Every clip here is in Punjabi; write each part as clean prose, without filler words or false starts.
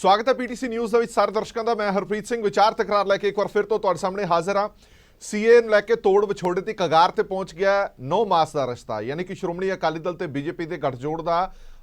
स्वागत है पीटीसी न्यूज़ ਦੇ ਸਾਰੇ ਦਰਸ਼ਕਾਂ ਦਾ। ਮੈਂ ਹਰਪ੍ਰੀਤ ਸਿੰਘ ਵਿਚਾਰ ਤਕਰਾਰ ਲੈ ਕੇ ਇੱਕ ਵਾਰ ਫਿਰ ਤੋਂ ਤੁਹਾਡੇ ਸਾਹਮਣੇ ਹਾਜ਼ਰ ਹਾਂ। ਸੀਏ ਨੂੰ ਲੈ ਕੇ ਤੋੜ ਵਿਛੋੜੇ ਦੀ ਕਗਾਰ ਤੇ ਪਹੁੰਚ ਗਿਆ 9 ਮਾਸ ਦਾ ਰਿਸ਼ਤਾ, ਯਾਨੀ ਕਿ ਸ਼੍ਰੋਮਣੀ ਅਕਾਲੀ ਦਲ ਤੇ ਬੀਜੇਪੀ ਦੇ ਗੱਠਜੋੜ ਦਾ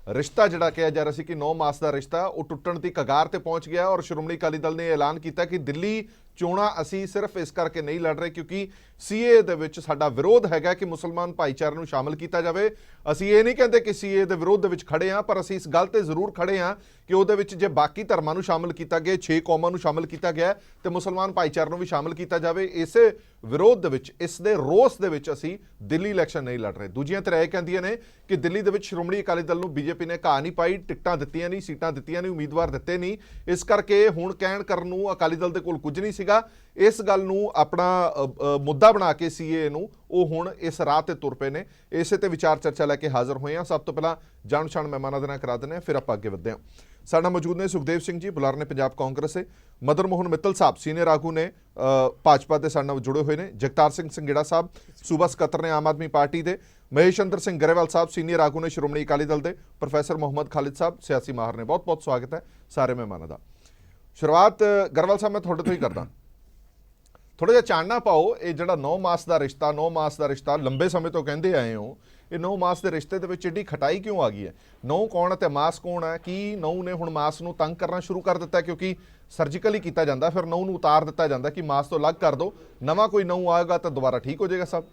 ਰਿਸ਼ਤਾ ਜਿਹੜਾ ਕਿਹਾ ਜਾ ਰਿਹਾ ਸੀ ਕਿ 9 ਮਾਸ ਦਾ ਰਿਸ਼ਤਾ ਉਹ ਟੁੱਟਣ ਦੀ ਕਗਾਰ ਤੇ ਪਹੁੰਚ ਗਿਆ। ਔਰ ਸ਼੍ਰੋਮਣੀ ਅਕਾਲੀ ਦਲ ਨੇ ਐਲਾਨ ਕੀਤਾ ਕਿ ਦਿੱਲੀ ਚੋਣਾਂ ਅਸੀਂ ਸਿਰਫ ਇਸ ਕਰਕੇ ਨਹੀਂ ਲੜ ਰਹੇ ਕਿਉਂਕਿ ਸੀਏ ਦੇ ਵਿੱਚ ਸਾਡਾ ਵਿਰੋਧ ਹੈਗਾ ਕਿ ਮੁਸਲਮਾਨ ਭਾਈਚਾਰੇ ਨੂੰ ਸ਼ਾਮਲ ਕੀਤਾ ਜਾਵੇ। ਅਸੀਂ ਇਹ ਨਹੀਂ ਕਹਿੰਦੇ ਕਿ ਸੀਏ ਦੇ ਵਿਰੋਧ ਦੇ ਵਿੱਚ ਖੜੇ ਹਾਂ, ਪਰ ਅਸੀਂ ਇਸ ਗੱਲ ਤੇ ਜ਼ਰੂਰ ਖੜੇ ਹਾਂ ਕਿ ਉਹਦੇ ਵਿੱਚ ਜੇ ਬਾਕੀ ਧਰਮਾਂ ਨੂੰ ਸ਼ਾਮਲ ਕੀਤਾ ਗਿਆ, 6 ਕੌਮਾਂ ਨੂੰ ਸ਼ਾਮਲ ਕੀਤਾ ਗਿਆ ਤੇ ਮੁਸਲਮਾਨ ਭਾਈਚਾਰੇ ਨੂੰ ਵੀ ਸ਼ਾਮਲ ਕੀਤਾ ਜਾਵੇ। ਇਸੇ ਵਿਰੋਧ ਦੇ ਵਿੱਚ, ਇਸ ਦੇ ਰੋਸ ਦੇ ਵਿੱਚ ਅਸੀਂ ਦਿੱਲੀ ਇਲੈਕਸ਼ਨ ਨਹੀਂ ਲੜ ਰਹੇ। ਦੂਜੀਆਂ ਧਿਰਾਂ ਇਹ ਕਹਿੰਦੀਆਂ ਨੇ ਕਿ ਦਿੱਲੀ ਦੇ ਵਿੱਚ ਸ਼੍ਰੋਮਣੀ ਅਕਾਲੀ ਦਲ ਨੂੰ ਬੀਜੇਪੀ ਨੇ ਘਾਹ ਨਹੀਂ ਪਾਈ, ਟਿਕਟਾਂ ਦਿੱਤੀਆਂ ਨਹੀਂ, ਸੀਟਾਂ ਦਿੱਤੀਆਂ ਨਹੀਂ, ਉਮੀਦਵਾਰ ਦਿੱਤੇ ਨਹੀਂ, ਇਸ ਕਰਕੇ ਹੁਣ ਕਹਿਣ ਕਰਨ ਨੂੰ ਅਕਾਲੀ ਦਲ ਦੇ ਕੋਲ ਕੁਝ ਨਹੀਂ ਸੀਗਾ। ਇਸ ਗੱਲ ਨੂੰ ਆਪਣਾ ਮੁੱਦਾ ਬਣਾ ਕੇ ਸੀਏ ਨੂੰ ਉਹ ਹੁਣ ਇਸ ਰਾਹ ਤੇ ਤੁਰ ਪਏ ਨੇ। ਇਸੇ ਤੇ ਵਿਚਾਰ ਚਰਚਾ ਲੈ ਕੇ ਹਾਜ਼ਰ ਹੋਏ ਹਾਂ। ਸਭ ਤੋਂ ਪਹਿਲਾਂ ਜਾਣ ਪਛਾਣ ਮਹਿਮਾਨਾਂ ਦੇ ਨਾਲ ਕਰਾ ਦਿੰਦੇ ਹਾਂ, ਫਿਰ ਆਪਾਂ ਅੱਗੇ ਵਧਦੇ ਹਾਂ। ਸਾਡੇ ਨਾਲ ਮੌਜੂਦ ਨੇ ਸੁਖਦੇਵ ਸਿੰਘ ਜੀ, ਬੁਲਾਰੇ ਨੇ ਪੰਜਾਬ ਕਾਂਗਰਸ ਦੇ। ਮਦਨ ਮੋਹਨ ਮਿੱਤਲ ਸਾਹਿਬ ਸੀਨੀਅਰ ਆਗੂ ਨੇ, ਭਾਜਪਾ ਦੇ ਸਾਡੇ ਨਾਲ ਜੁੜੇ ਹੋਏ ਨੇ। ਜਗਤਾਰ ਸਿੰਘ ਸੰਘੇੜਾ ਸਾਹਿਬ ਸੂਬਾ ਸਕੱਤਰ ਨੇ ਆਮ ਆਦਮੀ ਪਾਰਟੀ ਦੇ। ਮਹੇਸ਼ ਚੰਦਰ ਸਿੰਘ ਗਰੇਵਾਲ ਸਾਹਿਬ ਸੀਨੀਅਰ ਆਗੂ ਨੇ ਸ਼੍ਰੋਮਣੀ ਅਕਾਲੀ ਦਲ ਦੇ। ਪ੍ਰੋਫੈਸਰ ਮੁਹੰਮਦ ਖਾਲਿਦ ਸਾਹਿਬ ਸਿਆਸੀ ਮਾਹਰ ਨੇ। ਬਹੁਤ ਬਹੁਤ ਸਵਾਗਤ ਹੈ ਸਾਰੇ ਮਹਿਮਾਨਾਂ ਦਾ। ਸ਼ੁਰੂਆਤ ਗਰੇਵਾਲ ਸਾਹਿਬ ਮੈਂ ਤੁਹਾਡੇ ਤੋਂ ਹੀ ਕਰਦਾ। ਥੋੜਾ ਜਿਹਾ ਚਾਨਣਾ ਪਾਓ, ਇਹ ਜਿਹੜਾ 9 ਮਾਸ ਦਾ ਰਿਸ਼ਤਾ ਲੰਬੇ ਸਮੇਂ ਤੋਂ ਕਹਿੰਦੇ ਆਏ ਹੋ, ਇਹ 9 ਮਾਸ ਦੇ ਰਿਸ਼ਤੇ ਦੇ ਵਿੱਚ ਏਡੀ ਖਟਾਈ ਕਿਉਂ ਆ ਗਈ ਹੈ? 9 ਕੌਣ ਅਤੇ ਮਾਸ ਕੌਣ ਹੈ? ਕੀ 9 ਨੇ ਹੁਣ ਮਾਸ ਨੂੰ ਤੰਗ ਕਰਨਾ ਸ਼ੁਰੂ ਕਰ ਦਿੱਤਾ ਕਿਉਂਕਿ ਸਰਜੀਕਲੀ ਕੀਤਾ ਜਾਂਦਾ, ਫਿਰ 9 ਨੂੰ ਉਤਾਰ ਦਿੱਤਾ ਜਾਂਦਾ ਕਿ ਮਾਸ ਤੋਂ ਅਲੱਗ ਕਰ ਦਿਓ, ਨਵਾਂ ਕੋਈ 9 ਆਏਗਾ ਤਾਂ ਦੁਬਾਰਾ ਠੀਕ ਹੋ ਜਾਏਗਾ ਸਭ?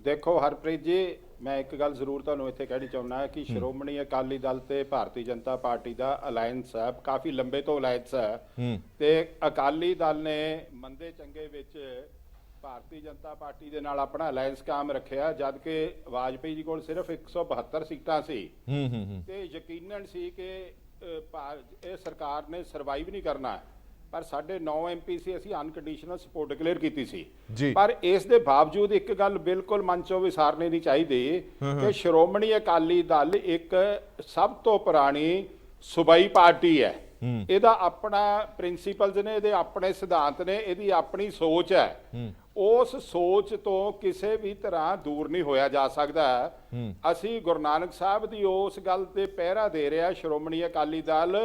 देखो हरप्रीत जी, मैं एक गल जरूर तुहानूं इत्थे कहनी चाहुंदा कि श्रोमणी अकाली दल ते भारतीय जनता पार्टी दा अलायंस है, काफ़ी लंबे तो अलायंस है ते अकाली दल ने मंदे चंगे विच भारतीय जनता पार्टी दे नाल अपना अलायंस कायम रखिया, जद कि वाजपेयी जी कोल सिर्फ 172 सीटां सी ते यकीनन सी कि इह सरकार ने सरवाइव नहीं करना है। पर साढ़े 9 MP से असी अनकंडीशनल सपोर्ट डिक्लेयर की सी, पर इस दे बावजूद एक गल बिल्कुल मन चों विसारनी नहीं चाहिए कि श्रोमणी अकाली दल एक सब तो पुरानी सूबाई पार्टी है। ਇਹਦਾ ਆਪਣਾ ਪ੍ਰਿੰਸੀਪਲਸ ਨੇ, ਇਹਦੇ ਆਪਣੇ ਸਿਧਾਂਤ ਨੇ, ਇਹਦੀ ਆਪਣੀ ਸੋਚ ਹੈ। ਉਸ ਸੋਚ ਤੋਂ ਕਿਸੇ ਵੀ ਤਰ੍ਹਾਂ ਦੂਰ ਨਹੀਂ ਹੋਇਆ ਜਾ ਸਕਦਾ। ਅਸੀਂ ਗੁਰੂ ਨਾਨਕ ਸਾਹਿਬ ਦੀ ਉਸ ਗੱਲ ਤੇ ਪਹਿਰਾ ਦੇ ਰਿਹਾ, ਸ਼੍ਰੋਮਣੀ ਅਕਾਲੀ ਦਲ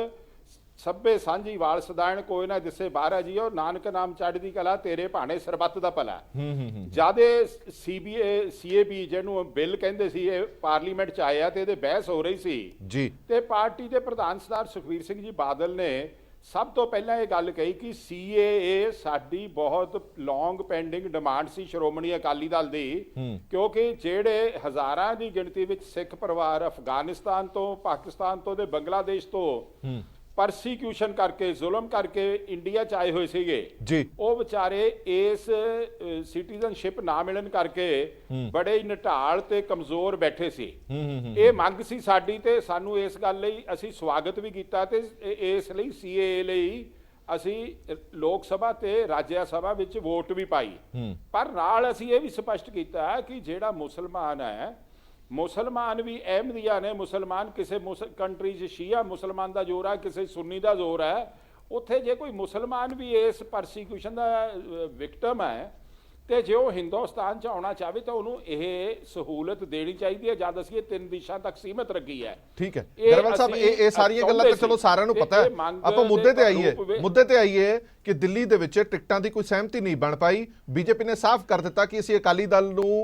ਸਭੇ ਸਾਂਝੀ ਵਾਲ ਸਦਾਇਣ ਕੋਈ ਨਾ ਦਿਸੇ ਬਾਹਰ ਜੀਓ, ਨਾਨਕ ਨਾਮ ਚੜ੍ਹਦੀ ਕਲਾ ਤੇਰੇ ਭਾਣੇ ਸਰਬੱਤ ਦਾ ਭਲਾ। ਜਿਆਦੇ ਸੀਏਬੀ ਜਿਹਨੂੰ ਬਿੱਲ ਕਹਿੰਦੇ ਸੀ, ਇਹ ਪਾਰਲੀਮੈਂਟ ਚ ਆਇਆ ਤੇ ਇਹਦੇ ਬਹਿਸ ਹੋ ਰਹੀ ਸੀ ਜੀ, ਤੇ ਪਾਰਟੀ ਦੇ ਪ੍ਰਧਾਨ ਸਰਦਾਰ ਸੁਖਬੀਰ ਸਿੰਘ ਜੀ ਬਾਦਲ ਨੇ ਸਭ ਤੋਂ ਪਹਿਲਾਂ ਇਹ ਗੱਲ ਕਹੀ ਕਿ ਸੀਏਏ ਸਾਡੀ ਬਹੁਤ ਲੌਂਗ ਪੈਂਡਿੰਗ ਡਿਮਾਂਡ ਸੀ ਸ਼੍ਰੋਮਣੀ ਅਕਾਲੀ ਦਲ ਦੀ, ਕਿਉਂਕਿ ਜਿਹੜੇ ਹਜ਼ਾਰਾਂ ਦੀ ਗਿਣਤੀ ਵਿੱਚ ਸਿੱਖ ਪਰਿਵਾਰ ਅਫਗਾਨਿਸਤਾਨ ਤੋਂ, ਪਾਕਿਸਤਾਨ ਤੋਂ ਤੇ ਬੰਗਲਾਦੇਸ਼ ਤੋਂ परसीक्यूशन करके, जुल्म करके इंडिया च आए हुए सीगे जी, वो बेचारे इस सिटीजनशिप ना मिलन करके बड़े निढाल ते कमजोर बैठे सी। ये मंग सी साडी ते सानू इस गल लई असी स्वागत भी कीता ते इस लई सीएए लई असी लोक सभा ते राज्य सभा विच वोट भी पाई। पर नाल असी ये भी स्पष्ट कीता कि जिहड़ा मुसलमान है, मुसलमान भी अहमदिया ने, मुसलमान किसी कंट्री च शिया मुसलमान का जोर है, किसी सुन्नी का जोर है, उत्थे जे कोई मुसलमान भी इस परसीक्यूशन का विक्टम है तो जे वो हिंदुस्तान च आना चाहे तो उन्होंने यह सहूलत देनी चाहिए है, जब असीं 3 दिशा तक सीमित रखी है। ठीक है गरवाल साहब, ये सारियां गल्लां ते चलो सारिਆਂ ਨੂੰ पता है। ਆਪਾਂ ਮੁੱਦੇ ਤੇ ਆਈਏ ਕਿ ਦਿੱਲੀ ਦੇ ਵਿੱਚ ਟਿਕਟਾਂ ਦੀ ਕੋਈ ਸਹਿਮਤੀ ਨਹੀਂ ਬਣ ਪਾਈ। ਬੀਜੇਪੀ ਨੇ ਸਾਫ਼ ਕਰ ਦਿੱਤਾ ਕਿ ਅਸੀਂ ਅਕਾਲੀ ਦਲ ਨੂੰ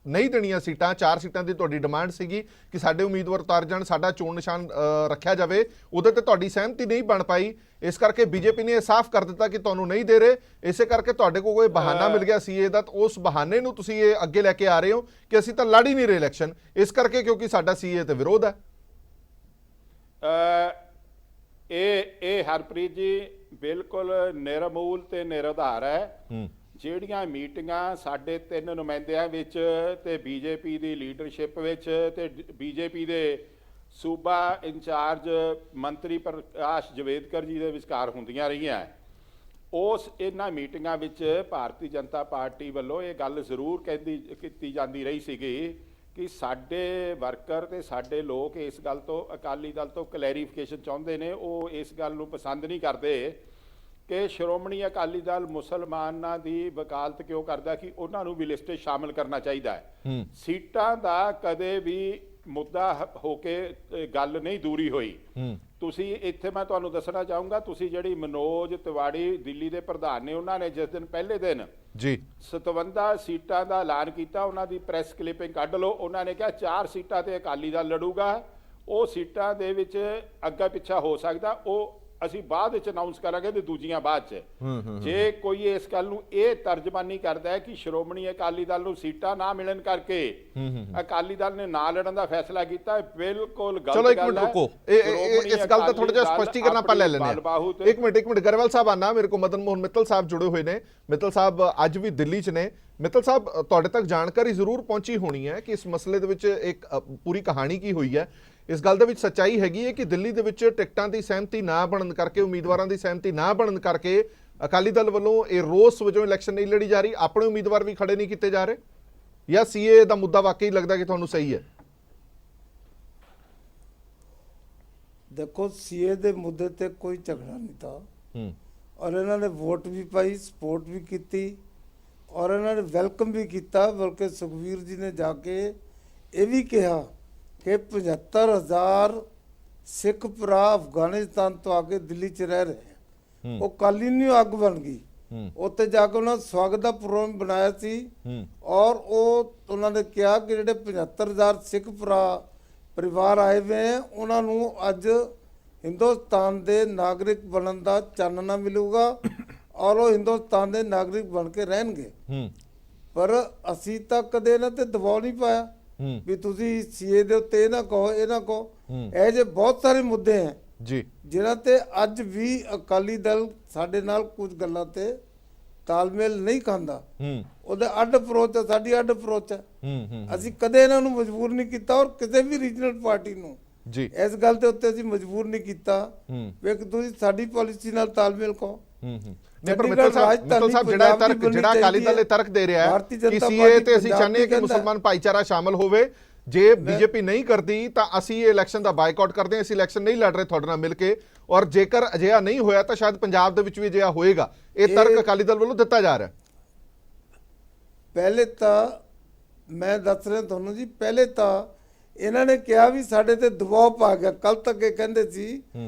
नहीं देनिया सीटां, 4 सीटां की तुहाडी डिमांड सीगी कि साडे उम्मीदवार उतार जाण, साडा चोण निशान रखिया जाए, उहदे ते तुहाडी सहमति नहीं बन पाई। इस करके बीजेपी ने साफ कर दिता कि तुहानूं नहीं दे रहे, इसे करके तुहाडे कोल कोई बहाना मिल गया सीए दा, उस बहाने नूं तुसीं ये अगे लैके आ रहे हो कि असीं तां लड़ ही नहीं रहे इलैक्शन, इस करके क्योंकि साडा सीए ते विरोध है। हरप्रीत जी बिल्कुल निरमूल ते निराधार है। ਜਿਹੜੀਆਂ ਮੀਟਿੰਗਾਂ ਸਾਡੇ 3 ਨੁਮਾਇੰਦਿਆਂ ਵਿੱਚ ਤੇ ਬੀਜੇਪੀ ਦੀ ਲੀਡਰਸ਼ਿਪ ਵਿੱਚ ਤੇ ਬੀਜੇਪੀ ਦੇ ਸੂਬਾ ਇੰਚਾਰਜ ਮੰਤਰੀ ਪ੍ਰਕਾਸ਼ ਜਵੇਦਕਰ ਜੀ ਦੇ ਵਿਚਕਾਰ ਹੁੰਦੀਆਂ ਰਹੀਆਂ, ਉਸ ਇਹਨਾਂ ਮੀਟਿੰਗਾਂ ਵਿੱਚ ਭਾਰਤੀ ਜਨਤਾ ਪਾਰਟੀ ਵੱਲੋਂ ਇਹ ਗੱਲ ਜ਼ਰੂਰ ਕੀਤੀ ਜਾਂਦੀ ਰਹੀ ਸੀਗੀ ਕਿ ਸਾਡੇ ਵਰਕਰ ਤੇ ਸਾਡੇ ਲੋਕ ਇਸ ਗੱਲ ਤੋਂ, ਅਕਾਲੀ ਦਲ ਤੋਂ ਕਲੈਰੀਫਿਕੇਸ਼ਨ ਚਾਹੁੰਦੇ ਨੇ। ਉਹ ਇਸ ਗੱਲ ਨੂੰ ਪਸੰਦ ਨਹੀਂ ਕਰਦੇ कि श्रोमणी अकाली दल मुसलमाना की वकालत क्यों करता कि उन्होंने भी लिस्ट शामिल करना चाहिए है। सीटां दा कदे भी ਮੁੱਦਾ ਹੋ ਕੇ ਗੱਲ ਨਹੀਂ ਦੂਰੀ ਹੋਈ। ਤੁਸੀਂ ਇੱਥੇ ਮੈਂ ਤੁਹਾਨੂੰ ਦੱਸਣਾ ਚਾਹੂੰਗਾ, ਤੁਸੀਂ ਜਿਹੜੀ ਮਨੋਜ ਤਿਵਾੜੀ ਦਿੱਲੀ ਦੇ ਪ੍ਰਧਾਨ ਨੇ, ਉਹਨਾਂ ਨੇ ਜਿਸ ਦਿਨ ਪਹਿਲੇ ਦਿਨ ਜੀ 57 ਸੀਟਾਂ ਦਾ ਐਲਾਨ ਕੀਤਾ, ਉਹਨਾਂ ਦੀ ਪ੍ਰੈਸ ਕਲਿੱਪਿੰਗ ਕੱਢ ਲਓ। ਉਹਨਾਂ ਨੇ ਕਿਹਾ 4 ਸੀਟਾਂ ਤੇ ਅਕਾਲੀ ਦਲ ਲੜੂਗਾ, ਉਹ ਸੀਟਾਂ ਦੇ ਵਿੱਚ ਅੱਗਾ ਪਿੱਛਾ ਹੋ ਸਕਦਾ, ਉਹ ਅਸੀਂ ਬਾਅਦ ਵਿੱਚ ਅਨਾਉਂਸ ਕਰਾਂਗੇ ਤੇ ਦੂਜੀਆਂ ਬਾਅਦ ਚ। ਜੇ ਕੋਈ ਇਸ ਗੱਲ ਨੂੰ ਇਹ ਤਰਜਮਾਨੀ ਕਰਦਾ ਹੈ ਕਿ ਸ਼੍ਰੋਮਣੀ ਅਕਾਲੀ ਦਲ ਨੂੰ ਸੀਟਾਂ ਨਾ ਮਿਲਣ ਕਰਕੇ ਅਕਾਲੀ ਦਲ ਨੇ ਨਾ ਲੜਨ ਦਾ ਫੈਸਲਾ ਕੀਤਾ, ਬਿਲਕੁਲ ਗਲਤ ਗੱਲ ਹੈ। ਚਲੋ ਇੱਕ ਮਿੰਟ ਰੁਕੋ, ਇਸ ਗੱਲ ਦਾ ਥੋੜਾ ਜਿਹਾ ਸਪਸ਼ਟੀਕਰਨ ਆਪਾਂ ਲੈ ਲੈਂਦੇ ਹਾਂ। ਇੱਕ ਮਿੰਟ ਗਰੇਵਾਲ ਸਾਹਿਬ ਆਨਾ, ਮੇਰੇ ਕੋਲ ਮਦਨ ਮੋਹਨ ਮਿੱਤਲ ਸਾਹਿਬ ਜੁੜੇ ਹੋਏ ਨੇ। ਮਿੱਤਲ ਸਾਹਿਬ ਅੱਜ ਵੀ ਦਿੱਲੀ 'ਚ ਨੇ। ਮਿੱਤਲ ਸਾਹਿਬ, ਤੁਹਾਡੇ ਤੱਕ ਜਾਣਕਾਰੀ ਜ਼ਰੂਰ ਪਹੁੰਚੀ ਹੋਣੀ ਹੈ ਕਿ ਇਸ ਮਸਲੇ ਦੇ ਵਿੱਚ ਇੱਕ ਪੂਰੀ ਕਹਾਣੀ ਕੀ ਹੋਈ ਹੈ। ਇਸ ਗੱਲ ਦੇ ਵਿੱਚ ਸੱਚਾਈ ਹੈਗੀ ਹੈ ਕਿ ਦਿੱਲੀ ਦੇ ਵਿੱਚ ਟਿਕਟਾਂ ਦੀ ਸਹਿਮਤੀ ਨਾ ਬਣਨ ਕਰਕੇ, ਉਮੀਦਵਾਰਾਂ ਦੀ ਸਹਿਮਤੀ ਨਾ ਬਣਨ ਕਰਕੇ ਅਕਾਲੀ ਦਲ ਵੱਲੋਂ ਇਹ ਰੋਸ ਵਜੋਂ ਇਲੈਕਸ਼ਨ ਨਹੀਂ ਲੜੀ ਜਾ ਰਹੀ, ਆਪਣੇ ਉਮੀਦਵਾਰ ਵੀ ਖੜੇ ਨਹੀਂ ਕੀਤੇ ਜਾ ਰਹੇ, ਜਾਂ ਸੀਏ ਦਾ ਮੁੱਦਾ ਵਾਕਈ ਲੱਗਦਾ ਕਿ ਤੁਹਾਨੂੰ ਸਹੀ ਹੈ? देखो सीए ਦੇ ਮੁੱਦੇ ਤੇ ਕੋਈ ਝਗੜਾ ਨਹੀਂ था ਔਰ ਇਹਨਾਂ ਨੇ ਵੋਟ ਵੀ ਪਾਈ, ਸਪੋਰਟ ਵੀ ਕੀਤੀ ਔਰ ਇਹਨਾਂ ਨੇ ਵੈਲਕਮ ਵੀ ਕੀਤਾ। ਬਲਕਿ ਸੁਖਵੀਰ ਜੀ ਨੇ ਜਾ ਕੇ ਇਹ ਵੀ ਕਿਹਾ ਕਿ 75,000 ਸਿੱਖ ਭਰਾ ਅਫਗਾਨਿਸਤਾਨ ਤੋਂ ਆ ਕੇ ਦਿੱਲੀ 'ਚ ਰਹਿ ਰਹੇ ਹੈ। ਉਹ ਕਾਲੀ ਨਹੀਂ ਅੱਗ ਬਣ ਗਈ, ਉੱਥੇ ਜਾ ਕੇ ਉਹਨਾਂ ਸਵਾਗਤ ਦਾ ਪ੍ਰੋਗਰਾਮ ਬਣਾਇਆ ਸੀ ਔਰ ਉਹ ਉਹਨਾਂ ਨੇ ਕਿਹਾ ਕਿ ਜਿਹੜੇ 75,000 ਸਿੱਖ ਭਰਾ ਪਰਿਵਾਰ ਆਏ ਹੋਏ ਹੈ, ਉਹਨਾਂ ਨੂੰ ਅੱਜ ਹਿੰਦੁਸਤਾਨ ਦੇ ਨਾਗਰਿਕ ਬਣਨ ਦਾ ਚਾਨਣਾ ਮਿਲੂਗਾ ਔਰ ਉਹ ਹਿੰਦੁਸਤਾਨ ਦੇ ਨਾਗਰਿਕ ਬਣ ਕੇ ਰਹਿਣਗੇ। ਪਰ ਅਸੀਂ ਤਾਂ ਕਦੇ ਇਹਨਾਂ ਤੇ ਦਬਾਅ ਨਹੀਂ ਪਾਇਆ ਵੀ ਤੁਸੀਂ ਸੀਏ ਦੇ ਉੱਤੇ ਇਹ ਨਾ ਕਹੋ, ਇਹ ਨਾ ਕਹੋ। ਇਹ ਜੇ ਬਹੁਤ ਸਾਰੇ ਮੁੱਦੇ ਹੈ ਜੀ ਜਿਨ੍ਹਾਂ ਤੇ ਅੱਜ ਵੀ ਅਕਾਲੀ ਦਲ ਸਾਡੇ ਨਾਲ ਕੁਝ ਗੱਲਾਂ ਤੇ ਤਾਲਮੇਲ ਨਹੀਂ ਖਾਂਦਾ। ਉਹਦਾ ਅੱਡ ਅਪਰੋਚ ਹੈ, ਸਾਡੀ ਅੱਡ ਅਪਰੋਚ ਹੈ। ਅਸੀਂ ਕਦੇ ਇਹਨਾਂ ਨੂੰ ਮਜਬੂਰ ਨਹੀਂ ਕੀਤਾ ਔਰ ਕਿਸੇ ਵੀ ਰੀਜਨਲ ਪਾਰਟੀ ਨੂੰ ਜੀ ਇਸ ਗੱਲ ਦੇ ਉੱਤੇ ਅਸੀਂ ਮਜਬੂਰ ਨਹੀਂ ਕੀਤਾ ਵੀ ਤੁਸੀਂ ਸਾਡੀ ਪਾਲਿਸੀ ਨਾਲ ਤਾਲਮੇਲ ਕਹੋ। ਪਰ ਮਿੱਤਲ ਸਾਹਿਬ ਜਿਹੜਾ ਅਕਾਲੀ ਦਲ ਇਹ ਤਰਕ ਦੇ ਰਿਹਾ ਹੈ ਕਿ ਸੀਏ ਤੇ ਅਸੀਂ ਚਾਹੁੰਦੇ ਹਾਂ ਕਿ ਮੁਸਲਮਾਨ ਭਾਈਚਾਰਾ ਸ਼ਾਮਲ ਹੋਵੇ, ਜੇ ਬੀਜੇਪੀ ਨਹੀਂ ਕਰਦੀ ਤਾਂ ਅਸੀਂ ਇਹ ਇਲੈਕਸ਼ਨ ਦਾ ਬਾਈਕਾਟ ਕਰਦੇ ਹਾਂ, ਅਸੀਂ ਇਲੈਕਸ਼ਨ ਨਹੀਂ ਲੜ ਰਹੇ ਤੁਹਾਡੇ ਨਾਲ ਮਿਲ ਕੇ, ਔਰ ਜੇਕਰ ਅਜਿਹਾ ਨਹੀਂ ਹੋਇਆ ਤਾਂ ਸ਼ਾਇਦ ਪੰਜਾਬ ਦੇ ਵਿੱਚ ਵੀ ਅਜਿਹਾ ਹੋਏਗਾ। ਇਹ ਤਰਕ ਅਕਾਲੀ ਦਲ ਵੱਲੋਂ ਦਿੱਤਾ ਜਾ ਰਿਹਾ। ਪਹਿਲੇ ਤਾਂ ਮੈਂ ਦੱਸ ਰਿਹਾ ਤੁਹਾਨੂੰ ਜੀ, ਪਹਿਲੇ ਤਾਂ ਇਹਨਾਂ ਨੇ ਕਿਹਾ ਵੀ ਸਾਡੇ ਤੇ ਦਬਾਅ ਪਾ ਗਿਆ। ਕੱਲ ਤੱਕ ਇਹ ਕਹਿੰਦੇ ਸੀ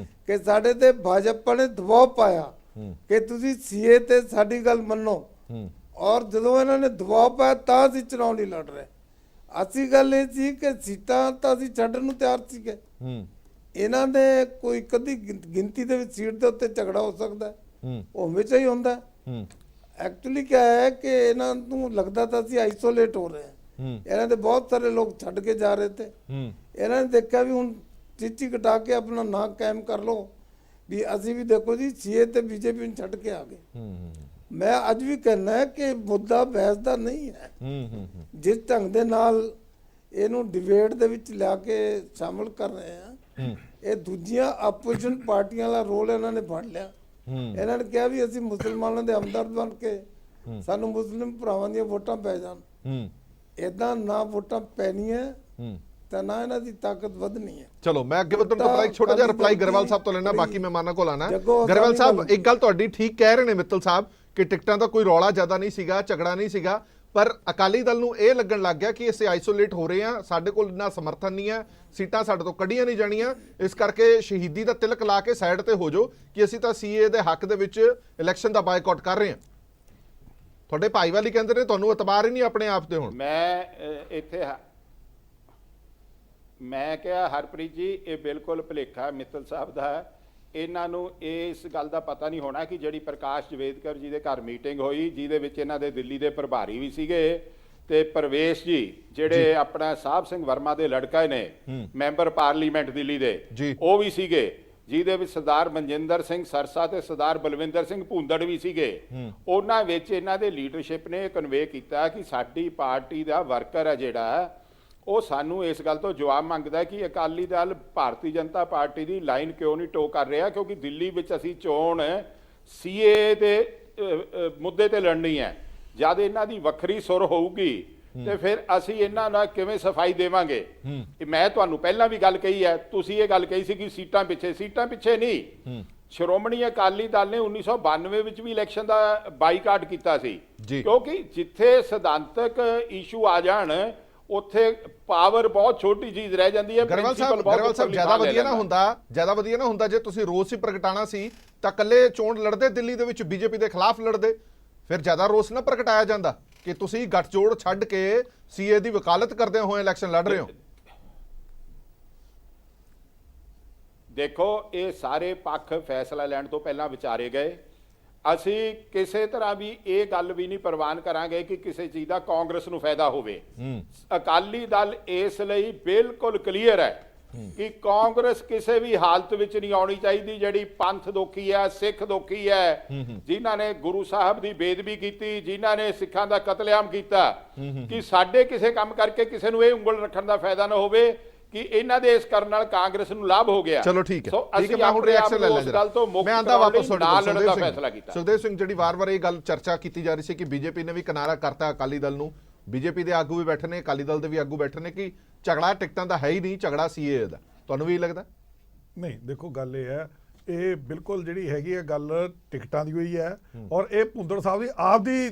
ਕਿ ਸਾਡੇ ਤੇ ਭਾਜਪਾ ਨੇ ਦਬਾਅ ਪਾਇਆ ਕਿ ਤੁਸੀਂ ਸੀਏ ਤੇ ਸਾਡੀ ਗੱਲ ਮੰਨੋ, ਔਰ ਜਦੋਂ ਇਹਨਾਂ ਨੇ ਦਬਾਅ ਪਾਇਆ ਤਾਂ ਅਸੀਂ ਚੁਣਾਵ ਨਹੀਂ ਲੜ ਰਹੇ। ਅਸੀਂ ਗੱਲ ਇਹ ਸੀ ਕਿ ਸੀਟਾਂ ਤਾਂ ਅਸੀਂ ਛੱਡਣ ਨੂੰ ਤਿਆਰ ਸੀਗੇ। ਇਹਨਾਂ ਦੇ ਕੋਈ ਕਦੀ ਗਿਣਤੀ ਦੇ ਵਿੱਚ ਸੀਟ ਦੇ ਉੱਤੇ ਝਗੜਾ ਹੋ ਸਕਦਾ, ਉਹ ਹਮੇਸ਼ਾ ਹੀ ਹੁੰਦਾ। ਐਕਚੁਅਲੀ ਕਿਆ ਹੈ ਕਿ ਇਹਨਾਂ ਨੂੰ ਲੱਗਦਾ ਤਾਂ ਅਸੀਂ ਆਈਸੋਲੇਟ ਹੋ ਰਹੇ ਹਾਂ, ਇਹਨਾਂ ਦੇ ਬਹੁਤ ਸਾਰੇ ਲੋਕ ਛੱਡ ਕੇ ਜਾ ਰਹੇ ਥੇ। ਇਹਨਾਂ ਨੇ ਦੇਖਿਆ ਵੀ ਹੁਣ ਚੀਚੀ ਕਟਾ ਕੇ ਆਪਣਾ ਨਾਂ ਕਾਇਮ ਕਰ ਲਓ ਵੀ ਅਸੀਂ ਵੀ ਦੇਖੋ ਜੀ ਸੀਏ ਤੇ ਬੀਜੇਪੀ ਨੂੰ ਛੱਡ ਕੇ ਆ ਗਏ। ਮੈਂ ਅੱਜ ਵੀ ਕਹਿਣਾ ਹੈ ਕਿ ਮੁੱਦਾ ਬਹਿਸ ਦਾ ਨਹੀਂ ਹੈ। ਜਿਸ ਢੰਗ ਦੇ ਨਾਲ ਇਹਨੂੰ ਡਿਬੇਟ ਦੇ ਵਿੱਚ ਲਿਆ ਕੇ ਸ਼ਾਮਲ ਕਰ ਰਹੇ ਆ, ਇਹ ਦੂਜੀਆਂ ਆਪੋਜੀਸ਼ਨ ਪਾਰਟੀਆਂ ਦਾ ਰੋਲ ਇਹਨਾਂ ਨੇ ਫੜ ਲਿਆ। ਇਹਨਾਂ ਨੇ ਕਿਹਾ ਵੀ ਅਸੀਂ ਮੁਸਲਮਾਨਾਂ ਦੇ ਹਮਦਰਦ ਬਣ ਕੇ ਸਾਨੂੰ ਮੁਸਲਿਮ ਭਰਾਵਾਂ ਦੀਆਂ ਵੋਟਾਂ ਪੈ ਜਾਣ। ਇਦਾਂ ਨਾ ਵੋਟਾਂ ਪੈਣੀਆਂ ਤਾਂ ਨਾ ਇਹਨਾਂ ਦੀ ਤਾਕਤ ਵਧਣੀ ਹੈ। ਚਲੋ ਮੈਂ ਅੱਗੇ ਵਧਣ ਤੋਂ ਪਹਿਲਾਂ ਇੱਕ ਛੋਟਾ ਜਿਹਾ ਰਿਪਲਾਈ ਗਰੇਵਾਲ ਸਾਹਿਬ ਤੋਂ ਲੈਣਾ, ਬਾਕੀ ਮਹਿਮਾਨਾਂ ਕੋਲ ਆਣਾ। ਗਰੇਵਾਲ ਸਾਹਿਬ, ਇੱਕ ਗੱਲ ਤੁਹਾਡੀ ਠੀਕ ਕਹਿ ਰਹੇ ਨੇ ਮਿੱਤਲ ਸਾਹਿਬ ਕਿ ਟਿਕਟਾਂ ਦਾ ਕੋਈ ਰੌਲਾ ਜ਼ਿਆਦਾ ਨਹੀਂ ਸੀਗਾ, ਝਗੜਾ ਨਹੀਂ ਸੀਗਾ, ਪਰ ਅਕਾਲੀ ਦਲ ਨੂੰ ਇਹ ਲੱਗਣ ਲੱਗ ਗਿਆ ਕਿ ਅਸੀਂ ਆਈਸੋਲੇਟ ਹੋ ਰਹੇ ਹਾਂ, ਸਾਡੇ ਕੋਲ ਇੰਨਾ ਸਮਰਥਨ ਨਹੀਂ ਹੈ, ਸੀਟਾਂ ਸਾਡੇ ਤੋਂ ਕੱਢੀਆਂ ਨਹੀਂ ਜਾਣੀਆਂ, ਇਸ ਕਰਕੇ ਸ਼ਹੀਦੀ ਦਾ ਤਿਲਕ ਲਾ ਕੇ ਸਾਈਡ ਤੇ ਹੋ ਜਾਓ ਕਿ ਅਸੀਂ ਤਾਂ ਸੀਏ ਦੇ ਹੱਕ ਦੇ ਵਿੱਚ ਇਲੈਕਸ਼ਨ ਦਾ ਬਾਈਕਾਟ ਕਰ ਰਹੇ ਹਾਂ। ਤੁਹਾਡੇ ਭਾਈਵਾਲ ਹੀ ਕਹਿੰਦੇ ਨੇ ਤੁਹਾਨੂੰ ਇਤਬਾਰ ਹੀ ਨਹੀਂ ਆਪਣੇ ਆਪ ਤੇ। ਹੁਣ ਮੈਂ ਕਿਹਾ ਹਰਪ੍ਰੀਤ ਜੀ, ਇਹ ਬਿਲਕੁਲ ਭੁਲੇਖਾ ਮਿੱਤਲ ਸਾਹਿਬ ਦਾ। ਇਹਨਾਂ ਨੂੰ ਇਸ ਗੱਲ ਦਾ ਪਤਾ ਨਹੀਂ ਹੋਣਾ ਕਿ ਜਿਹੜੀ ਪ੍ਰਕਾਸ਼ ਜਵੇਦਕਰ ਜੀ ਦੇ ਘਰ ਮੀਟਿੰਗ ਹੋਈ, ਜਿਹਦੇ ਵਿੱਚ ਇਹਨਾਂ ਦੇ ਦਿੱਲੀ ਦੇ ਪ੍ਰਭਾਰੀ ਵੀ ਸੀਗੇ ਤੇ ਪ੍ਰਵੇਸ਼ ਜੀ ਜਿਹੜੇ ਆਪਣਾ ਸਾਹਿਬ ਸਿੰਘ ਵਰਮਾ ਦੇ ਲੜਕਾ ਨੇ, ਮੈਂਬਰ ਪਾਰਲੀਮੈਂਟ ਦਿੱਲੀ ਦੇ, ਉਹ ਵੀ ਸੀਗੇ, ਜਿਹਦੇ ਵਿੱਚ ਸਰਦਾਰ ਮਨਜਿੰਦਰ ਸਿੰਘ ਸਰਸਾ ਤੇ ਸਰਦਾਰ ਬਲਵਿੰਦਰ ਸਿੰਘ ਭੂੰਦੜ ਵੀ ਸੀਗੇ। ਉਹਨਾਂ ਵਿੱਚ ਇਹਨਾਂ ਦੇ ਲੀਡਰਸ਼ਿਪ ਨੇ ਕਨਵੇ ਕੀਤਾ ਕਿ ਸਾਡੀ ਪਾਰਟੀ ਦਾ ਵਰਕਰ ਹੈ ਜਿਹੜਾ, ਉਹ ਸਾਨੂੰ ਇਸ ਗੱਲ ਤੋਂ ਜਵਾਬ ਮੰਗਦਾ ਕਿ ਅਕਾਲੀ ਦਲ ਭਾਰਤੀ ਜਨਤਾ ਪਾਰਟੀ ਦੀ ਲਾਈਨ ਕਿਉਂ ਨਹੀਂ ਟੋ ਕਰ ਰਿਹਾ, ਕਿਉਂਕਿ ਦਿੱਲੀ ਵਿੱਚ ਅਸੀਂ ਚੋਣ ਸੀਏ ਦੇ ਮੁੱਦੇ ਤੇ ਲੜਨੀ ਹੈ। ਜਦ ਇਹਨਾਂ ਦੀ ਵੱਖਰੀ ਸੁਰ ਹੋਊਗੀ ਤੇ ਫਿਰ ਅਸੀਂ ਇਹਨਾਂ ਨਾਲ ਕਿਵੇਂ ਸਫਾਈ ਦੇਵਾਂਗੇ। ਮੈਂ ਤੁਹਾਨੂੰ ਪਹਿਲਾਂ ਵੀ ਗੱਲ ਕਹੀ ਹੈ, ਤੁਸੀਂ ਇਹ ਗੱਲ ਕਹੀ ਸੀ ਕਿ ਸੀਟਾਂ ਪਿੱਛੇ ਨਹੀਂ। ਸ਼੍ਰੋਮਣੀ ਅਕਾਲੀ ਦਲ ਨੇ 1992 ਵਿੱਚ ਵੀ ਇਲੈਕਸ਼ਨ ਦਾ ਬਾਈਕਾਟ ਕੀਤਾ ਸੀ, ਕਿਉਂਕਿ ਜਿੱਥੇ ਸਿਧਾਂਤਕ ਇਸ਼ੂ ਆ ਜਾਣ ਉੱਥੇ ਪਾਵਰ ਬਹੁਤ ਛੋਟੀ ਚੀਜ਼ ਰਹਿ ਜਾਂਦੀ ਹੈ। ਗਰੇਵਾਲ principle ਸਾਹਿਬ ਉੱਪਰਲੀ ਜ਼ਿਆਦਾ ਥਾਂ ਲੈ ਵਧੀਆ ਨਾ ਲੈਂਦਾ। ਜ਼ਿਆਦਾ ਵਧੀਆ ਨਾ ਹੁੰਦਾ ਜੇ ਤੁਸੀਂ ਰੋਸ ਹੀ ਪ੍ਰਗਟਾਣਾ ਸੀ ਤਾਂ ਇਕੱਲੇ ਚੋਣ ਲੜਦੇ ਦਿੱਲੀ ਦੇ ਵਿੱਚ ਬੀਜੇਪੀ ਦੇ ਖਿਲਾਫ ਲੜਦੇ, ਫਿਰ ਜ਼ਿਆਦਾ ਰੋਸ ਨਾ ਪ੍ਰਗਟਾਇਆ ਜਾਂਦਾ ਕਿ ਤੁਸੀਂ ਗੱਠਜੋੜ ਛੱਡ ਕੇ ਸੀਏ ਦੀ ਵਕਾਲਤ ਕਰਦੇ ਹੋਏ ਇਲੈਕਸ਼ਨ ਲੜ ਰਹੇ ਹੋ। ਦੇਖੋ ਇਹ ਸਾਰੇ ਪੱਖ ਫੈਸਲਾ ਲੈਣ ਤੋਂ ਪਹਿਲਾਂ ਵਿਚਾਰੇ ਗਏ। ਅਸੀਂ ਕਿਸੇ ਤਰ੍ਹਾਂ ਵੀ ਇਹ ਗੱਲ ਵੀ ਨਹੀਂ ਪ੍ਰਵਾਨ ਕਰਾਂਗੇ ਕਿ ਕਿਸੇ ਚੀਜ਼ ਦਾ ਕਾਂਗਰਸ ਨੂੰ ਫਾਇਦਾ ਹੋਵੇ। ਅਕਾਲੀ ਦਲ ਇਸ ਲਈ ਬਿਲਕੁਲ ਕਲੀਅਰ ਹੈ ਕਿ ਕਾਂਗਰਸ ਕਿਸੇ ਵੀ ਹਾਲਤ ਵਿੱਚ ਨਹੀਂ ਆਉਣੀ ਚਾਹੀਦੀ। ਜਿਹੜੀ ਪੰਥ ਦੋਖੀ ਹੈ, ਸਿੱਖ ਦੋਖੀ ਹੈ, ਜਿਨ੍ਹਾਂ ਨੇ ਗੁਰੂ ਸਾਹਿਬ ਦੀ ਬੇਦਬੀ ਕੀਤੀ, ਜਿਨ੍ਹਾਂ ਨੇ ਸਿੱਖਾਂ ਦਾ ਕਤਲੇਆਮ ਕੀਤਾ, ਕਿ ਸਾਡੇ ਕਿਸੇ ਕੰਮ ਕਰਕੇ ਕਿਸੇ ਨੂੰ ਇਹ ਉਂਗਲ ਰੱਖਣ ਦਾ ਫਾਇਦਾ ਨਾ ਹੋਵੇ ਕਿ ਇਹਨਾਂ ਦੇ ਇਸ ਕਰਨ ਨਾਲ ਕਾਂਗਰਸ ਨੂੰ ਲਾਭ ਹੋ ਗਿਆ। ਚਲੋ ਠੀਕ ਹੈ, ਸੋ ਠੀਕ ਹੈ, ਅਸੀਂ ਮੈਂ ਹੁਣ ਰਿਐਕਸ਼ਨ ਲੈ ਉਸ ਗੱਲ ਤੋਂ ਮੁਕਤ ਮੈਂ ਆਂਦਾ ਵਾਪਸ ਨਾਲ ਲੜਨ ਦਾ ਫੈਸਲਾ ਕੀਤਾ। ਸੁਖਦੇਵ ਸਿੰਘ, ਜਿਹੜੀ ਵਾਰ-ਵਾਰ ਇਹ ਗੱਲ ਚਰਚਾ ਕੀਤੀ ਜਾ ਰਹੀ ਸੀ ਕਿ ਬੀਜੇਪੀ ਨੇ ਵੀ ਕਿਨਾਰਾ ਕਰਤਾ ਅਕਾਲੀ ਦਲ ਨੂੰ, ਬੀਜੇਪੀ ਦੇ ਆਗੂ ਵੀ ਬੈਠੇ ਨੇ, ਅਕਾਲੀ ਦਲ ਦੇ ਵੀ ਆਗੂ ਬੈਠੇ ਨੇ ਕਿ ਝਗੜਾ ਟਿਕਟਾਂ ਦਾ ਹੈ ਹੀ ਨਹੀਂ, ਝਗੜਾ ਸੀਏ ਦਾ। ਤੁਹਾਨੂੰ ਵੀ ਲੱਗਦਾ? ਨਹੀਂ, ਦੇਖੋ ਗੱਲ ਇਹ ਹੈ, ਇਹ ਬਿਲਕੁਲ ਜਿਹੜੀ ਹੈਗੀ ਹੈ ਗੱਲ ਟਿਕਟਾਂ ਦੀ ਹੋਈ ਹੈ। ਔਰ ਇਹ ਭੁੰਦੜ ਸਾਹਿਬ ਦੀ ਆਪ ਦੀ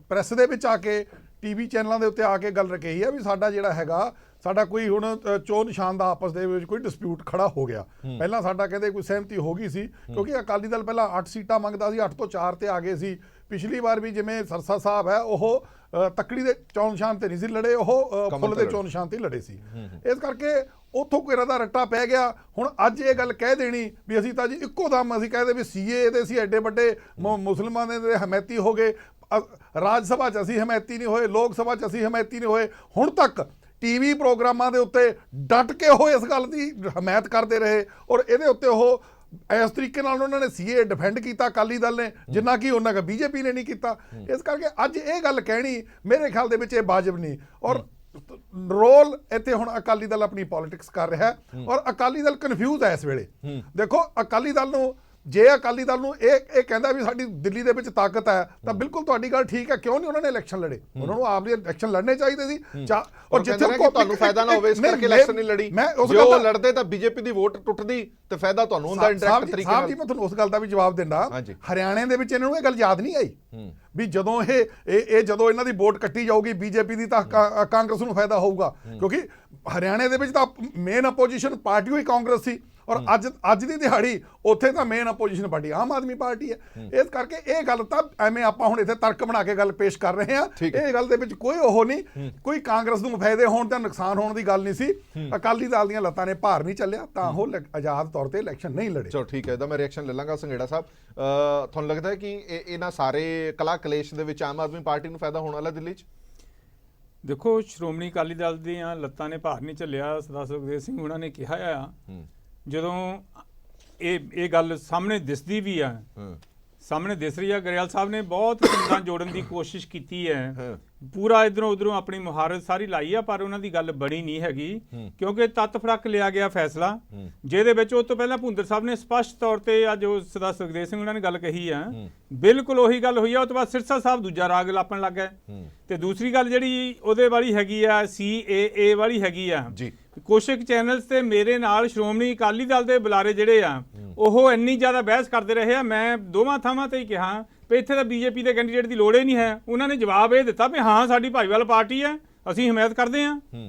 ਪ੍ਰੈਸ ਦੇ ਵਿੱਚ ਆ ਕੇ ਟੀਵੀ ਚੈਨਲਾਂ ਦੇ ਉੱਤੇ ਆ ਕੇ ਗੱਲ ਕਹੀ ਹੈ ਵੀ ਸਾਡਾ ਜਿਹੜਾ ਹੈਗਾ ਸਾਡਾ ਕੋਈ ਹੁਣ ਚੋਣ ਨਿਸ਼ਾਨ ਦਾ ਆਪਸ ਦੇ ਵਿੱਚ ਕੋਈ ਡਿਸਪਿਊਟ ਖੜਾ ਹੋ ਗਿਆ। ਪਹਿਲਾਂ ਸਾਡਾ ਕਹਿੰਦੇ ਕੋਈ ਸਹਿਮਤੀ ਹੋ ਗਈ ਸੀ ਕਿਉਂਕਿ ਅਕਾਲੀ ਦਲ ਪਹਿਲਾਂ 8 ਸੀਟਾਂ ਮੰਗਦਾ ਸੀ, 8 ਤੋਂ 4 ਤੇ ਆ ਗਏ ਸੀ। ਪਿਛਲੀ ਵਾਰ ਵੀ ਜਿਵੇਂ ਸਰਸਾ ਸਾਹਿਬ ਹੈ ਉਹ ਤੱਕੜੀ ਦੇ ਚੋਣ ਨਿਸ਼ਾਨ ਤੇ ਨਹੀਂ ਸੀ ਲੜੇ, ਉਹ ਫੁੱਲ ਦੇ ਚੋਣ ਨਿਸ਼ਾਨ ਤੇ ਲੜੇ ਸੀ। ਇਸ ਕਰਕੇ ਉੱਥੋਂ ਕੋਈ ਦਾ ਰੱਟਾ ਪੈ ਗਿਆ। ਹੁਣ ਅੱਜ ਇਹ ਗੱਲ ਕਹਿ ਦੇਣੀ ਵੀ ਅਸੀਂ ਤਾਂ ਜੀ ਇੱਕੋ ਦਮ ਅਸੀਂ ਕਹਦੇ ਵੀ ਸੀਏ ਦੇ ਅਸੀਂ ਐਡੇ ਵੱਡੇ ਮੁਸਲਮਾਨਾਂ ਦੇ ਹਮਾਇਤੀ ਹੋ ਗਏ, ਰਾਜ ਸਭਾ 'ਚ ਅਸੀਂ ਹਮਾਇਤੀ ਨਹੀਂ ਹੋਏ, ਲੋਕ ਸਭਾ 'ਚ ਅਸੀਂ ਹਮਾਇਤੀ ਨਹੀਂ ਹੋਏ। ਹੁਣ ਤੱਕ ਟੀਵੀ ਪ੍ਰੋਗਰਾਮਾਂ ਦੇ ਉੱਤੇ ਡਟ ਕੇ ਉਹ ਇਸ ਗੱਲ ਦੀ ਹਮਾਇਤ ਕਰਦੇ ਰਹੇ ਔਰ ਇਹਦੇ ਉੱਤੇ ਉਹ ਇਸ ਤਰੀਕੇ ਨਾਲ ਉਹਨਾਂ ਨੇ ਸੀਏ ਡਿਫੈਂਡ ਕੀਤਾ ਅਕਾਲੀ ਦਲ ਨੇ, ਜਿੰਨਾ ਕਿ ਉਹਨਾਂ ਦਾ ਬੀਜੇਪੀ ਨੇ ਨਹੀਂ ਕੀਤਾ। ਇਸ ਕਰਕੇ ਅੱਜ ਇਹ ਗੱਲ ਕਹਿਣੀ ਮੇਰੇ ਖਿਆਲ ਦੇ ਵਿੱਚ ਇਹ ਵਾਜਬ ਨਹੀਂ। ਔਰ ਰੋਲ ਇੱਥੇ ਹੁਣ ਅਕਾਲੀ ਦਲ ਆਪਣੀ ਪੋਲਿਟਿਕਸ ਕਰ ਰਿਹਾ ਹੈ ਔਰ ਅਕਾਲੀ ਦਲ ਕਨਫਿਊਜ਼ ਹੈ ਇਸ ਵੇਲੇ। ਦੇਖੋ ਅਕਾਲੀ ਦਲ ਨੂੰ ਜੇ ਅਕਾਲੀ ਦਲ ਨੂੰ ਇਹ ਕਹਿੰਦਾ ਵੀ ਸਾਡੀ ਦਿੱਲੀ ਦੇ ਵਿੱਚ ਤਾਕਤ ਹੈ ਤਾਂ ਬਿਲਕੁਲ ਤੁਹਾਡੀ ਗੱਲ ਠੀਕ ਹੈ, ਕਿਉਂ ਨਹੀਂ ਉਹਨਾਂ ਨੇ ਇਲੈਕਸ਼ਨ ਲੜੇ? ਉਹਨਾਂ ਨੂੰ ਆਪ ਦੇ ਇਲੈਕਸ਼ਨ ਲੜਨੇ ਚਾਹੀਦੇ ਸੀ। ਔਰ ਜਿੱਥੇ ਤੁਹਾਨੂੰ ਫਾਇਦਾ ਨਾ ਹੋਵੇ ਇਸ ਕਰਕੇ ਇਲੈਕਸ਼ਨ ਨਹੀਂ ਲੜੀ, ਜੇ ਉਹ ਲੜਦੇ ਤਾਂ ਬੀਜੇਪੀ ਦੀ ਵੋਟ ਟੁੱਟਦੀ ਤੇ ਫਾਇਦਾ ਤੁਹਾਨੂੰ ਹੁੰਦਾ ਇੰਡਾਇਰੈਕਟ ਤਰੀਕੇ ਨਾਲ। ਸਾਹਿਬ ਜੀ ਮੈਂ ਤੁਹਾਨੂੰ ਉਸ ਗੱਲ ਦਾ ਵੀ ਜਵਾਬ ਦਿੰਦਾ, ਹਰਿਆਣੇ ਦੇ ਵਿੱਚ ਇਹਨਾਂ ਨੂੰ ਇਹ ਗੱਲ ਯਾਦ ਨਹੀਂ ਆਈ ਵੀ ਜਦੋਂ ਇਹ ਜਦੋਂ ਇਹਨਾਂ ਦੀ ਵੋਟ ਕੱਟੀ ਜਾਊਗੀ ਬੀਜੇਪੀ ਦੀ ਤਾਂ ਕਾਂਗਰਸ ਨੂੰ ਫਾਇਦਾ ਹੋਊਗਾ, ਕਿਉਂਕਿ ਹਰਿਆਣੇ ਦੇ ਵਿੱਚ ਤਾਂ ਮੇਨ ਅਪੋਜੀਸ਼ਨ ਪਾਰਟੀ ਹੋਈ ਕਾਂਗਰਸ ਸੀ ਔਰ ਅੱਜ ਦੀ ਦਿਹਾੜੀ ਉੱਥੇ ਤਾਂ main opposition party Aam Aadmi party ਹੈ। ਇਸ ਕਰਕੇ ਇਹ ਗੱਲ ਤਾਂ ਐਵੇਂ ਆਪਾਂ ਹੁਣ ਇੱਥੇ ਤਰਕ ਬਣਾ ਕੇ ਗੱਲ ਪੇਸ਼ ਕਰ ਰਹੇ ਹਾਂ, ਇਹ ਗੱਲ ਦੇ ਵਿੱਚ ਕੋਈ ਉਹ ਨਹੀਂ, ਕੋਈ ਕਾਂਗਰਸ ਨੂੰ ਫਾਇਦੇ ਹੋਣ ਤੇ ਨੁਕਸਾਨ ਹੋਣ ਦੀ ਗੱਲ ਨਹੀਂ ਸੀ। ਅਕਾਲੀ ਦਲ ਦੀਆਂ ਲੱਤਾਂ ਨੇ ਭਾਰ ਨਹੀਂ ਚੱਲਿਆ ਤਾਂ ਉਹ ਆਜ਼ਾਦ ਤੌਰ ਤੇ ਇਲੈਕਸ਼ਨ ਨਹੀਂ ਲੜੇ। ਚਲੋ ਠੀਕ ਹੈ, ਇਹਦਾ ਮੈਂ ਰਿਐਕਸ਼ਨ ਲੈ ਲਾਂਗਾ। ਸੰਘੇੜਾ ਸਾਹਿਬ, ਤੁਹਾਨੂੰ ਲੱਗਦਾ ਹੈ ਕਿ ਇਹਨਾਂ ਸਾਰੇ ਕਲਾ ਕਲੇਸ਼ ਦੇ ਵਿੱਚ ਆਮ ਆਦਮੀ ਪਾਰਟੀ ਨੂੰ ਫਾਇਦਾ ਹੋਣ ਵਾਲਾ ਦਿੱਲੀ 'ਚ? ਦੇਖੋ ਸ਼੍ਰੋਮਣੀ ਅਕਾਲੀ ਦਲ ਦੀਆਂ ਲੱਤਾਂ ਨੇ ਭਾਰ ਨਹੀਂ ਚੱਲਿਆ। ਸਰਦਾਰ ਸੁਖਦੇਵ ਸਿੰਘ ਉਹਨਾਂ ਨੇ ਕਿਹਾ ਆ ਜਦੋਂ ਇਹ ਗੱਲ ਸਾਹਮਣੇ ਦਿਸਦੀ ਵੀ ਆ, ਸਾਹਮਣੇ ਦਿਸ ਰਹੀ ਆ, ਗਰੇਵਾਲ ਸਾਹਿਬ ਨੇ ਬਹੁਤ ਪਿੰਡਾਂ ਜੋੜਨ ਦੀ ਕੋਸ਼ਿਸ਼ ਕੀਤੀ ਹੈ, ਪੂਰਾ ਇਧਰੋਂ ਉਧਰੋਂ ਆਪਣੀ ਮੁਹਾਰਤ ਸਾਰੀ ਲਾਈ ਆ, ਪਰ ਉਹਨਾਂ ਦੀ ਗੱਲ ਬਣੀ ਨਹੀਂ ਹੈਗੀ ਕਿਉਂਕਿ ਤੱਤ ਫਰਕ ਲਿਆ ਗਿਆ ਫੈਸਲਾ ਜਿਹਦੇ ਵਿੱਚ ਉਸ ਤੋਂ ਪਹਿਲਾਂ ਭੁੰਦਰ ਸਾਹਿਬ ਨੇ ਸਪਸ਼ਟ ਤੌਰ ਤੇ ਅੱਜ ਸਰਦਾਰ ਸੁਖਦੇਵ ਸਿੰਘ ਉਹਨਾਂ ਨੇ ਗੱਲ ਕਹੀ ਆ, ਬਿਲਕੁਲ ਉਹੀ ਗੱਲ ਹੋਈ ਆ। ਉਸ ਤੋਂ ਬਾਅਦ ਸਿਰਸਾ ਸਾਹਿਬ ਦੂਜਾ ਰਾਗ ਲਾਪਣ ਲੱਗ ਗਏ ਤੇ ਦੂਸਰੀ ਗੱਲ ਜਿਹੜੀ ਉਹਦੇ ਵਾਲੀ ਹੈਗੀ ਆ CAA ਵਾਲੀ ਹੈਗੀ ਆ ਜੀ। ਕੁਛ ਚੈਨਲਸ ਤੇ ਮੇਰੇ ਨਾਲ ਸ਼੍ਰੋਮਣੀ ਅਕਾਲੀ ਦਲ ਦੇ ਬੁਲਾਰੇ ਜਿਹੜੇ ਆ ਉਹ ਇੰਨੀ ਜ਼ਿਆਦਾ ਬਹਿਸ ਕਰਦੇ ਰਹੇ ਆ, ਮੈਂ ਦੋਵਾਂ ਥਾਵਾਂ ਤੇ ਹੀ ਕਿਹਾ ਵੀ ਇੱਥੇ ਤਾਂ ਬੀਜੇਪੀ ਦੇ ਕੈਂਡੀਡੇਟ ਦੀ ਲੋੜ ਹੀ ਨਹੀਂ ਹੈ। ਉਹਨਾਂ ਨੇ ਜਵਾਬ ਇਹ ਦਿੱਤਾ ਵੀ ਹਾਂ ਸਾਡੀ ਭਾਈਵਾਲ ਪਾਰਟੀ ਹੈ, ਅਸੀਂ ਹਮਾਇਤ ਕਰਦੇ ਹਾਂ।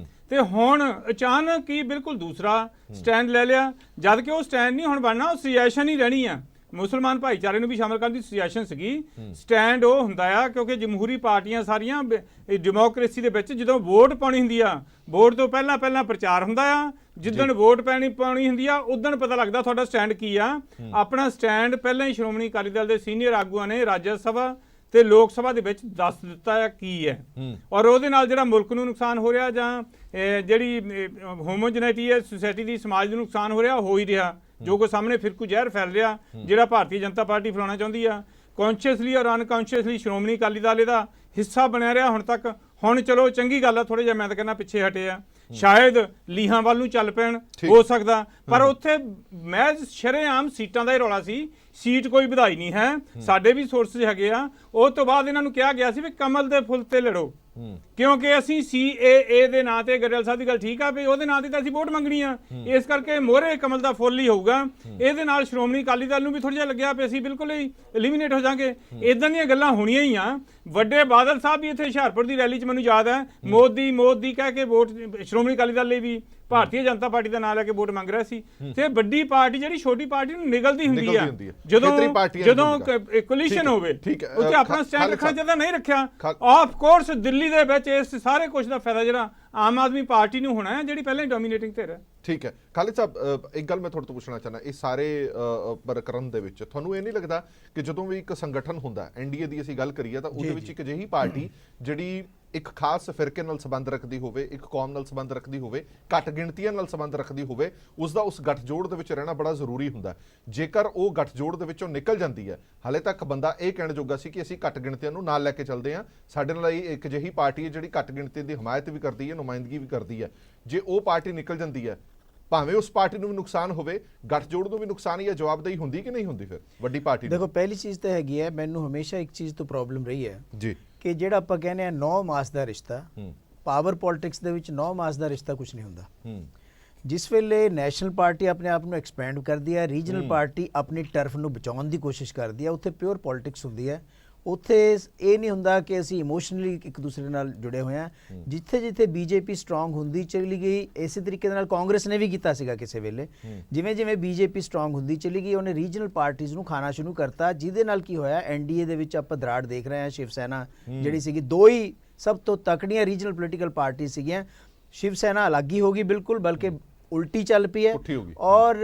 ਤੇ ਹੁਣ ਅਚਾਨਕ ਹੀ ਬਿਲਕੁਲ ਦੂਸਰਾ ਸਟੈਂਡ ਲੈ ਲਿਆ, ਜਦ ਕਿ ਉਹ ਸਟੈਂਡ ਨਹੀਂ ਹੁਣ ਬਣਨਾ, ਉਹ ਸੁਜੈਸ਼ਨ ਹੀ ਰਹਿਣੀ ਆ। ਮੁਸਲਮਾਨ ਭਾਈਚਾਰੇ ਨੂੰ ਵੀ ਸ਼ਾਮਲ ਕਰਨ ਦੀ ਸੁਜੈਸ਼ਨ ਸੀਗੀ। ਸਟੈਂਡ ਉਹ ਹੁੰਦਾ ਆ ਕਿਉਂਕਿ ਜਮਹੂਰੀ ਪਾਰਟੀਆਂ ਸਾਰੀਆਂ ਡੈਮੋਕ੍ਰੇਸੀ ਦੇ ਵਿੱਚ ਜਦੋਂ ਵੋਟ ਪਾਉਣੀ ਹੁੰਦੀ ਆ, ਵੋਟ ਤੋਂ ਪਹਿਲਾਂ ਪ੍ਰਚਾਰ ਹੁੰਦਾ ਆ, ਜਿੱਦਣ ਵੋਟ ਪਾਉਣੀ ਹੁੰਦੀ ਆ ਉਦਣ ਪਤਾ ਲੱਗਦਾ ਤੁਹਾਡਾ ਸਟੈਂਡ ਕੀ ਆ। ਆਪਣਾ ਸਟੈਂਡ ਪਹਿਲਾਂ ਹੀ ਸ਼੍ਰੋਮਣੀ ਅਕਾਲੀ ਦਲ ਦੇ ਸੀਨੀਅਰ ਆਗੂਆਂ ਨੇ ਰਾਜ ਸਭਾ ਤੇ ਲੋਕ ਸਭਾ ਦੇ ਵਿੱਚ ਦੱਸ ਦਿੱਤਾ ਹੈ ਕੀ ਹੈ ਔਰ ਉਹਦੇ ਨਾਲ ਜਿਹੜਾ ਮੁਲਕ ਨੂੰ ਨੁਕਸਾਨ ਹੋ ਰਿਹਾ ਜਾਂ ਜਿਹੜੀ ਹੋਮੋਜਨੈਟੀ ਹੈ ਸੋਸਾਇਟੀ ਦੀ, ਸਮਾਜ ਨੂੰ ਨੁਕਸਾਨ ਹੋ ਰਿਹਾ, ਹੋ ਹੀ ਰਿਹਾ। ਜੋ ਕੋ ਸਾਹਮਣੇ ਫਿਰਕੂ ਜ਼ਹਿਰ ਫੈਲ ਰਿਹਾ ਜਿਹੜਾ ਭਾਰਤੀ ਜਨਤਾ ਪਾਰਟੀ ਫੈਲਾਉਣਾ ਚਾਹੁੰਦੀ ਆ, ਕੌਨਸ਼ੀਅਸਲੀ ਔਰ ਅਨਕੌਨਸ਼ੀਅਸਲੀ ਸ਼੍ਰੋਮਣੀ ਅਕਾਲੀ ਦਲ ਇਹਦਾ ਹਿੱਸਾ ਬਣਿਆ ਰਿਹਾ ਹੁਣ ਤੱਕ। ਹੁਣ ਚਲੋ ਚੰਗੀ ਗੱਲ ਆ, ਥੋੜੇ ਜਿਹਾ ਮੈਂ ਤਾਂ ਕਹਿੰਦਾ ਪਿੱਛੇ ਹਟੇ ਆ, ਸ਼ਾਇਦ ਲੀਹਾਂ ਵੱਲ ਨੂੰ ਚੱਲ ਪੈਣ, ਹੋ ਸਕਦਾ, ਪਰ ਉੱਥੇ ਮੈਂ ਸ਼ਰੇਆਮ ਸੀਟਾਂ ਦਾ ਹੀ ਰੌਲਾ ਸੀ, ਸੀਟ ਕੋਈ ਵਧਾਈ ਨਹੀਂ ਹੈ। ਸਾਡੇ ਵੀ ਸੋਰਸਿਸ ਹੈਗੇ ਆ, ਉਹ ਤੋਂ ਬਾਅਦ ਇਹਨਾਂ ਨੂੰ ਕਿਹਾ ਗਿਆ ਸੀ ਵੀ ਕਮਲ ਦੇ ਫੁੱਲ ਤੇ ਲੜੋ, ਕਿਉਂਕਿ ਅਸੀਂ CAA ਦੇ ਨਾਂ ਤੇ ਗਰੇਵਾਲ ਸਾਹਿਬ ਦੀ ਗੱਲ ਠੀਕ ਆ ਵੀ ਉਹਦੇ ਨਾਂ ਤੇ ਤਾਂ ਅਸੀਂ ਵੋਟ ਮੰਗਣੀ ਆ, ਇਸ ਕਰਕੇ ਮੋਹਰੇ ਕਮਲ ਦਾ ਫੁੱਲ ਹੀ ਹੋਊਗਾ। ਇਹਦੇ ਨਾਲ ਸ਼੍ਰੋਮਣੀ ਅਕਾਲੀ ਦਲ ਨੂੰ ਵੀ ਥੋੜਾ ਜਿਹਾ ਲੱਗਿਆ ਵੀ ਅਸੀਂ ਬਿਲਕੁਲ ਹੀ ਐਲੀਮੀਨੇਟ ਹੋ ਜਾਾਂਗੇ। ਇਦਾਂ ਦੀਆਂ ਗੱਲਾਂ ਹੋਣੀਆਂ ਹੀ ਆ। ਵੱਡੇ ਬਾਦਲ ਸਾਹਿਬ ਵੀ ਇੱਥੇ ਹੁਸ਼ਿਆਰਪੁਰ ਦੀ ਰੈਲੀ 'ਚ ਮੈਨੂੰ ਯਾਦ ਹੈ ਮੋਦੀ ਕਹਿ ਕੇ ਵੋਟ ਸ਼੍ਰੋਮਣੀ ਅਕਾਲੀ ਦਲ ਲਈ ਵੀ ਭਾਰਤੀ ਜਨਤਾ ਪਾਰਟੀ ਦਾ ਨਾਂ ਲੈ ਕੇ ਵੋਟ ਮੰਗ ਰਿਹਾ ਸੀ। ਤੇ ਵੱਡੀ ਪਾਰਟੀ ਜਿਹੜੀ ਛੋਟੀ ਪਾਰਟੀ ਨੂੰ ਨਿਗਲਦੀ ਹੁੰਦੀ ਆ ਜਦੋਂ ਕੋਲੀਸ਼ਨ ਹੋਵੇ ਉੱਥੇ ਆਪਣਾ ਸਟੈਂਡ ਰੱਖਣਾ ਚਾਹੀਦਾ, ਨਹੀਂ ਰੱਖਿਆ। ਆਫ ਕੋਰਸ ਦਿੱਲੀ ਦੇ ਵਿੱਚ ਇਸ ਸਾਰੇ ਕੁਝ ਦਾ ਫਾਇਦਾ ਜਿਹੜਾ ਆਮ ਆਦਮੀ ਪਾਰਟੀ ਨੂੰ ਹੋਣਾ ਹੈ, ਜਿਹੜੀ ਪਹਿਲਾਂ ਹੀ ਡੋਮੀਨੇਟਿੰਗ ਧਿਰ ਹੈ। ਠੀਕ ਹੈ ਖਾਲਿਦ ਸਾਹਿਬ, ਇੱਕ ਗੱਲ ਮੈਂ ਤੁਹਾਡੇ ਤੋਂ ਪੁੱਛਣਾ ਚਾਹੁੰਦਾ, ਇਹ ਸਾਰੇ ਪ੍ਰਕਰਨ ਦੇ ਵਿੱਚ ਤੁਹਾਨੂੰ ਇਹ ਨਹੀਂ ਲੱਗਦਾ ਕਿ ਜਦੋਂ ਵੀ ਇੱਕ ਸੰਗਠਨ ਹੁੰਦਾ, NDA ਦੀ ਅਸੀਂ ਗੱਲ ਕਰੀਏ ਤਾਂ ਉਹਦੇ ਵਿੱਚ ਇੱਕ ਅਜਿਹੀ ਪਾਰਟੀ ਜਿਹੜੀ ਇੱਕ ਖਾਸ ਫਿਰਕੇ ਨਾਲ ਸੰਬੰਧ ਰੱਖਦੀ ਹੋਵੇ, ਇੱਕ ਕੌਮ ਨਾਲ ਸੰਬੰਧ ਰੱਖਦੀ ਹੋਵੇ, ਘੱਟ ਗਿਣਤੀਆਂ ਨਾਲ ਸੰਬੰਧ ਰੱਖਦੀ ਹੋਵੇ, ਉਸ ਦਾ ਉਸ ਗੱਠਜੋੜ ਦੇ ਵਿੱਚ ਰਹਿਣਾ ਬੜਾ ਜ਼ਰੂਰੀ ਹੁੰਦਾ। ਜੇਕਰ ਉਹ ਗੱਠਜੋੜ ਦੇ ਵਿੱਚੋਂ ਨਿਕਲ ਜਾਂਦੀ ਹੈ, ਹਾਲੇ ਤੱਕ ਬੰਦਾ ਇਹ ਕਹਿਣ ਜੋਗਾ ਸੀ ਕਿ ਅਸੀਂ ਘੱਟ ਗਿਣਤੀਆਂ ਨੂੰ ਨਾਲ ਲੈ ਕੇ ਚੱਲਦੇ ਹਾਂ, ਸਾਡੇ ਨਾਲ ਇਹ ਇੱਕ ਅਜਿਹੀ ਪਾਰਟੀ ਹੈ ਜਿਹੜੀ ਘੱਟ ਗਿਣਤੀ ਦੀ ਹਮਾਇਤ ਵੀ ਕਰਦੀ ਹੈ, ਨੁਮਾਇੰਦਗੀ ਵੀ ਕਰਦੀ ਹੈ। ਜੇ ਉਹ ਪਾਰਟੀ ਨਿਕਲ ਜਾਂਦੀ ਹੈ, ਭਾਵੇਂ ਉਸ ਪਾਰਟੀ ਨੂੰ ਵੀ ਨੁਕਸਾਨ ਹੋਵੇ, ਗੱਠਜੋੜ ਨੂੰ ਵੀ ਨੁਕਸਾਨ ਜਾਂ ਜਵਾਬਦੇਹੀ ਹੁੰਦੀ ਕਿ ਨਹੀਂ ਹੁੰਦੀ ਫਿਰ ਵੱਡੀ ਪਾਰਟੀ ਨੂੰ? ਦੇਖੋ ਪਹਿਲੀ ਚੀਜ਼ ਤਾਂ ਹੈਗੀ ਹੈ, ਮੈਨੂੰ ਹਮੇਸ਼ਾ ਇੱਕ ਚੀਜ਼ ਤੋਂ ਪ੍ਰੋਬਲਮ ਰਹੀ ਹੈ ਜੀ ਕਿ ਜਿਹੜਾ ਆਪਾਂ ਕਹਿੰਦੇ ਆ 9 ਮਾਸ ਦਾ ਰਿਸ਼ਤਾ, ਪਾਵਰ ਪੋਲਿਟਿਕਸ ਦੇ ਵਿੱਚ 9 ਮਾਸ ਦਾ ਰਿਸ਼ਤਾ ਕੁਝ ਨਹੀਂ ਹੁੰਦਾ। ਜਿਸ ਵੇਲੇ ਨੈਸ਼ਨਲ ਪਾਰਟੀ ਆਪਣੇ ਆਪ ਨੂੰ ਐਕਸਪੈਂਡ ਕਰਦੀ ਹੈ, ਰੀਜਨਲ ਪਾਰਟੀ ਆਪਣੀ ਟਰਫ ਨੂੰ ਬਚਾਉਣ ਦੀ ਕੋਸ਼ਿਸ਼ ਕਰਦੀ ਹੈ, ਉੱਥੇ ਪਿਓਰ ਪੋਲਿਟਿਕਸ ਹੁੰਦੀ ਹੈ। ਉੱਥੇ ਇਹ ਨਹੀਂ ਹੁੰਦਾ ਕਿ ਅਸੀਂ ਇਮੋਸ਼ਨਲੀ ਇੱਕ ਦੂਸਰੇ ਨਾਲ ਜੁੜੇ ਹੋਏ ਹਾਂ। ਜਿੱਥੇ ਜਿੱਥੇ BJP ਸਟਰੋਂਗ ਹੁੰਦੀ ਚਲੀ ਗਈ, ਇਸੇ ਤਰੀਕੇ ਦੇ ਨਾਲ ਕਾਂਗਰਸ ਨੇ ਵੀ ਕੀਤਾ ਸੀਗਾ ਕਿਸੇ ਵੇਲੇ। ਜਿਵੇਂ ਜਿਵੇਂ BJP ਸਟਰੋਂਗ ਹੁੰਦੀ ਚਲੀ ਗਈ, ਉਹਨੇ ਰੀਜਨਲ ਪਾਰਟੀਆਂ ਨੂੰ ਖਾਣਾ ਸ਼ੁਰੂ ਕਰਤਾ, ਜਿਹਦੇ ਨਾਲ ਕੀ ਹੋਇਆ, NDA ਦੇ ਵਿੱਚ ਆਪਾਂ ਦਰਾੜ ਦੇਖ ਰਹੇ ਹਾਂ। ਸ਼ਿਵ ਸੈਨਾ ਜਿਹੜੀ ਸੀਗੀ, 2 ਹੀ ਸਭ ਤੋਂ ਤਕੜੀਆਂ ਰੀਜਨਲ ਪੋਲੀਟੀਕਲ ਪਾਰਟੀ ਸੀਗੀਆਂ। ਸ਼ਿਵ ਸੈਨਾ ਅਲੱਗ ਹੀ ਹੋ ਗਈ ਬਿਲਕੁਲ, ਬਲਕਿ ਉਲਟੀ ਚੱਲ ਪਈ ਹੈ। ਔਰ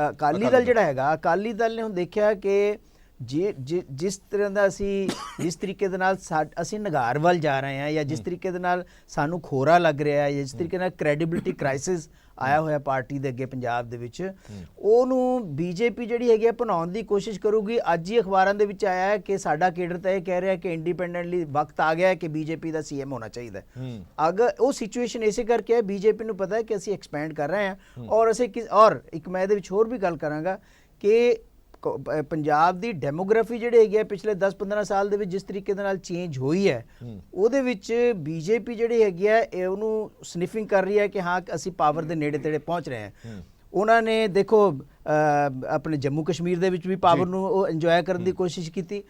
ਅਕਾਲੀ ਦਲ ਜਿਹੜਾ ਹੈਗਾ, ਅਕਾਲੀ ਦਲ ਨੇ ਹੁਣ ਦੇਖਿਆ ਕਿ ਜਿਸ ਤਰ੍ਹਾਂ ਦਾ ਜਿਸ ਤਰੀਕੇ ਦੇ ਨਾਲ ਅਸੀਂ ਨਗਾਰ ਵੱਲ ਜਾ ਰਹੇ ਹਾਂ, ਜਾਂ ਜਿਸ ਤਰੀਕੇ ਦੇ ਨਾਲ ਸਾਨੂੰ ਖੋਰਾ ਲੱਗ ਰਿਹਾ ਹੈ, ਜਿਸ ਤਰੀਕੇ ਨਾਲ ਕ੍ਰੈਡੀਬਿਲਿਟੀ ਕ੍ਰਾਈਸਿਸ ਆਇਆ ਹੋਇਆ ਪਾਰਟੀ ਦੇ ਅੱਗੇ ਪੰਜਾਬ ਦੇ ਵਿੱਚ, ਉਹਨੂੰ BJP ਜਿਹੜੀ ਹੈਗੀ ਭਨਾਉਣ ਦੀ ਕੋਸ਼ਿਸ਼ ਕਰੂਗੀ। ਅੱਜ ਹੀ ਅਖਬਾਰਾਂ ਦੇ ਵਿੱਚ ਆਇਆ ਹੈ ਕਿ ਸਾਡਾ ਕੇਡਰ ਤਾਂ ਇਹ ਕਹਿ ਰਿਹਾ ਕਿ ਇੰਡੀਪੈਂਡੈਂਟਲੀ ਵਕਤ ਆ ਗਿਆ ਹੈ ਕਿ BJP ਦਾ CM ਹੋਣਾ ਚਾਹੀਦਾ ਹੈ। ਅਗਰ ਉਹ ਸਿਚੁਏਸ਼ਨ ਇਸੇ ਕਰਕੇ ਹੈ, BJP ਨੂੰ ਪਤਾ ਹੈ ਕਿ ਅਸੀਂ ਐਕਸਪੈਂਡ ਕਰ ਰਹੇ ਹਾਂ। ਔਰ ਇੱਕ ਮੈਂ ਇਹਦੇ ਵਿੱਚ ਹੋਰ ਵੀ ਗੱਲ ਕਰਾਂਗਾ ਕਿ ਪੰਜਾਬ ਦੀ ਡੈਮੋਗ੍ਰਾਫੀ ਜਿਹੜੀ ਹੈਗੀ ਹੈ ਪਿਛਲੇ 10-15 ਸਾਲ ਦੇ ਵਿੱਚ ਜਿਸ ਤਰੀਕੇ ਦੇ ਨਾਲ ਚੇਂਜ ਹੋਈ ਹੈ, ਉਹਦੇ ਵਿੱਚ BJP ਜਿਹੜੀ ਹੈਗੀ ਹੈ ਇਹ ਉਹਨੂੰ ਸਨਿਫਿੰਗ ਕਰ ਰਹੀ ਹੈ ਕਿ ਹਾਂ ਅਸੀਂ ਪਾਵਰ ਦੇ ਨੇੜੇ ਤੇੜੇ ਪਹੁੰਚ ਰਹੇ ਹਾਂ। ਉਹਨਾਂ ਨੇ ਦੇਖੋ ਆਪਣੇ ਜੰਮੂ ਕਸ਼ਮੀਰ ਦੇ ਵਿੱਚ ਵੀ ਪਾਵਰ ਨੂੰ ਉਹ ਇੰਜੋਏ ਕਰਨ ਦੀ ਕੋਸ਼ਿਸ਼ ਕੀਤੀ,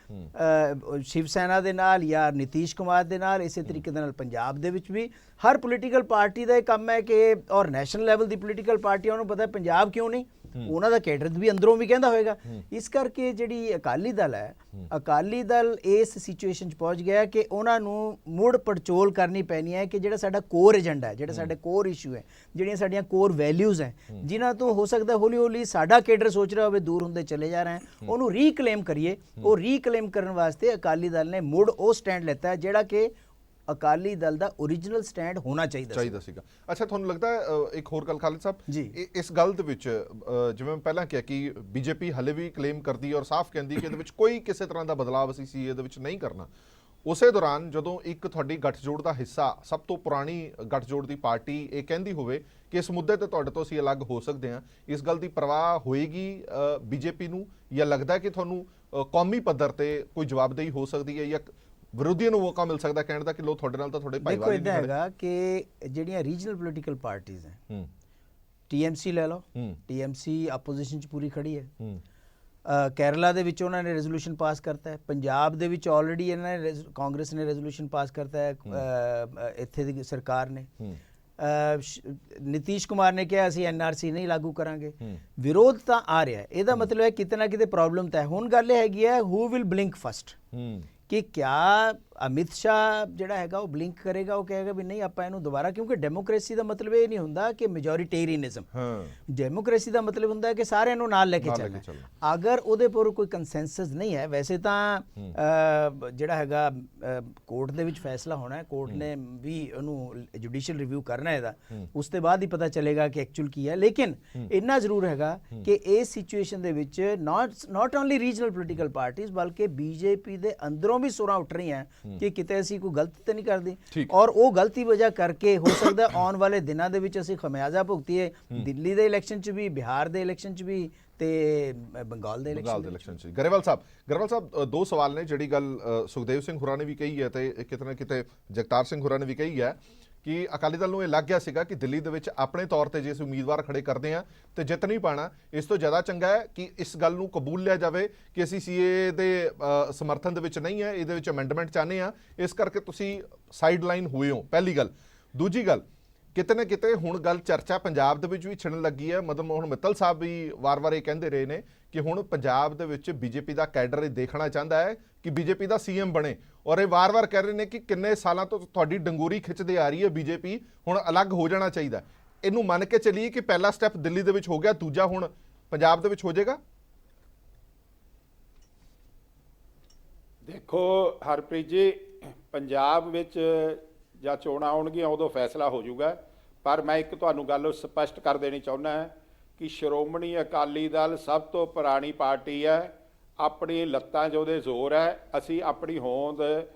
ਸ਼ਿਵ ਸੈਨਾ ਦੇ ਨਾਲ ਜਾਂ ਨਿਤੀਸ਼ ਕੁਮਾਰ ਦੇ ਨਾਲ। ਇਸੇ ਤਰੀਕੇ ਦੇ ਨਾਲ ਪੰਜਾਬ ਦੇ ਵਿੱਚ ਵੀ ਹਰ ਪੋਲੀਟੀਕਲ ਪਾਰਟੀ ਦਾ ਇਹ ਕੰਮ ਹੈ ਕਿ, ਔਰ ਨੈਸ਼ਨਲ ਲੈਵਲ ਦੀ ਪੋਲੀਟੀਕਲ ਪਾਰਟੀਆਂ ਨੂੰ ਪਤਾ ਪੰਜਾਬ ਕਿਉਂ ਨਹੀਂ, ਉਹਨਾਂ ਦਾ ਕੈਡਰ ਵੀ ਅੰਦਰੋਂ ਵੀ ਕਹਿੰਦਾ ਹੋਏਗਾ। ਇਸ ਕਰਕੇ ਜਿਹੜੀ ਅਕਾਲੀ ਦਲ ਹੈ, ਅਕਾਲੀ ਦਲ ਇਸ ਸਿਚੁਏਸ਼ਨ 'ਚ ਪਹੁੰਚ ਗਿਆ ਕਿ ਉਹਨਾਂ ਨੂੰ ਮੁੜ ਪੜਚੋਲ ਕਰਨੀ ਪੈਣੀ ਹੈ ਕਿ ਜਿਹੜਾ ਸਾਡਾ ਕੋਰ ਏਜੰਡਾ ਹੈ, ਜਿਹੜਾ ਸਾਡੇ ਕੋਰ ਇਸ਼ੂ ਹੈ, ਜਿਹੜੀਆਂ ਸਾਡੀਆਂ ਕੋਰ ਵੈਲਿਊਜ਼ ਹੈ, ਜਿਨ੍ਹਾਂ ਤੋਂ ਹੋ ਸਕਦਾ ਹੌਲੀ ਹੌਲੀ ਸਾਡਾ ਕੇਡਰ ਸੋਚ ਰਿਹਾ ਹੋਵੇ ਦੂਰ ਹੁੰਦੇ ਚਲੇ ਜਾ ਰਹੇ ਹਨ, ਉਹਨੂੰ ਰੀਕਲੇਮ ਕਰੀਏ। ਉਹ ਰੀਕਲੇਮ ਕਰਨ ਵਾਸਤੇ ਅਕਾਲੀ ਦਲ ਨੇ ਮੁੜ ਉਹ ਸਟੈਂਡ ਲਿੱਤਾ ਹੈ ਜਿਹੜਾ ਕਿ ਅਕਾਲੀ ਦਲ ਦਾ ਓਰੀਜਨਲ ਸਟੈਂਡ ਹੋਣਾ ਚਾਹੀਦਾ ਸੀਗਾ। ਅੱਛਾ, ਤੁਹਾਨੂੰ ਲੱਗਦਾ ਇੱਕ ਹੋਰ ਗੱਲ ਖਾਲਿਦ ਸਾਹਿਬ, ਇਸ ਗੱਲ ਦੇ ਵਿੱਚ ਜਿਵੇਂ ਮੈਂ ਪਹਿਲਾਂ ਕਿਹਾ ਕਿ BJP ਹਲੇ ਵੀ ਕਲੇਮ ਕਰਦੀ ਹੈ ਔਰ ਸਾਫ਼ ਕਹਿੰਦੀ ਕਿ ਇਹਦੇ ਵਿੱਚ ਕੋਈ ਕਿਸੇ ਤਰ੍ਹਾਂ ਦਾ ਬਦਲਾਅ ਅਸੀਂ CA ਦੇ ਵਿੱਚ ਨਹੀਂ ਕਰਨਾ। ਉਸੇ ਦੌਰਾਨ ਜਦੋਂ ਇੱਕ ਤੁਹਾਡੀ ਗੱਠਜੋੜ ਦਾ ਹਿੱਸਾ, ਸਭ ਤੋਂ ਪੁਰਾਣੀ ਗੱਠਜੋੜ ਦੀ ਪਾਰਟੀ ਇਹ ਕਹਿੰਦੀ ਹੋਵੇ ਕਿ ਇਸ ਮੁੱਦੇ ਤੇ ਤੁਹਾਡੇ ਤੋਂ ਅਸੀਂ ਅਲੱਗ ਹੋ ਸਕਦੇ ਹਾਂ, ਇਸ ਗੱਲ ਦੀ ਪਰਵਾਹ ਹੋਏਗੀ BJP ਨੂੰ, ਜਾਂ ਲੱਗਦਾ ਕਿ ਤੁਹਾਨੂੰ ਕੌਮੀ ਪੱਧਰ ਤੇ ਕੋਈ ਜਵਾਬਦੇਹੀ ਹੋ ਸਕਦੀ ਹੈ, ਜਾਂ ਵਿਰੋਧੀਆਂ ਨੂੰ ਮੌਕਾ ਮਿਲ ਸਕਦਾ ਕਹਿਣ ਦਾ ਕਿ ਲੋ ਤੁਹਾਡੇ ਨਾਲ ਤਾਂ ਤੁਹਾਡੇ ਭਾਈਵਾਲ ਨਹੀਂ ਹੈਗਾ? ਕਿ ਜਿਹੜੀਆਂ ਰੀਜਨਲ ਪੋਲੀਟੀਕਲ ਪਾਰਟੀਆਂ ਹੈ, TMC ਲੈ ਲਓ, TMC ਆਪੋਜੀਸ਼ਨ 'ਚ ਪੂਰੀ ਖੜੀ ਹੈ। ਕੇਰਲਾ ਦੇ ਵਿੱਚ ਉਹਨਾਂ ਨੇ ਰੈਜ਼ੋਲੂਸ਼ਨ ਪਾਸ ਕਰਤਾ ਹੈ, ਪੰਜਾਬ ਦੇ ਵਿੱਚ ਆਲਰੇਡੀ ਇਹਨਾਂ ਨੇ ਕਾਂਗਰਸ ਨੇ ਰੈਜ਼ੋਲੂਸ਼ਨ ਪਾਸ ਕਰਤਾ ਹੈ, ਇੱਥੇ ਦੀ ਸਰਕਾਰ ਨੇ। ਨਿਤੀਸ਼ ਕੁਮਾਰ ਨੇ ਕਿਹਾ ਅਸੀਂ NRC ਨਹੀਂ ਲਾਗੂ ਕਰਾਂਗੇ। ਵਿਰੋਧ ਤਾਂ ਆ ਰਿਹਾ, ਇਹਦਾ ਮਤਲਬ ਹੈ ਕਿਤੇ ਨਾ ਕਿਤੇ ਪ੍ਰੋਬਲਮ ਤਾਂ ਹੈ। ਹੁਣ ਗੱਲ ਇਹ ਹੈਗੀ ਹੈ ਹੂ ਵਿਲ ਬਲਿੰਕ ਫਸਟ, ਕਿ ਕਿਆ ਅਮਿਤ ਸ਼ਾਹ ਜਿਹੜਾ ਹੈਗਾ ਉਹ ਬਲਿੰਕ ਕਰੇਗਾ, ਉਹ ਕਹੇਗਾ ਵੀ ਨਹੀਂ ਆਪਾਂ ਇਹਨੂੰ ਦੁਬਾਰਾ, ਕਿਉਂਕਿ ਡੈਮੋਕ੍ਰੇਸੀ ਦਾ ਮਤਲਬ ਇਹ ਨਹੀਂ ਹੁੰਦਾ ਕਿ ਮੈਜੋਰਿਟੇਰੀਅਨਿਜ਼ਮ, ਡੈਮੋਕ੍ਰੇਸੀ ਦਾ ਮਤਲਬ ਹੁੰਦਾ ਹੈ ਕਿ ਸਾਰਿਆਂ ਨੂੰ ਨਾਲ ਲੈ ਕੇ ਚੱਲਣਾ। ਅਗਰ ਉਹਦੇ ਪਰ ਕੋਈ ਕੰਸੈਂਸਸ ਨਹੀਂ ਹੈ, ਵੈਸੇ ਤਾਂ ਜਿਹੜਾ ਹੈਗਾ ਕੋਰਟ ਦੇ ਵਿੱਚ ਫੈਸਲਾ ਹੋਣਾ ਹੈ, ਕੋਰਟ ਨੇ ਵੀ ਉਹਨੂੰ ਜੁਡੀਸ਼ੀਅਲ ਰਿਵਿਊ ਕਰਨਾ ਇਹਦਾ, ਉਸ ਤੋਂ ਬਾਅਦ ਹੀ ਪਤਾ ਚੱਲੇਗਾ ਕਿ ਐਕਚੁਅਲ ਕੀ ਹੈ। ਲੇਕਿਨ ਇੰਨਾ ਜ਼ਰੂਰ ਹੈਗਾ ਕਿ ਇਸ ਸਿਚੁਏਸ਼ਨ ਦੇ ਵਿੱਚ ਨਾਟ ਓਨਲੀ ਰੀਜਨਲ ਪੋਲੀਟੀਕਲ ਪਾਰਟੀਆਂ ਬਲਕਿ BJP ਦੇ ਅੰਦਰੋਂ ਵੀ ਸੁਰਾਂ ਉੱਠ ਰਹੀਆਂ ਕਿ ਕਿਤੇ ਅਸੀਂ ਕੋਈ ਗਲਤੀ ਤਾਂ ਨਹੀਂ ਕਰਦੇ, ਔਰ ਉਹ ਗਲਤੀ ਵਜ੍ਹਾ ਕਰਕੇ ਹੋ ਸਕਦਾ ਆਉਣ ਵਾਲੇ ਦਿਨਾਂ ਦੇ ਵਿੱਚ ਅਸੀਂ ਖਮਿਆਜ਼ਾ ਭੁਗਤੀਏ। ਦਿੱਲੀ ਦੇ ਇਲੈਕਸ਼ਨ 'ਚ ਵੀ, ਬਿਹਾਰ ਦੇ ਇਲੈਕਸ਼ਨ 'ਚ ਵੀ, ਤੇ ਬੰਗਾਲ ਦੇ ਬੰਗਾਲ ਦੇ ਇਲੈਕਸ਼ਨ ਇਲੈਕਸ਼ਨ 'ਚ। ਗਰੇਵਾਲ ਸਾਹਿਬ ਦੋ ਸਵਾਲ ਨੇ। ਜਿਹੜੀ ਗੱਲ ਸੁਖਦੇਵ ਸਿੰਘ ਹੋਰਾਂ ਨੇ ਵੀ ਕਹੀ ਹੈ ਤੇ ਕਿਤੇ ਨਾ ਕਿਤੇ ਜਗਤਾਰ ਸਿੰਘ ਹੋਰਾਂ ਨੇ ਵੀ ਕਹੀ ਹੈ ਕਿ ਅਕਾਲੀ ਦਲ ਨੂੰ ਇਹ ਲੱਗ ਗਿਆ ਸੀਗਾ ਕਿ ਦਿੱਲੀ ਦੇ ਵਿੱਚ ਆਪਣੇ ਤੌਰ ਤੇ ਜੇ ਅਸੀਂ ਉਮੀਦਵਾਰ ਖੜੇ ਕਰਦੇ ਹਾਂ ਤੇ ਜਿੱਤ ਨਹੀਂ ਪਾਣਾ। ਇਸ ਤੋਂ ਜ਼ਿਆਦਾ ਚੰਗਾ ਹੈ ਕਿ ਇਸ ਗੱਲ ਨੂੰ ਕਬੂਲ ਲਿਆ ਜਾਵੇ ਕਿ ਅਸੀਂ ਸੀਏ ਦੇ ਸਮਰਥਨ ਦੇ ਵਿੱਚ ਨਹੀਂ ਹੈ, ਇਹਦੇ ਵਿੱਚ ਅਮੈਂਡਮੈਂਟ ਚਾਹੁੰਦੇ ਹਾਂ, ਇਸ ਕਰਕੇ ਤੁਸੀਂ ਸਾਈਡ ਲਾਈਨ ਹੋਏ ਹੋ। ਪਹਿਲੀ ਗੱਲ। ਦੂਜੀ ਗੱਲ, ਕਿਤੇ ਨਾ ਕਿਤੇ ਹੁਣ ਗੱਲ ਚਰਚਾ ਪੰਜਾਬ ਦੇ ਵਿੱਚ ਵੀ ਛਿੜਨ ਲੱਗੀ ਹੈ। ਮਦਨ ਮੋਹਨ ਮਿੱਤਲ ਸਾਹਿਬ ਵੀ ਵਾਰ-ਵਾਰ ਇਹ ਕਹਿੰਦੇ ਰਹੇ ਨੇ ਕਿ ਹੁਣ ਪੰਜਾਬ ਦੇ ਵਿੱਚ ਬੀਜੇਪੀ ਦਾ ਕੈਡਰ ਇਹ ਦੇਖਣਾ ਚਾਹੁੰਦਾ ਹੈ ਕਿ ਬੀਜੇਪੀ ਦਾ ਸੀਐਮ ਬਣੇ, ਔਰ ਇਹ ਵਾਰ-ਵਾਰ ਕਹਿ ਰਹੇ ਨੇ ਕਿ ਕਿੰਨੇ ਸਾਲਾਂ ਤੋਂ ਤੁਹਾਡੀ ਡੰਗੋਰੀ ਖਿੱਚਦੇ ਆ ਰਹੀ ਹੈ ਬੀਜੇਪੀ, ਹੁਣ ਅਲੱਗ ਹੋ ਜਾਣਾ ਚਾਹੀਦਾ। ਇਹਨੂੰ ਮੰਨ ਕੇ ਚੱਲੀਏ ਕਿ ਪਹਿਲਾ ਸਟੈਪ ਦਿੱਲੀ ਦੇ ਵਿੱਚ ਹੋ ਗਿਆ, ਦੂਜਾ ਹੁਣ ਪੰਜਾਬ ਦੇ ਵਿੱਚ ਹੋ ਜਾਏਗਾ। ਦੇਖੋ ਹਰਪ੍ਰੀਤ ਜੀ, ਪੰਜਾਬ ਵਿੱਚ ਜਾਂ ਚੋਣਾਂ ਆਉਣਗੀਆਂ ਉਦੋਂ ਫੈਸਲਾ ਹੋ ਜਾਊਗਾ, ਪਰ ਮੈਂ ਇੱਕ ਤੁਹਾਨੂੰ ਗੱਲ ਸਪਸ਼ਟ ਕਰ ਦੇਣੀ ਚਾਹੁੰਦਾ ਕਿ ਸ਼੍ਰੋਮਣੀ ਅਕਾਲੀ ਦਲ ਸਭ ਤੋਂ ਪੁਰਾਣੀ ਪਾਰਟੀ ਹੈ, ਆਪਣੀ ਲੱਤਾਂ 'ਚ ਉਹਦੇ ਜ਼ੋਰ ਹੈ। ਅਸੀਂ ਆਪਣੀ ਹੋਂਦ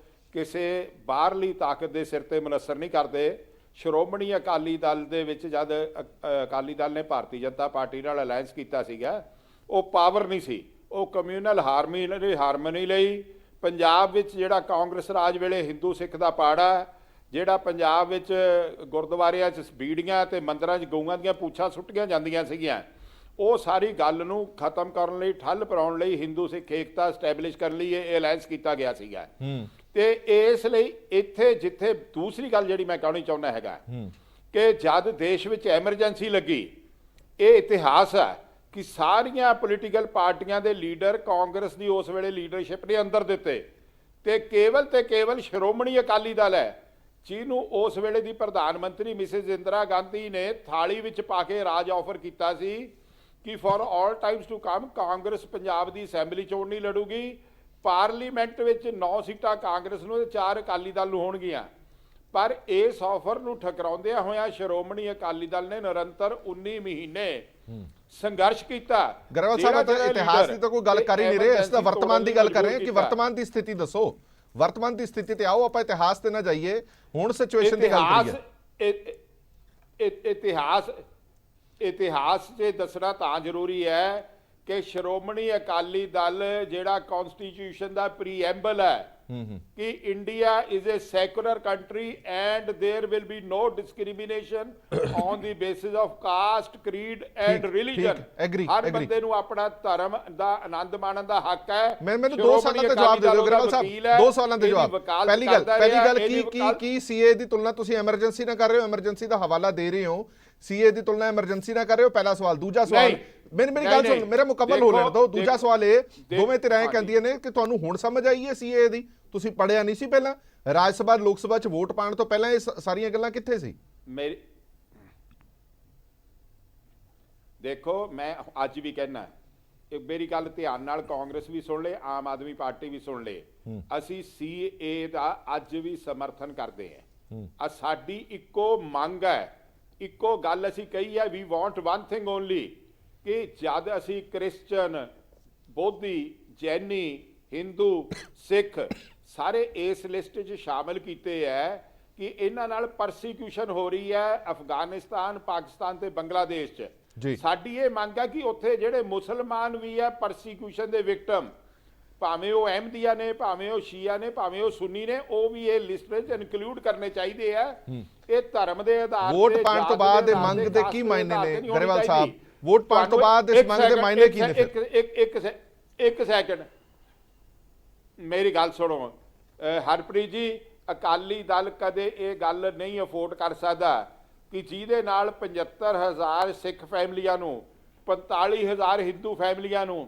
ਕਿਸੇ ਬਾਹਰਲੀ ਤਾਕਤ ਦੇ ਸਿਰ ਤੇ ਮੁਨੱਸਰ ਨਹੀਂ ਕਰਦੇ। ਸ਼੍ਰੋਮਣੀ ਅਕਾਲੀ ਦਲ ਦੇ ਵਿੱਚ ਜਦ ਅਕਾਲੀ ਦਲ ਨੇ ਭਾਰਤੀ ਜਨਤਾ ਪਾਰਟੀ ਨਾਲ ਅਲਾਇੰਸ ਕੀਤਾ ਸੀਗਾ, ਉਹ ਪਾਵਰ ਨਹੀਂ ਸੀ, ਉਹ ਕਮਿਊਨਲ ਹਾਰਮਨੀ ਲਈ ਪੰਜਾਬ ਵਿੱਚ ਜਿਹੜਾ ਕਾਂਗਰਸ ਰਾਜ ਵੇਲੇ ਹਿੰਦੂ ਸਿੱਖ ਦਾ ਪਾੜਾ, ਜਿਹੜਾ ਪੰਜਾਬ ਵਿੱਚ ਗੁਰਦੁਆਰਿਆਂ 'ਚ ਬੀੜੀਆਂ ਤੇ ਮੰਦਰਾਂ 'ਚ ਗਊਆਂ ਦੀਆਂ ਪੂਛਾਂ ਸੁੱਟੀਆਂ ਜਾਂਦੀਆਂ ਸੀਗੀਆਂ, ਉਹ ਸਾਰੀ ਗੱਲ ਨੂੰ ਖਤਮ ਕਰਨ ਲਈ, ਠੱਲ ਪਾਉਣ ਲਈ, ਹਿੰਦੂ ਸਿੱਖ ਏਕਤਾ ਐਸਟੈਬਲਿਸ਼ ਕਰਨ ਲਈ ਇਹ ਅਲਾਇੰਸ ਕੀਤਾ ਗਿਆ ਸੀਗਾ। ਤੇ ਇਸ ਲਈ ਇੱਥੇ ਜਿੱਥੇ ਦੂਸਰੀ ਗੱਲ ਜਿਹੜੀ ਮੈਂ ਕਹਿਣੀ ਚਾਹੁੰਦਾ ਹੈਗਾ ਕਿ ਜਦ ਦੇਸ਼ ਵਿੱਚ ਐਮਰਜੈਂਸੀ ਲੱਗੀ, ਇਹ ਇਤਿਹਾਸ ਹੈ ਕਿ ਸਾਰੀਆਂ ਪੋਲੀਟੀਕਲ ਪਾਰਟੀਆਂ ਦੇ ਲੀਡਰ ਕਾਂਗਰਸ ਦੀ ਉਸ ਵੇਲੇ ਲੀਡਰਸ਼ਿਪ ਨੇ ਅੰਦਰ ਦਿੱਤੇ ਤੇ ਕੇਵਲ ਸ਼੍ਰੋਮਣੀ ਅਕਾਲੀ ਦਲ ਹੈ ਜਿਹਨੂੰ ਉਸ ਵੇਲੇ ਦੀ ਪ੍ਰਧਾਨ ਮੰਤਰੀ ਮਿਸਿਸ ਇੰਦਰਾ ਗਾਂਧੀ ਨੇ ਥਾਲੀ ਵਿੱਚ ਪਾ ਕੇ ਰਾਜ ਆਫਰ ਕੀਤਾ ਸੀ ਕਿ for all times to come Congress Punjab ਦੀ ਅਸੈਂਬਲੀ ਚੋਣ ਨਹੀਂ ਲੜੂਗੀ, ਪਾਰਲੀਮੈਂਟ ਵਿੱਚ 9 ਸੀਟਾਂ ਕਾਂਗਰਸ ਨੂੰ ਤੇ 4 ਅਕਾਲੀ ਦਲ ਨੂੰ ਹੋਣਗੀਆਂ। ਪਰ ਇਸ ਆਫਰ ਨੂੰ ਠਕਰਾਉਂਦਿਆਂ ਹੋਇਆਂ ਸ਼੍ਰੋਮਣੀ ਅਕਾਲੀ ਦਲ ਨੇ ਨਿਰੰਤਰ 19 ਮਹੀਨੇ ਸੰਘਰਸ਼ ਕੀਤਾ। ਗਰੇਵਾਲ ਸਾਹਿਬ ਤਾਂ ਇਤਿਹਾਸ ਦੀ ਤਾਂ ਕੋਈ ਗੱਲ ਕਰ ਹੀ ਨਹੀਂ ਰਹੇ, ਇਸ ਦਾ ਵਰਤਮਾਨ ਦੀ ਗੱਲ ਕਰ ਰਹੇ ਹਾਂ ਕਿ ਵਰਤਮਾਨ ਦੀ ਸਥਿਤੀ ਦੱਸੋ। ਵਰਤਮਾਨ ਦੀ ਸਥਿਤੀ ਤੇ ਆਓ, ਆਪਾਂ ਇਤਿਹਾਸ ਤੇ ਨਾ ਜਾਈਏ, ਹੁਣ ਸਿਚੁਏਸ਼ਨ ਦੀ ਗੱਲ ਕਰੀਏ। ਇਤਿਹਾਸ 'ਚ ਦੱਸਣਾ ਤਾਂ ਜ਼ਰੂਰੀ ਹੈ ਕਿ ਸ਼੍ਰੋਮਣੀ ਅਕਾਲੀ ਦਲ ਜਿਹੜਾ ਕਨਸਟੀਟਿਊਸ਼ਨ ਦਾ ਪ੍ਰੀਐਂਬਲ ਹੈ ਕਿ India is a secular country and there will be no discrimination on the basis of caste, creed and religion. ਹਰ ਬੰਦੇ ਨੂੰ ਆਪਣਾ ਧਰਮ ਦਾ ਆਨੰਦ ਮਾਣਨ ਦਾ ਹੱਕ ਹੈ। ਮੈਨੂੰ ਦੋ ਸਵਾਲਾਂ ਦਾ ਜਵਾਬ ਦੇ ਦਿਓ ਗਰੇਵਾਲ ਸਾਹਿਬ, ਦੋ ਸਵਾਲਾਂ ਦੇ ਜਵਾਬ। ਪਹਿਲੀ ਗੱਲ ਕੀ ਸੀਏ ਦੀ ਤੁਲਨਾ ਤੁਸੀਂ ਐਮਰਜੈਂਸੀ ਨਾਲ ਕਰ ਰਹੇ ਹੋ, ਐਮਰਜੈਂਸੀ ਦਾ ਹਵਾਲਾ ਦੇ ਰਹੇ ਹੋ, ਸੀਏ ਦੀ ਤੁਲਨਾ ਐਮਰਜੈਂਸੀ ਨਾਲ ਕਰ ਰਹੇ ਹੋ, ਪਹਿਲਾ ਸਵਾਲ। ਦੂਜਾ ਸਵਾਲ, ਮੇਰੀ ਗੱਲ ਸੁਣ, ਮੇਰਾ ਮੁਕੰਮਲ ਹੋ ਲੈਣ ਦਿਓ। ਦੂਜਾ ਸਵਾਲ ਇਹ, ਦੋਵੇਂ ਧਿਰਾਂ ਕਹਿੰਦੀਆਂ ਨੇ ਕਿ ਤੁਹਾਨੂੰ ਹੁਣ ਸਮਝ ਆਈ ਹੈ ਸੀਏ ਦੀ, ਤੁਸੀਂ ਪੜਿਆ ਨਹੀਂ ਸੀ ਪਹਿਲਾਂ? ਰਾਜ ਸਭਾ ਲੋਕ ਸਭਾ 'ਚ ਵੋਟ ਪਾਉਣ ਤੋਂ ਪਹਿਲਾਂ ਇਹ ਸਾਰੀਆਂ ਗੱਲਾਂ ਕਿੱਥੇ ਸੀ? ਦੇਖੋ ਮੈਂ ਅੱਜ ਵੀ ਕਹਿਣਾ, ਮੇਰੀ ਗੱਲ ਧਿਆਨ ਨਾਲ ਕਾਂਗਰਸ ਵੀ ਸੁਣ ਲੇ, ਆਮ ਆਦਮੀ ਪਾਰਟੀ ਵੀ ਸੁਣ ਲੇ, ਅਸੀਂ ਸੀਏ ਦਾ ਅੱਜ ਵੀ ਸਮਰਥਨ ਕਰਦੇ ਹਾਂ। ਸਾਡੀ ਇੱਕੋ ਮੰਗ ਹੈ, ਇੱਕੋ ਗੱਲ ਅਸੀਂ ਕਹੀ ਹੈ, we want one thing only, ਕਿ ਜਦ ਅਸੀਂ ਕ੍ਰਿਸਚਨ, ਬੋਧੀ, ਜੈਨੀ, ਹਿੰਦੂ, ਸਿੱਖ ਸਾਰੇ ਇਸ ਲਿਸਟ 'ਚ ਸ਼ਾਮਿਲ ਕੀਤੇ ਹੈ ਕਿ ਇਹਨਾਂ ਨਾਲ ਪਰਸੀਕਿਊਸ਼ਨ ਹੋ ਰਹੀ ਹੈ ਅਫਗਾਨਿਸਤਾਨ, ਪਾਕਿਸਤਾਨ ਤੇ ਬੰਗਲਾਦੇਸ਼ 'ਚ। ਸਾਡੀ ਇਹ ਮੰਗ ਹੈ ਕਿ ਉੱਥੇ ਜਿਹੜੇ ਮੁਸਲਮਾਨ ਵੀ ਹੈ ਪਰਸੀਕਿਊਸ਼ਨ ਦੇ ਵਿਕਟਮ, ਭਾਵੇਂ ਉਹ ਅਹਿਮਦੀਆ ਨੇ, ਭਾਵੇਂ ਉਹ ਸ਼ੀਆ ਨੇ, ਭਾਵੇਂ ਉਹ ਸੁੰਨੀ ਨੇ, ਉਹ ਵੀ ਇਹ ਲਿਸਟ ਵਿੱਚ ਇਨਕਲੂਡ ਕਰਨੇ ਚਾਹੀਦੇ ਆ। ਇਹ ਧਰਮ ਦੇ ਆਧਾਰ ਤੇ ਵੋਟ ਪਾਉਣ ਤੋਂ ਬਾਅਦ ਇਹ ਮੰਗ ਦੇ ਕੀ ਮਾਇਨੇ ਨੇ ਗਰੇਵਾਲ ਸਾਹਿਬ? ਵੋਟ ਪਾਉਣ ਤੋਂ ਬਾਅਦ ਇਸ ਮੰਗ ਦੇ ਮਾਇਨੇ ਕੀ ਨੇ? ਇੱਕ ਸੈਕਿੰਡ ਮੇਰੀ ਗੱਲ ਸੁਣੋ ਹਰਪ੍ਰੀਤ ਜੀ, ਅਕਾਲੀ ਦਲ ਕਦੇ ਇਹ ਗੱਲ ਨਹੀਂ ਅਫੋਰਡ ਕਰ ਸਕਦਾ ਕਿ ਜਿਹਦੇ ਨਾਲ 75,000 ਸਿੱਖ ਫੈਮਲੀਆਂ ਨੂੰ, 45,000 ਹਿੰਦੂ ਫੈਮਲੀਆਂ ਨੂੰ,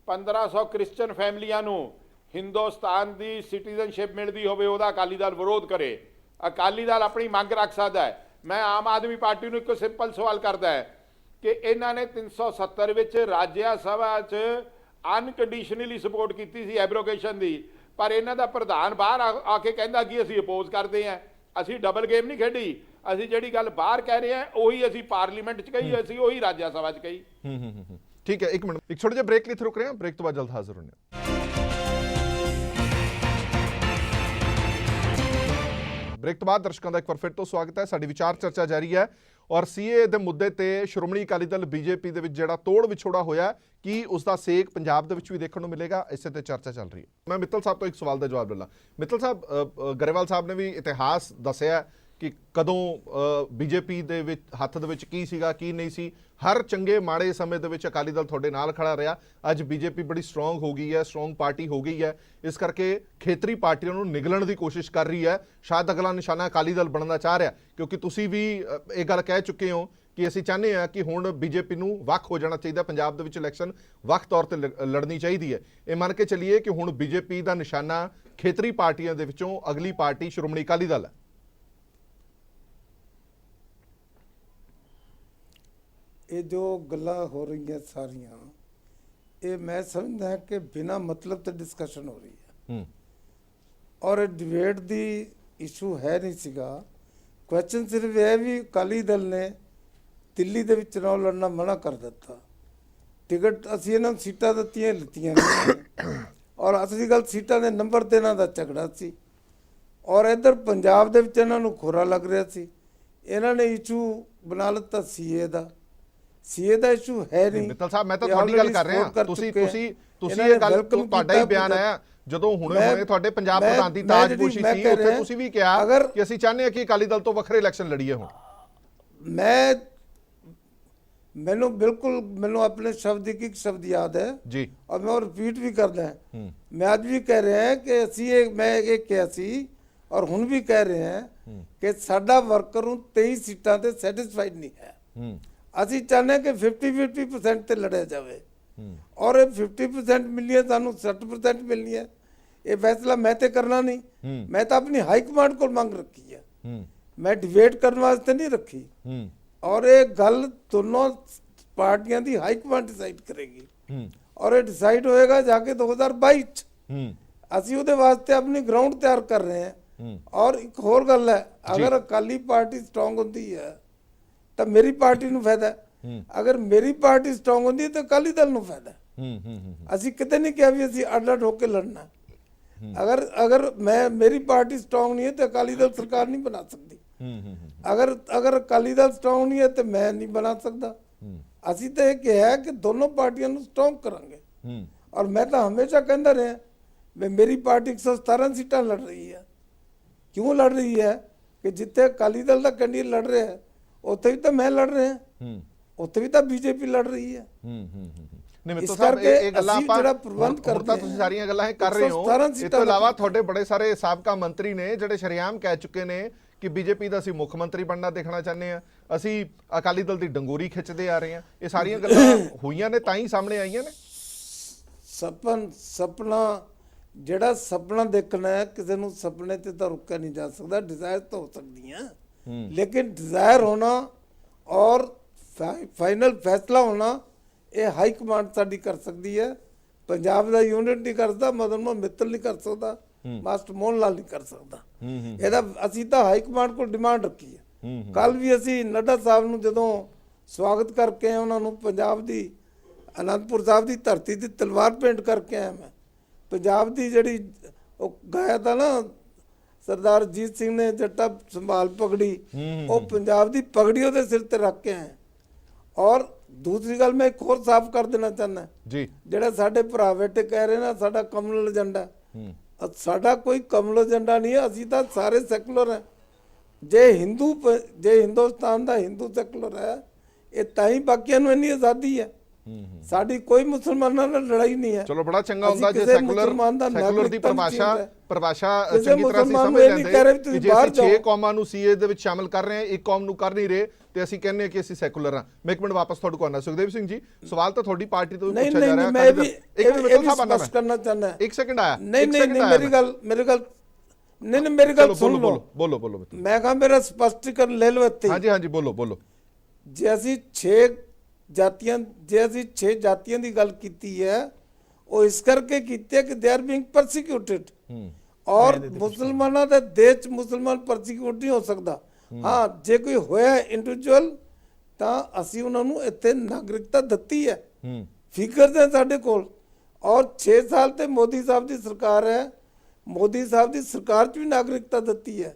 1500 ਕ੍ਰਿਸਚਨ ਫੈਮਲੀਆਂ ਨੂੰ ਹਿੰਦੁਸਤਾਨ ਦੀ ਸਿਟੀਜ਼ਨਸ਼ਿਪ ਮਿਲਦੀ ਹੋਵੇ, ਉਹਦਾ ਅਕਾਲੀ ਦਲ ਵਿਰੋਧ ਕਰੇ। ਅਕਾਲੀ ਦਲ ਆਪਣੀ ਮੰਗ ਰੱਖ ਸਕਦਾ ਹੈ। ਮੈਂ ਆਮ ਆਦਮੀ ਪਾਰਟੀ ਨੂੰ ਇੱਕ ਸਿੰਪਲ ਸਵਾਲ ਕਰਦਾ ਹੈ ਕਿ ਇਹਨਾਂ ਨੇ 370 ਵਿੱਚ ਰਾਜ ਸਭਾ 'ਚ ਅਨਕੰਡੀਸ਼ਨਲੀ ਸਪੋਰਟ ਕੀਤੀ ਸੀ ਐਬਰੋਗੇਸ਼ਨ ਦੀ, ਪਰ ਇਹਨਾਂ ਦਾ ਪ੍ਰਧਾਨ ਬਾਹਰ ਆ ਕੇ ਕਹਿੰਦਾ ਕਿ ਅਸੀਂ ਅਪੋਜ਼ ਕਰਦੇ ਹਾਂ। ਅਸੀਂ ਡਬਲ ਗੇਮ ਨਹੀਂ ਖੇਡੀ, ਅਸੀਂ ਜਿਹੜੀ ਗੱਲ ਬਾਹਰ ਕਹਿ ਰਹੇ ਹਾਂ ਉਹੀ ਅਸੀਂ ਪਾਰਲੀਮੈਂਟ 'ਚ ਕਹੀ, ਅਸੀਂ ਉਹੀ ਰਾਜ ਸਭਾ 'ਚ ਕਹੀ। ਠੀਕ ਹੈ, ਇੱਕ ਮਿੰਟ, ਇੱਕ ਛੋਟੇ ਜਿਹੇ ਬ੍ਰੇਕ ਲਈ ਰੁਕ ਰਹੇ ਹਾਂ, ਬ੍ਰੇਕ ਤੋਂ ਬਾਅਦ ਜਲਦ ਹਾਜ਼ਰ ਹੋਣੇ। ਬ੍ਰੇਕ ਤੋਂ ਬਾਅਦ ਦਰਸ਼ਕਾਂ ਦਾ ਇੱਕ ਵਾਰ ਫਿਰ ਤੋਂ ਸਵਾਗਤ ਹੈ। ਸਾਡੀ ਵਿਚਾਰ ਚਰਚਾ ਜਾਰੀ ਹੈ ਔਰ ਸੀਏ ਦੇ ਮੁੱਦੇ ਤੇ ਸ਼੍ਰੋਮਣੀ ਅਕਾਲੀ ਦਲ ਬੀਜੇਪੀ ਦੇ ਵਿੱਚ ਜਿਹੜਾ ਤੋੜ ਵਿਛੋੜਾ ਹੋਇਆ, ਕੀ ਉਸ ਦਾ ਸੇਕ ਪੰਜਾਬ ਦੇ ਵਿੱਚ ਵੀ ਦੇਖਣ ਨੂੰ ਮਿਲੇਗਾ? ਇਸੇ ਤੇ ਚਰਚਾ ਚੱਲ ਰਹੀ ਹੈ। ਮੈਂ ਮਿੱਤਲ ਸਾਹਿਬ ਤੋਂ ਇੱਕ ਸਵਾਲ ਦਾ ਜਵਾਬ ਲੈਣਾ। ਮਿੱਤਲ ਸਾਹਿਬ, ਗਰੇਵਾਲ ਸਾਹਿਬ ਨੇ ਵੀ ਇਤਿਹਾਸ ਦੱਸਿਆ ਕਿ ਕਦੋਂ ਬੀਜੇਪੀ ਦੇ ਵਿੱਚ ਹੱਥ ਦੇ ਵਿੱਚ ਕੀ ਸੀਗਾ, ਕੀ ਨਹੀਂ ਸੀ। ਹਰ ਚੰਗੇ ਮਾੜੇ ਸਮੇਂ ਦੇ ਵਿੱਚ ਅਕਾਲੀ ਦਲ ਤੁਹਾਡੇ ਨਾਲ ਖੜਾ ਰਿਹਾ। ਅੱਜ ਬੀਜੇਪੀ ਬੜੀ ਸਟਰੋਂਗ ਹੋ ਗਈ ਹੈ, ਸਟਰੋਂਗ ਪਾਰਟੀ ਹੋ ਗਈ ਹੈ, ਇਸ ਕਰਕੇ ਖੇਤਰੀ ਪਾਰਟੀਆਂ ਨੂੰ ਨਿਗਲਣ ਦੀ ਕੋਸ਼ਿਸ਼ ਕਰ ਰਹੀ ਹੈ। ਸ਼ਾਇਦ ਅਗਲਾ ਨਿਸ਼ਾਨਾ ਅਕਾਲੀ ਦਲ ਬਣਨਾ ਚਾਹ ਰਿਹਾ, ਕਿਉਂਕਿ ਤੁਸੀਂ ਵੀ ਇਹ ਗੱਲ ਕਹਿ ਚੁੱਕੇ ਹੋ ਕਿ ਅਸੀਂ ਚਾਹੁੰਦੇ ਹਾਂ ਕਿ ਹੁਣ ਬੀਜੇਪੀ ਨੂੰ ਵੱਖ ਹੋ ਜਾਣਾ ਚਾਹੀਦਾ, ਪੰਜਾਬ ਦੇ ਵਿੱਚ ਇਲੈਕਸ਼ਨ ਵੱਖ ਤੌਰ ਤੇ ਲੜਨੀ ਚਾਹੀਦੀ ਹੈ। ਇਹ ਮੰਨ ਕੇ ਚੱਲੀਏ ਕਿ ਹੁਣ ਬੀਜੇਪੀ ਦਾ ਨਿਸ਼ਾਨਾ ਖੇਤਰੀ ਪਾਰਟੀਆਂ ਦੇ ਵਿੱਚੋਂ ਅਗਲੀ ਪਾਰਟੀ ਸ਼੍ਰੋਮਣੀ ਅਕਾਲੀ ਦਲ ਹੈ। ਇਹ ਜੋ ਗੱਲਾਂ ਹੋ ਰਹੀਆਂ ਸਾਰੀਆਂ, ਇਹ ਮੈਂ ਸਮਝਦਾ ਕਿ ਬਿਨਾਂ ਮਤਲਬ ਤੇ ਡਿਸਕਸ਼ਨ ਹੋ ਰਹੀ ਹੈ ਔਰ ਇਹ ਡਿਬੇਟ ਦੀ ਇਸ਼ੂ ਹੈ ਨਹੀਂ ਸੀਗਾ। ਕੁਐਸਚਨ ਸਿਰਫ ਇਹ ਵੀ ਅਕਾਲੀ ਦਲ ਨੇ ਦਿੱਲੀ ਦੇ ਵਿੱਚ ਚੁਣਾਵ ਲੜਨਾ ਮਨਾ ਕਰ ਦਿੱਤਾ। ਟਿਕਟ ਅਸੀਂ ਇਹਨਾਂ ਨੂੰ ਸੀਟਾਂ ਦਿੱਤੀਆਂ, ਲਿੱਤੀਆਂ ਨਹੀਂ ਔਰ ਅਸਲੀ ਗੱਲ ਸੀਟਾਂ ਦੇ ਨੰਬਰ ਤੇ ਇਹਨਾਂ ਦਾ ਝਗੜਾ ਸੀ ਔਰ ਇੱਧਰ ਪੰਜਾਬ ਦੇ ਵਿੱਚ ਇਹਨਾਂ ਨੂੰ ਖੋਰਾ ਲੱਗ ਰਿਹਾ ਸੀ। ਇਹਨਾਂ ਨੇ ਇਸ਼ੂ ਬਣਾ ਲਿੱਤਾ ਸੀਏ ਦਾ। ਸੀਏ ਦਾ ਇਸ਼ੂ ਹੈ ਨਹੀਂ। ਮਿੱਤਲ ਸਾਹਿਬ, ਮੈਂ ਤਾਂ ਤੁਹਾਡੀ ਗੱਲ ਕਰ ਰਿਹਾ। ਤੁਸੀਂ ਇਹ ਗੱਲ, ਤੁਹਾਡਾ ਹੀ ਬਿਆਨ ਆਇਆ ਜਦੋਂ ਹੁਣੇ ਤੁਹਾਡੇ ਪੰਜਾਬ ਪ੍ਰਧਾਨ ਦੀ ਤਾਜਪੋਸ਼ੀ ਸੀ, ਉੱਥੇ ਤੁਸੀਂ ਵੀ ਕਿਹਾ ਕਿ ਅਸੀਂ ਚਾਹੁੰਦੇ ਹਾਂ ਕਿ ਅਕਾਲੀ ਦਲ ਤੋਂ ਵੱਖਰੇ ਇਲੈਕਸ਼ਨ ਲੜੀਏ। ਹੁਣ ਮੈਨੂੰ ਆਪਣੇ ਸ਼ਬਦ ਇੱਕ ਸ਼ਬਦ ਯਾਦ ਹੈ ਜੀ ਔਰ ਮੈਂ ਰਿਪੀਟ ਵੀ ਕਰਦਾ। ਮੈਂ ਅੱਜ ਵੀ ਕਹਿ ਰਿਹਾ ਕਿ ਅਸੀਂ ਮੈਂ ਇਹ ਕਿਹਾ ਸੀ ਔਰ ਹੁਣ ਵੀ ਕਹਿ ਰਹੇ ਹਾਂ ਕਿ ਸਾਡਾ ਵਰਕਰ ਨੂੰ 23 ਸੀਟਾਂ ਤੇ ਸੈਟੀਸਫਾਈਡ ਨਹੀਂ ਹੈ। ਅਸੀਂ ਚਾਹੁੰਦੇ ਹਾਂ ਕਿ 50-50% ਤੇ ਲੜਿਆ ਜਾਵੇ ਔਰ ਇਹ 50% ਮਿਲਣੀ ਹੈ, ਸਾਨੂੰ 60% ਮਿਲਣੀ ਹੈ। ਇਹ ਫੈਸਲਾ ਮੈਂ ਤੇ ਕਰਨਾ ਨਹੀਂ, ਮੈਂ ਤਾਂ ਆਪਣੀ ਹਾਈ ਕਮਾਂਡ ਕੋਲ ਮੰਗ ਰੱਖੀ ਹੈ। ਮੈਂ ਡਿਬੇਟ ਕਰਨ ਵਾਸਤੇ ਨਹੀਂ ਰੱਖੀ ਔਰ ਇਹ ਗੱਲ ਦੋਨੋਂ ਪਾਰਟੀਆਂ ਦੀ ਹਾਈ ਕਮਾਂਡ ਡਿਸਾਈਡ ਕਰੇਗੀ ਔਰ ਇਹ ਡਿਸਾਈਡ ਹੋਏਗਾ ਜਾ ਕੇ 2022 ਚ। ਅਸੀਂ ਉਹਦੇ ਵਾਸਤੇ ਆਪਣੀ ਗਰਾਊਂਡ ਤਿਆਰ ਕਰ ਰਹੇ ਹਾਂ। ਔਰ ਇੱਕ ਹੋਰ ਗੱਲ ਹੈ, ਅਗਰ ਅਕਾਲੀ ਪਾਰਟੀ ਸਟਰੋਂਗ ਹੁੰਦੀ ਹੈ ਤਾਂ ਮੇਰੀ ਪਾਰਟੀ ਨੂੰ ਫਾਇਦਾ ਹੈ, ਅਗਰ ਮੇਰੀ ਪਾਰਟੀ ਸਟਰੋਂਗ ਹੁੰਦੀ ਹੈ ਤਾਂ ਅਕਾਲੀ ਦਲ ਨੂੰ ਫਾਇਦਾ ਹੈ। ਅਸੀਂ ਕਿਤੇ ਨਹੀਂ ਕਿਹਾ ਵੀ ਅਸੀਂ ਅੱਡ-ਅੱਡ ਹੋ ਕੇ ਲੜਨਾ। ਅਗਰ ਮੇਰੀ ਪਾਰਟੀ ਸਟਰੋਂਗ ਨਹੀਂ ਹੈ ਤਾਂ ਅਕਾਲੀ ਦਲ ਸਰਕਾਰ ਨਹੀਂ ਬਣਾ ਸਕਦੀ। ਅਗਰ ਅਕਾਲੀ ਦਲ ਸਟਰੋਂਗ ਨਹੀਂ ਹੈ ਤਾਂ ਮੈਂ ਨਹੀਂ ਬਣਾ ਸਕਦਾ। ਅਸੀਂ ਤਾਂ ਇਹ ਕਿਹਾ ਕਿ ਦੋਨੋਂ ਪਾਰਟੀਆਂ ਨੂੰ ਸਟਰੋਂਗ ਕਰਾਂਗੇ ਔਰ ਮੈਂ ਤਾਂ ਹਮੇਸ਼ਾ ਕਹਿੰਦਾ ਰਿਹਾ ਵੀ ਮੇਰੀ ਪਾਰਟੀ 117 ਸੀਟਾਂ ਲੜ ਰਹੀ ਹੈ। ਕਿਉਂ ਲੜ ਰਹੀ ਹੈ ਕਿ ਜਿੱਥੇ ਅਕਾਲੀ ਦਲ ਦਾ ਕੈਂਡੀਡੇਟ ਲੜ ਰਿਹਾ ਹੈ ਉੱਥੇ ਵੀ ਤਾਂ ਮੈਂ ਲੜ ਰਿਹਾ, ਉੱਥੇ ਵੀ ਤਾਂ ਬੀਜੇਪੀ ਲੜ ਰਹੀ ਹੈ। ਇਸ ਕਰਕੇ ਇਹ ਗੱਲਾਂ ਆਪਾਂ ਜਿਹੜਾ ਪ੍ਰਬੰਧ ਕਰਦੇ, ਤੁਸੀਂ ਸਾਰੀਆਂ ਗੱਲਾਂ ਕਰ ਰਹੇ ਹੋ। ਇਸ ਤੋਂ ਇਲਾਵਾ ਤੁਹਾਡੇ ਬੜੇ ਸਾਰੇ ਸਾਬਕਾ ਮੰਤਰੀ ਨੇ ਜਿਹੜੇ ਸ਼ਰੇਆਮ ਕਹਿ ਚੁੱਕੇ ਨੇ ਕਿ ਬੀਜੇਪੀ ਦਾ ਅਸੀਂ ਮੁੱਖ ਮੰਤਰੀ ਬਣਨਾ ਦੇਖਣਾ ਚਾਹੁੰਦੇ ਹਾਂ, ਅਸੀਂ ਅਕਾਲੀ ਦਲ ਦੀ ਡੰਗੋਰੀ ਖਿੱਚਦੇ ਆ ਰਹੇ ਹਾਂ। ਇਹ ਸਾਰੀਆਂ ਗੱਲਾਂ ਹੋਈਆਂ ਨੇ ਤਾਂ ਹੀ ਸਾਹਮਣੇ ਆਈਆਂ ਨੇ। ਜਿਹੜਾ ਸੁਪਨਾ ਦੇਖਣਾ ਹੈ, ਕਿਸੇ ਨੂੰ ਸੁਪਨੇ ਤੇ ਤਾਂ ਰੁਕਿਆ ਨਹੀਂ ਜਾ ਸਕਦਾ। ਡਿਜ਼ਾਇਰ ਤਾਂ ਹੋ ਸਕਦੀਆਂ, ਲੇਕਿਨ ਡਿਜ਼ਾਇਰ ਹੋਣਾ ਔਰ ਫਾਈਨਲ ਫੈਸਲਾ ਹੋਣਾ ਇਹ ਹਾਈ ਕਮਾਂਡ ਸਾਡੀ ਕਰ ਸਕਦੀ ਹੈ। ਪੰਜਾਬ ਦਾ ਯੂਨਿਟ ਨਹੀਂ ਕਰ ਸਕਦਾ, ਮਦਨ ਮੋਹਨ ਮਿੱਤਲ ਨਹੀਂ ਕਰ ਸਕਦਾ, ਮਾਸਟਰ ਮੋਹਨ ਲਾਲ ਨਹੀਂ ਕਰ ਸਕਦਾ। ਇਹਦਾ ਅਸੀਂ ਤਾਂ ਹਾਈ ਕਮਾਂਡ ਕੋਲ ਡਿਮਾਂਡ ਰੱਖੀ ਹੈ। ਕੱਲ ਵੀ ਅਸੀਂ ਨੱਡਾ ਸਾਹਿਬ ਨੂੰ ਜਦੋਂ ਸਵਾਗਤ ਕਰਕੇ ਉਹਨਾਂ ਨੂੰ ਪੰਜਾਬ ਦੀ ਅਨੰਦਪੁਰ ਸਾਹਿਬ ਦੀ ਧਰਤੀ ਦੀ ਤਲਵਾਰ ਭੇਂਟ ਕਰਕੇ ਆਇਆ। ਮੈਂ ਪੰਜਾਬ ਦੀ ਜਿਹੜੀ ਉਹ ਗਾਇਆ ਤਾਂ ਨਾ ਸਰਦਾਰ ਅਜੀਤ ਸਿੰਘ ਨੇ, ਜੱਟਾ ਸੰਭਾਲ ਪਗੜੀ, ਉਹ ਪੰਜਾਬ ਦੀ ਪਗੜੀ ਉਹਦੇ ਸਿਰ ਤੇ ਰੱਖ ਕੇ ਆਏ। ਔਰ ਦੂਸਰੀ ਗੱਲ ਮੈਂ ਇੱਕ ਹੋਰ ਸਾਫ਼ ਕਰ ਦੇਣਾ ਚਾਹੁੰਦਾ ਜੀ, ਜਿਹੜਾ ਸਾਡੇ ਭਰਾ ਬੇਟੇ ਕਹਿ ਰਹੇ ਨਾ ਸਾਡਾ ਕਮਲ ਏਜੰਡਾ, ਸਾਡਾ ਕੋਈ ਕਮਲ ਏਜੰਡਾ ਨਹੀਂ ਹੈ। ਅਸੀਂ ਤਾਂ ਸਾਰੇ ਸੈਕੂਲਰ ਹੈ। ਜੇ ਹਿੰਦੁਸਤਾਨ ਦਾ ਹਿੰਦੂ ਸੈਕੂਲਰ ਹੈ, ਇਹ ਤਾਂ ਹੀ ਬਾਕੀਆਂ ਨੂੰ ਇੰਨੀ ਆਜ਼ਾਦੀ ਹੈ। ਸਾਡੀ ਕੋਈ ਮੁਸਲਮਾਨਾਂ ਨਾਲ ਲੜਾਈ ਨਹੀਂ ਹੈ। ਚਲੋ ਬੜਾ ਚੰਗਾ ਹੁੰਦਾ ਜੇ ਸੈਕੂਲਰ ਦੀ ਪਰਿਭਾਸ਼ਾ ਚੰਗੀ ਤਰ੍ਹਾਂ ਸੀ ਸਮਝ ਲੈਂਦੇ ਕਿ ਜੇ ਅਸੀਂ 6 ਕੌਮਾਂ ਨੂੰ ਸੀਏ ਦੇ ਵਿੱਚ ਸ਼ਾਮਲ ਕਰ ਰਹੇ ਹਾਂ, ਇੱਕ ਕੌਮ ਨੂੰ ਕਰ ਨਹੀਂ ਰਹੇ ਤੇ ਅਸੀਂ ਕਹਿੰਦੇ ਹਾਂ ਕਿ ਅਸੀਂ ਸੈਕੂਲਰ ਹਾਂ। ਮੈਂ ਇੱਕ ਮਿੰਟ ਵਾਪਸ ਤੁਹਾਡੇ ਕੋਲ ਆਉਣਾ। ਸੁਖਦੇਵ ਸਿੰਘ ਜੀ, ਸਵਾਲ ਤਾਂ ਤੁਹਾਡੀ ਪਾਰਟੀ ਤੋਂ ਪੁੱਛਿਆ ਜਾ ਰਿਹਾ ਹੈ। ਮੈਂ ਵੀ ਸਪਸ਼ਟ ਕਰਨਾ ਚਾਹੁੰਦਾ। ਇੱਕ ਸੈਕਿੰਡ ਆਇਆ। ਨਹੀਂ ਮੇਰੀ ਗੱਲ ਸੁਣ ਲਓ। ਬੋਲੋ। ਮੈਂ ਕਹਾਂ ਮੇਰਾ ਸਪਸ਼ਟੀਕਰਨ ਲੈ ਲਓ ਇੱਥੇ। ਹਾਂਜੀ ਬੋਲੋ। ਜੇ ਅਸੀਂ 6 ਜਾਤੀਆਂ ਦੀ ਗੱਲ ਕੀਤੀ ਹੈ, ਉਹ ਇਸ ਕਰਕੇ ਕੀਤੀ ਹੈ ਕਿ ਦੇ ਆਰ ਬੀਇੰਗ ਪਰਸੀਕਿਊਟਡ ਔਰ ਮੁਸਲਮਾਨਾਂ ਦੇ ਦੇਸ਼ 'ਚ ਮੁਸਲਮਾਨ ਪਰਸੀਕਿਊਟ ਨਹੀਂ ਹੋ ਸਕਦਾ। ਹਾਂ, ਜੇ ਕੋਈ ਹੋਇਆ ਇੰਡੀਵਿਜੂਅਲ ਤਾਂ ਅਸੀਂ ਉਹਨਾਂ ਨੂੰ ਇੱਥੇ ਨਾਗਰਿਕਤਾ ਦਿੱਤੀ ਹੈ। ਫਿਗਰ ਹੈ ਸਾਡੇ ਕੋਲ ਔਰ 6 ਸਾਲ ਤੇ ਮੋਦੀ ਸਾਹਿਬ ਦੀ ਸਰਕਾਰ ਹੈ। ਮੋਦੀ ਸਾਹਿਬ ਦੀ ਸਰਕਾਰ 'ਚ ਵੀ ਨਾਗਰਿਕਤਾ ਦਿੱਤੀ ਹੈ।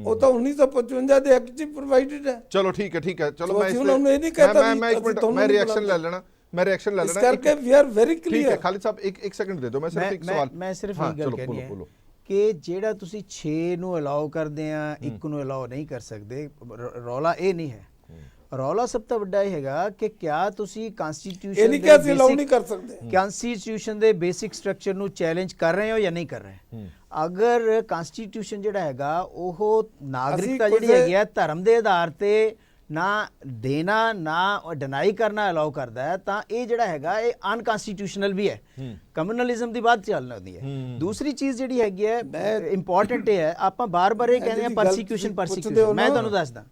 ਉਹ ਤਾਂ 1955 ਦੇ ਐਕਟ 'ਚ ਪ੍ਰੋਵਾਈਡਡ ਹੈ। ਚਲੋ ਠੀਕ ਹੈ ਚਲੋ तो ਮੈਂ ਅਸੀਂ ਉਹਨਾਂ ਨੂੰ ਇਹ ਨਹੀਂ ਕਹਿਤਾ ਵੀ ਮੈਂ ਇੱਕ ਅਸੀਂ ਮਿੰਟ ਤੁਹਾਨੂੰ ਮੈਂ ਨਹੀਂ ਰਿਐਕਸ਼ਨ ਲੈ ਲੈਣਾ ਇਸ ਕਰਕੇ ਵੀ ਆਰ ਵੈਰੀ ਠੀਕ ਹੈ ਕਲੀਅਰ। ਖਾਲਿਦ ਸਾਹਿਬ ਇੱਕ ਸੈਕਿੰਡ ਦੇ ਦਿਓ, ਮੈਂ ਸਿਰਫ ਇੱਕ ਸਵਾਲ ਮੈਂ ਸਿਰਫ ਹਾਂ, ਇਹ ਗੱਲ ਚਲੋ, ਕਹਿਣੀ ਹੈ ਬੋਲੋ। ਕਿ ਜਿਹੜਾ ਤੁਸੀਂ 6 ਨੂੰ ਅਲਾਉ ਕਰਦੇ ਆ 1 ਨੂੰ ਅਲਾਉ ਨਹੀਂ ਕਰ ਸਕਦੇ, ਰੌਲਾ ਇਹ ਨਹੀਂ ਹੈ। ਰੌਲਾ ਸਭ ਤੋਂ ਵੱਡਾ ਇਹ ਹੈਗਾ ਕਿ ਕਿਆ ਤੁਸੀਂ ਇਹ ਕਨਸਟੀਟਿਊਸ਼ਨ ਨਹੀਂ ਕਿ ਅਸੀਂ ਅਲਾਉ ਨਹੀਂ ਕਰ ਸਕਦੇ। ਕਨਸਟੀਟਿਊਸ਼ਨ ਦੇ ਬੇਸਿਕ ਸਟਰਕਚਰ ਨੂੰ ਚੈਲੰਜ ਕਰ ਰਹੇ ਹੋ ਜਾਂ ਨਹੀਂ ਕਰ ਰਹੇ। ਅਗਰ ਕਨਸਟੀਟਿਊਸ਼ਨ ਜਿਹੜਾ ਹੈਗਾ ਉਹ ਨਾਗਰਿਕਤਾ ਜਿਹੜੀ ਹੈਗੀ ਹੈ ਧਰਮ ਦੇ ਆਧਾਰ ਤੇ ਨਾ ਦੇਣਾ ਨਾ ਡਿਨਾਈ ਕਰਨਾ ਅਲਾਉ ਕਰਦਾ ਹੈ, ਤਾਂ ਇਹ ਜਿਹੜਾ ਹੈਗਾ ਇਹ ਅਨਕਨਸਟੀਟਿਊਸ਼ਨਲ ਵੀ ਹੈ। ਕਮਿਊਨਲਿਜ਼ਮ ਦੀ ਬਾਤ ਚੱਲਦੀ ਹੈ। ਦੂਸਰੀ ਚੀਜ਼ ਜਿਹੜੀ ਹੈਗੀ ਹੈ ਇੰਪੋਰਟੈਂਟ ਇਹ ਹੈ, ਆਪਾਂ ਬਾਰ-ਬਾਰ ਇਹ ਕਹਿੰਦੇ ਆ ਪਰਸੀਕਿਊਸ਼ਨ ਮੈਂ ਤੁਹਾਨੂੰ ਦੱਸਦਾ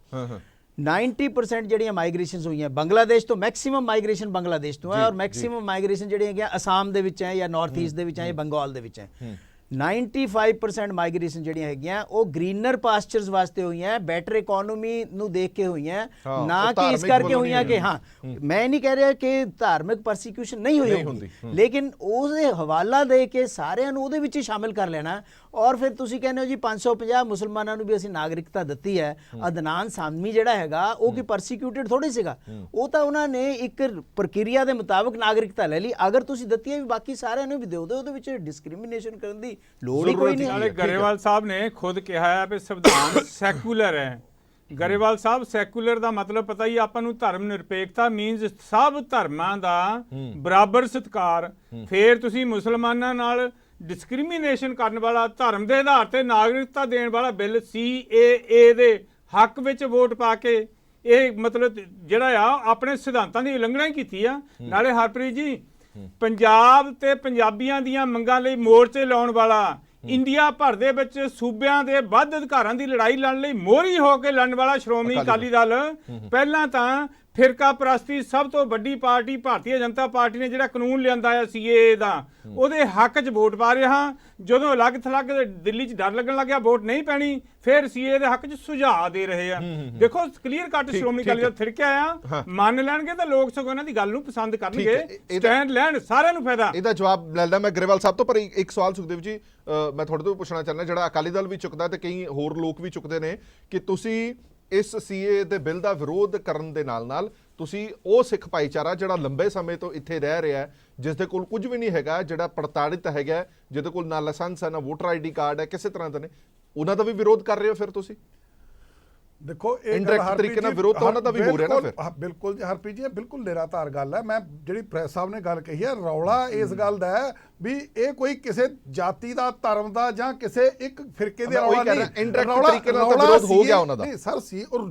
90% ਜਿਹੜੀਆਂ ਮਾਈਗ੍ਰੇਸ਼ਨਸ ਹੋਈਆਂ ਬੰਗਲਾਦੇਸ਼ ਤੋਂ, ਮੈਕਸਿਮਮ ਮਾਈਗ੍ਰੇਸ਼ਨ ਬੰਗਲਾਦੇਸ਼ ਤੋਂ ਹੈ ਔਰ ਮੈਕਸਿਮਮ ਮਾਈਗ੍ਰੇਸ਼ਨ ਜਿਹੜੀਆਂ ਹੈਗੀਆਂ ਅਸਾਮ ਦੇ ਵਿੱਚ ਹੈ ਜਾਂ ਨਾਰਥ ਈਸਟ ਦੇ ਵਿੱਚ ਹੈ ਜਾਂ ਬੰਗਾਲ ਦੇ ਵਿੱਚ ਹੈ। 95% ਮਾਈਗ੍ਰੇਸ਼ਨ ਜਿਹੜੀਆਂ ਹੈਗੀਆਂ ਉਹ ਗ੍ਰੀਨਰ ਪਾਸਚਰਸ ਵਾਸਤੇ ਹੋਈਆਂ, ਬੈਟਰ ਇਕਨੋਮੀ ਨੂੰ ਦੇਖ ਕੇ ਹੋਈਆਂ, ਨਾ ਕਿ ਇਸ ਕਰਕੇ ਹੋਈਆਂ ਕਿ ਹਾਂ ਮੈਂ ਨਹੀਂ ਕਹਿ ਰਿਹਾ ਕਿ ਧਾਰਮਿਕ ਪਰਸੀਕਿਊਸ਼ਨ ਨਹੀਂ ਹੋਈ ਹੁੰਦੀ, ਲੇਕਿਨ ਉਹਦੇ ਹਵਾਲਾ ਦੇ ਕੇ ਸਾਰਿਆਂ ਨੂੰ ਉਹਦੇ ਵਿੱਚ ਹੀ ਸ਼ਾਮਿਲ ਕਰ ਲੈਣਾ। ਔਰ ਫਿਰ ਤੁਸੀਂ ਕਹਿੰਦੇ ਹੋ ਜੀ 550 ਮੁਸਲਮਾਨਾਂ ਨੂੰ ਵੀ ਅਸੀਂ ਨਾਗਰਿਕਤਾ ਦਿੱਤੀ ਹੈ। ਅਦਨਾਨ ਸਾਮੀ ਜਿਹੜਾ ਹੈਗਾ ਉਹ ਕੀ ਪਰਸੀਕਿਊਟਡ ਥੋੜੀ ਸੀਗਾ, ਉਹ ਤਾਂ ਉਹਨਾਂ ਨੇ ਇੱਕ ਪ੍ਰਕਿਰਿਆ ਦੇ ਮੁਤਾਬਕ ਨਾਗਰਿਕਤਾ ਲੈ ਲਈ। ਅਗਰ ਤੁਸੀਂ ਦਿੱਤੀ ਹੈ ਵੀ ਬਾਕੀ ਸਾਰਿਆਂ ਨੂੰ ਵੀ ਦਿਓ, ਉਹਦੇ ਵਿੱਚ ਡਿਸਕ੍ਰਿਮੀਨੇਸ਼ਨ ਕਰਨ ਦੀ ਲੋੜ ਹੀ ਕੋਈ ਨਹੀਂ। ਨਾਲੇ ਗਰੇਵਾਲ ਸਾਹਿਬ ਨੇ ਖੁਦ ਕਿਹਾ ਹੈ ਕਿ ਸੰਵਿਧਾਨ ਸੈਕੂਲਰ ਹੈ। ਗਰੇਵਾਲ ਸਾਹਿਬ ਸੈਕੂਲਰ ਦਾ ਮਤਲਬ ਪਤਾ ਹੀ ਆਪਾਂ ਨੂੰ, ਧਰਮ ਨਿਰਪੇਖਤਾ ਮੀਨਸ ਸਭ ਧਰਮਾਂ ਦਾ ਬਰਾਬਰ ਸਤਿਕਾਰ। ਫਿਰ ਤੁਸੀਂ ਮੁਸਲਮਾਨਾਂ ਨਾਲ ਡਿਸਕ੍ਰਿਮੀਨੇਸ਼ਨ ਕਰਨ ਵਾਲਾ, ਧਰਮ ਦੇ ਆਧਾਰ ਤੇ ਨਾਗਰਿਕਤਾ ਦੇਣ ਵਾਲਾ ਬਿੱਲ CAA ਦੇ ਹੱਕ ਵਿੱਚ ਵੋਟ ਪਾ ਕੇ ਇਹ ਮਤਲਬ ਜਿਹੜਾ ਆ ਆਪਣੇ ਸਿਧਾਂਤਾਂ ਦੀ ਉਲੰਘਣਾ ਹੀ ਕੀਤੀ ਆ। ਨਾਲੇ ਹਰਪ੍ਰੀਤ ਜੀ ਪੰਜਾਬ ਤੇ ਪੰਜਾਬੀਆਂ ਦੀਆਂ ਮੰਗਾਂ ਲਈ ਮੋਰਚੇ ਲਾਉਣ ਵਾਲਾ, ਇੰਡੀਆ ਭਰ ਦੇ ਵਿੱਚ ਸੂਬਿਆਂ ਦੇ ਵੱਧ ਅਧਿਕਾਰਾਂ ਦੀ ਲੜਾਈ ਲੜਨ ਲਈ ਮੋਹਰੀ ਹੋ ਕੇ ਲੜਨ ਵਾਲਾ ਸ਼੍ਰੋਮਣੀ ਅਕਾਲੀ ਦਲ ਪਹਿਲਾਂ ਤਾਂ ਫਿਰਕਾ ਪ੍ਰਸਤੀ ਸਭ ਤੋਂ ਵੱਡੀ ਪਾਰਟੀ ਭਾਰਤੀ ਜਨਤਾ ਪਾਰਟੀ ਨੇ ਜਿਹੜਾ ਕਾਨੂੰਨ ਲਿਆਂਦਾ ਹੈ CAA ਦਾ, ਉਹਦੇ ਹੱਕ 'ਚ ਵੋਟ ਪਾ ਰਿਹਾ। ਜਦੋਂ ਅਲੱਗ ਥਲੱਗ ਦਿੱਲੀ 'ਚ ਡਰ ਲੱਗਣ ਲੱਗਿਆ ਵੋਟ ਨਹੀਂ ਪੈਣੀ, ਫਿਰ CAA ਦੇ ਹੱਕ 'ਚ ਸੁਝਾਅ ਦੇ ਰਹੇ ਆ। ਦੇਖੋ ਕਲੀਅਰ ਕੱਟ ਸ਼੍ਰੋਮਣੀ ਅਕਾਲੀ ਦਲ ਥਿੜਕਿਆ ਆ, ਮੰਨ ਲੈਣਗੇ ਤਾਂ ਲੋਕ ਸਗੋਂ ਇਹਨਾਂ ਦੀ ਗੱਲ ਨੂੰ ਪਸੰਦ ਕਰਨਗੇ, ਸਟੈਂਡ ਲੈਣ, ਸਾਰਿਆਂ ਨੂੰ ਫਾਇਦਾ। ਇਹਦਾ ਜਵਾਬ ਲੈਂਦਾ ਮੈਂ ਗਰੇਵਾਲ ਸਾਹਿਬ ਤੋਂ, ਪਰ ਇੱਕ ਸਵਾਲ ਸੁਖਦੇਵ ਜੀ ਮੈਂ ਤੁਹਾਡੇ ਤੋਂ ਪੁੱਛਣਾ ਚਾਹੁੰਦਾ, ਜਿਹੜਾ ਅਕਾਲੀ ਦਲ ਵੀ ਚੁੱਕਦਾ ਤੇ ਕਈ ਹੋਰ ਲੋਕ ਵੀ ਚੁੱਕਦੇ ਨੇ ਕਿ ਤੁਸੀਂ ਇਸ CAA ਦੇ ਬਿੱਲ ਦਾ ਵਿਰੋਧ ਕਰਨ ਦੇ ਨਾਲ ਤੁਸੀਂ ਉਹ ਸਿੱਖ ਭਾਈਚਾਰਾ ਜਿਹੜਾ ਲੰਬੇ ਸਮੇਂ ਤੋਂ ਇੱਥੇ ਰਹਿ ਰਿਹਾ ਹੈ, ਜਿਸ ਦੇ ਕੋਲ ਕੁਝ ਵੀ ਨਹੀਂ ਹੈਗਾ, ਜਿਹੜਾ ਪ੍ਰਤਾੜਿਤ ਹੈਗਾ, ਜਿਹਦੇ ਕੋਲ ਨਾ ਲਾਇਸੈਂਸ ਹੈ ਨਾ ਵੋਟਰ ID ਕਾਰਡ ਹੈ, ਕਿਸੇ ਤਰ੍ਹਾਂ ਦਾ ਨੇ, ਉਹਨਾਂ ਦਾ ਵੀ ਵਿਰੋਧ ਕਰ ਰਹੇ ਹੋ ਫਿਰ ਤੁਸੀਂ? ਦੇਖੋ ਇਹ ਇੰਡਾਇਰੈਕਟ ਤਰੀਕੇ ਨਾਲ ਵਿਰੋਧ ਤਾਂ ਉਹਨਾਂ ਦਾ ਵੀ ਹੋ ਰਿਹਾ ਨਾ ਫਿਰ। ਬਿਲਕੁਲ ਜੀ ਹਰਪ੍ਰੀਤ ਜੀ, ਇਹ ਬਿਲਕੁਲ ਨਿਰਾਧਾਰ ਗੱਲ ਹੈ। ਮੈਂ ਜਿਹੜੀ ਪ੍ਰੈਸ ਸਾਹਿਬ ਨੇ ਗੱਲ ਕਹੀ ਹੈ, ਰੌਲਾ ਇਸ ਗੱਲ ਦਾ ਹੈ ਵੀ ਇਹ ਕੋਈ ਕਿਸੇ ਜਾਤੀ ਦਾ, ਧਰਮ ਦਾ ਜਾਂ ਕਿਸੇ ਇੱਕ ਫਿਰਕੇ ਦੇ ਰੌਲਾ ਨਹੀਂ। ਇੰਡਾਇਰੈਕਟ ਤਰੀਕੇ ਨਾਲ ਤਾਂ ਵਿਰੋਧ ਹੋ ਗਿਆ ਉਹਨਾਂ ਦਾ। ਨਹੀਂ ਸਰ ਸੀ, ਔਰ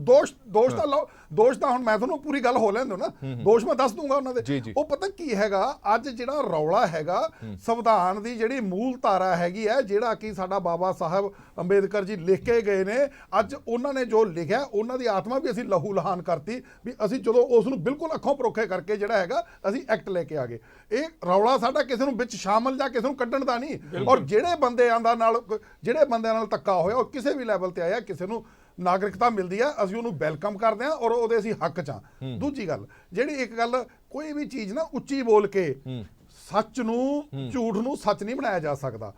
ਦੋਸ਼ ਤਾਂ ਹੁਣ ਮੈਂ ਤੁਹਾਨੂੰ ਪੂਰੀ ਗੱਲ ਹੋ ਲੈਣ ਦਿਓ ਨਾ, ਦੋਸ਼ ਮੈਂ ਦੱਸ ਦੂੰਗਾ ਉਹਨਾਂ ਦੇ। ਉਹ ਪਤਾ ਕੀ ਹੈਗਾ, ਅੱਜ ਜਿਹੜਾ ਰੌਲਾ ਹੈਗਾ ਸੰਵਿਧਾਨ ਦੀ ਜਿਹੜੀ ਮੂਲ ਧਾਰਾ ਹੈਗੀ ਹੈ, ਜਿਹੜਾ ਕਿ ਸਾਡਾ ਬਾਬਾ ਸਾਹਿਬ ਅੰਬੇਦਕਰ ਜੀ ਲਿਖ ਕੇ ਗਏ ਨੇ, ਅੱਜ ਉਹਨਾਂ ਨੇ ਜੋ ਲਿਖਿਆ ਉਹਨਾਂ ਦੀ ਆਤਮਾ ਵੀ ਅਸੀਂ ਲਹੂ ਲਹਾਨ ਕਰਤੀ ਵੀ ਅਸੀਂ ਜਦੋਂ ਉਸ ਨੂੰ ਬਿਲਕੁਲ ਅੱਖੋਂ ਪਰੋਖੇ ਕਰਕੇ ਜਿਹੜਾ ਹੈਗਾ ਅਸੀਂ ਐਕਟ ਲੈ ਕੇ ਆ ਗਏ। ਇਹ ਰੌਲਾ ਸਾਡਾ ਕਿਸੇ ਨੂੰ ਵਿੱਚ ਸ਼ਾਮਲ ਜਾਂ ਕਿਸੇ ਨੂੰ ਕੱਢਣ ਦਾ ਨਹੀਂ। ਔਰ ਜਿਹੜੇ ਬੰਦਿਆਂ ਨਾਲ ਧੱਕਾ ਹੋਇਆ ਉਹ ਕਿਸੇ ਵੀ ਲੈਵਲ ਤੇ ਆਇਆ, ਕਿਸੇ ਨੂੰ ਨਾਗਰਿਕਤਾ ਮਿਲਦੀ ਆ, ਅਸੀਂ ਉਹਨੂੰ ਵੈਲਕਮ ਕਰਦੇ ਹਾਂ ਔਰ ਉਹਦੇ ਅਸੀਂ ਹੱਕ 'ਚ ਹਾਂ। ਦੂਜੀ ਗੱਲ, ਜਿਹੜੀ ਇੱਕ ਗੱਲ, ਕੋਈ ਵੀ ਚੀਜ਼ ਨਾ ਉੱਚੀ ਬੋਲ ਕੇ ਸੱਚ ਨੂੰ, ਝੂਠ ਨੂੰ ਸੱਚ ਨਹੀਂ ਬਣਾਇਆ ਜਾ ਸਕਦਾ।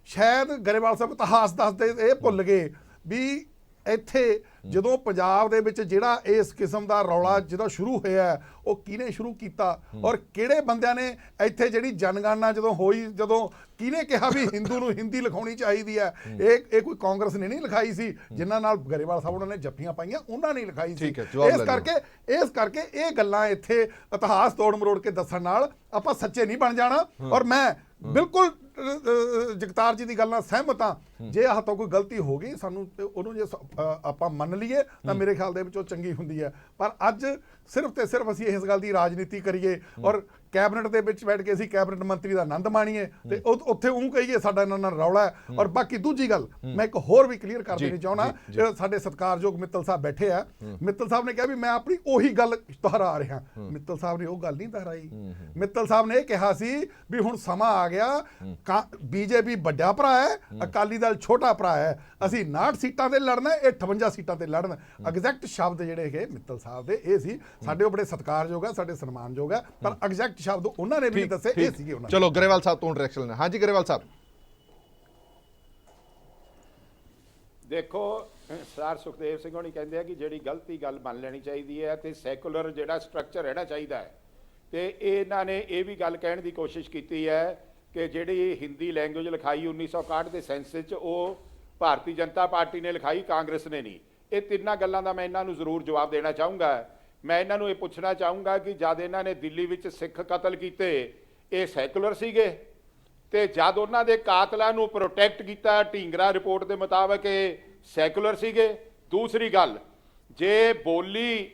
ਸ਼ਾਇਦ ਗਰੇਵਾਲ ਸਾਹਿਬ ਇਤਿਹਾਸ ਦੱਸਦੇ ਇਹ ਭੁੱਲ ਗਏ ਵੀ ਇੱਥੇ ਜਦੋਂ ਪੰਜਾਬ ਦੇ ਵਿੱਚ ਜਿਹੜਾ ਇਸ ਕਿਸਮ ਦਾ ਰੌਲਾ ਜਦੋਂ ਸ਼ੁਰੂ ਹੋਇਆ, ਉਹ ਕਿਹਨੇ ਸ਼ੁਰੂ ਕੀਤਾ ਔਰ ਕਿਹੜੇ ਬੰਦਿਆਂ ਨੇ ਇੱਥੇ ਜਿਹੜੀ ਜਨਗਣਨਾ ਜਦੋਂ ਹੋਈ, ਜਦੋਂ ਕਿਹਨੇ ਕਿਹਾ ਵੀ ਹਿੰਦੂ ਨੂੰ ਹਿੰਦੀ ਲਿਖਾਉਣੀ ਚਾਹੀਦੀ ਹੈ, ਇਹ ਕੋਈ ਕਾਂਗਰਸ ਨੇ ਨਹੀਂ ਲਿਖਾਈ ਸੀ, ਜਿਨ੍ਹਾਂ ਨਾਲ ਗਰੇਵਾਲ ਸਾਹਿਬ ਉਹਨਾਂ ਨੇ ਜੱਫੀਆਂ ਪਾਈਆਂ, ਉਹਨਾਂ ਨੇ ਲਿਖਾਈ ਸੀ। ਇਸ ਕਰਕੇ ਇਹ ਗੱਲਾਂ ਇੱਥੇ ਇਤਿਹਾਸ ਤੋੜ ਮਰੋੜ ਕੇ ਦੱਸਣ ਨਾਲ ਆਪਾਂ ਸੱਚੇ ਨਹੀਂ ਬਣ ਜਾਣਾ। ਔਰ ਮੈਂ ਬਿਲਕੁਲ ਜਗਤਾਰ ਜੀ ਦੀ ਗੱਲ ਨਾਲ ਸਹਿਮਤ ਹਾਂ, ਜੇ ਆਹ ਤੋਂ ਕੋਈ ਗਲਤੀ ਹੋ ਗਈ ਸਾਨੂੰ ਉਹਨੂੰ ਜੇ ਆਪਾਂ ਮੰਨ ਲਈਏ ਤਾਂ ਮੇਰੇ ਖਿਆਲ ਦੇ ਵਿੱਚ ਉਹ ਚੰਗੀ ਹੁੰਦੀ ਹੈ। ਪਰ ਅੱਜ ਸਿਰਫ ਤੇ ਸਿਰਫ ਅਸੀਂ ਇਸ ਗੱਲ ਦੀ ਰਾਜਨੀਤੀ ਕਰੀਏ ਔਰ ਕੈਬਨਿਟ ਦੇ ਵਿੱਚ ਬੈਠ ਕੇ ਅਸੀਂ ਕੈਬਨਿਟ ਮੰਤਰੀ ਦਾ ਆਨੰਦ ਮਾਣੀਏ ਤੇ ਉੱਥੇ ਉਹ ਕਹੀਏ ਸਾਡਾ ਇਹਨਾਂ ਨਾਲ ਰੌਲਾ ਹੈ। ਔਰ ਬਾਕੀ ਦੂਜੀ ਗੱਲ ਮੈਂ ਇੱਕ ਹੋਰ ਵੀ ਕਲੀਅਰ ਕਰ ਦੇਣੀ ਚਾਹੁੰਦਾ, ਸਾਡੇ ਸਤਿਕਾਰਯੋਗ ਮਿੱਤਲ ਸਾਹਿਬ ਬੈਠੇ ਆ, ਮਿੱਤਲ ਸਾਹਿਬ ਨੇ ਕਿਹਾ ਵੀ ਮੈਂ ਆਪਣੀ ਉਹੀ ਗੱਲ ਦੁਹਰਾ ਰਿਹਾ। ਮਿੱਤਲ ਸਾਹਿਬ ਨੇ ਉਹ ਗੱਲ ਨਹੀਂ ਦੁਹਰਾਈ। ਮਿੱਤਲ ਸਾਹਿਬ ਨੇ ਇਹ ਕਿਹਾ ਸੀ ਵੀ ਹੁਣ ਸਮਾਂ ਆ ਗਿਆ, BJP ਵੱਡਾ ਭਰਾ ਹੈ, ਅਕਾਲੀ ਦਲ ਛੋਟਾ ਭਰਾ ਹੈ, ਅਸੀਂ 59 ਸੀਟਾਂ ਤੇ ਲੜਨਾ, ਇਹ 58 ਸੀਟਾਂ ਤੇ ਲੜਨ। ਐਗਜ਼ੈਕਟ ਸ਼ਬਦ ਜਿਹੜੇ ਹੈਗੇ ਮਿੱਤਲ ਸਾਹਿਬ ਦੇ ਇਹ ਸੀ। ਸਾਡੇ ਉਹ ਬੜੇ ਸਤਿਕਾਰਯੋਗ ਹੈ, ਸਾਡੇ ਸਨਮਾਨਯੋਗ ਹੈ, ਪਰ ਐਗਜ਼ੈਕਟ ਸ਼ਬਦ ਉਹਨਾਂ ਨੇ ਵੀ ਦੱਸੇ ਇਹ ਸੀਗੇ ਉਹਨਾਂ। ਚਲੋ ਗਰੇਵਾਲ ਸਾਹਿਬ ਤੋਂ ਡਾਇਰੈਕਸ਼ਨ ਲੈਣਾ। ਹਾਂਜੀ ਗਰੇਵਾਲ ਸਾਹਿਬ। ਦੇਖੋ ਸਰ ਸੁਖਦੇਵ ਸਿੰਘ ਹੋਣੀ ਕਹਿੰਦੇ ਆ ਕਿ ਜਿਹੜੀ ਗਲਤੀ ਗੱਲ ਮੰਨ ਲੈਣੀ ਚਾਹੀਦੀ ਹੈ ਤੇ ਸੈਕੂਲਰ ਜਿਹੜਾ ਸਟਰਕਚਰ ਰਹਿਣਾ ਚਾਹੀਦਾ ਹੈ। ਤੇ ਇਹਨਾਂ ਨੇ ਇਹ ਵੀ ਗੱਲ ਕਹਿਣ ਦੀ ਕੋਸ਼ਿਸ਼ ਕੀਤੀ ਹੈ ਕਿ ਜਿਹੜੀ ਹਿੰਦੀ ਲੈਂਗੁਏਜ ਲਿਖਾਈ 1961 ਦੇ ਸੈਂਸਸ 'ਚ ਉਹ ਭਾਰਤੀ ਜਨਤਾ ਪਾਰਟੀ ਨੇ ਲਿਖਾਈ, ਕਾਂਗਰਸ ਨੇ ਨਹੀਂ। ਇਹ ਤਿੰਨਾਂ ਗੱਲਾਂ ਦਾ ਮੈਂ ਇਹਨਾਂ ਨੂੰ ਜ਼ਰੂਰ ਜਵਾਬ ਦੇਣਾ ਚਾਹੂੰਗਾ। ਮੈਂ ਇਹਨਾਂ ਨੂੰ ਇਹ ਪੁੱਛਣਾ ਚਾਹੂੰਗਾ ਕਿ ਜਦ ਇਹਨਾਂ ਨੇ ਦਿੱਲੀ ਵਿੱਚ ਸਿੱਖ ਕਤਲ ਕੀਤੇ ਇਹ ਸੈਕੂਲਰ ਸੀਗੇ, ਤੇ ਜਦ ਉਹਨਾਂ ਦੇ ਕਾਤਲਾਂ ਨੂੰ ਪ੍ਰੋਟੈਕਟ ਕੀਤਾ ਢੀਂਗਰਾ ਰਿਪੋਰਟ ਦੇ ਮੁਤਾਬਕ ਇਹ ਸੈਕੂਲਰ ਸੀਗੇ। ਦੂਸਰੀ ਗੱਲ, ਜੇ ਬੋਲੀ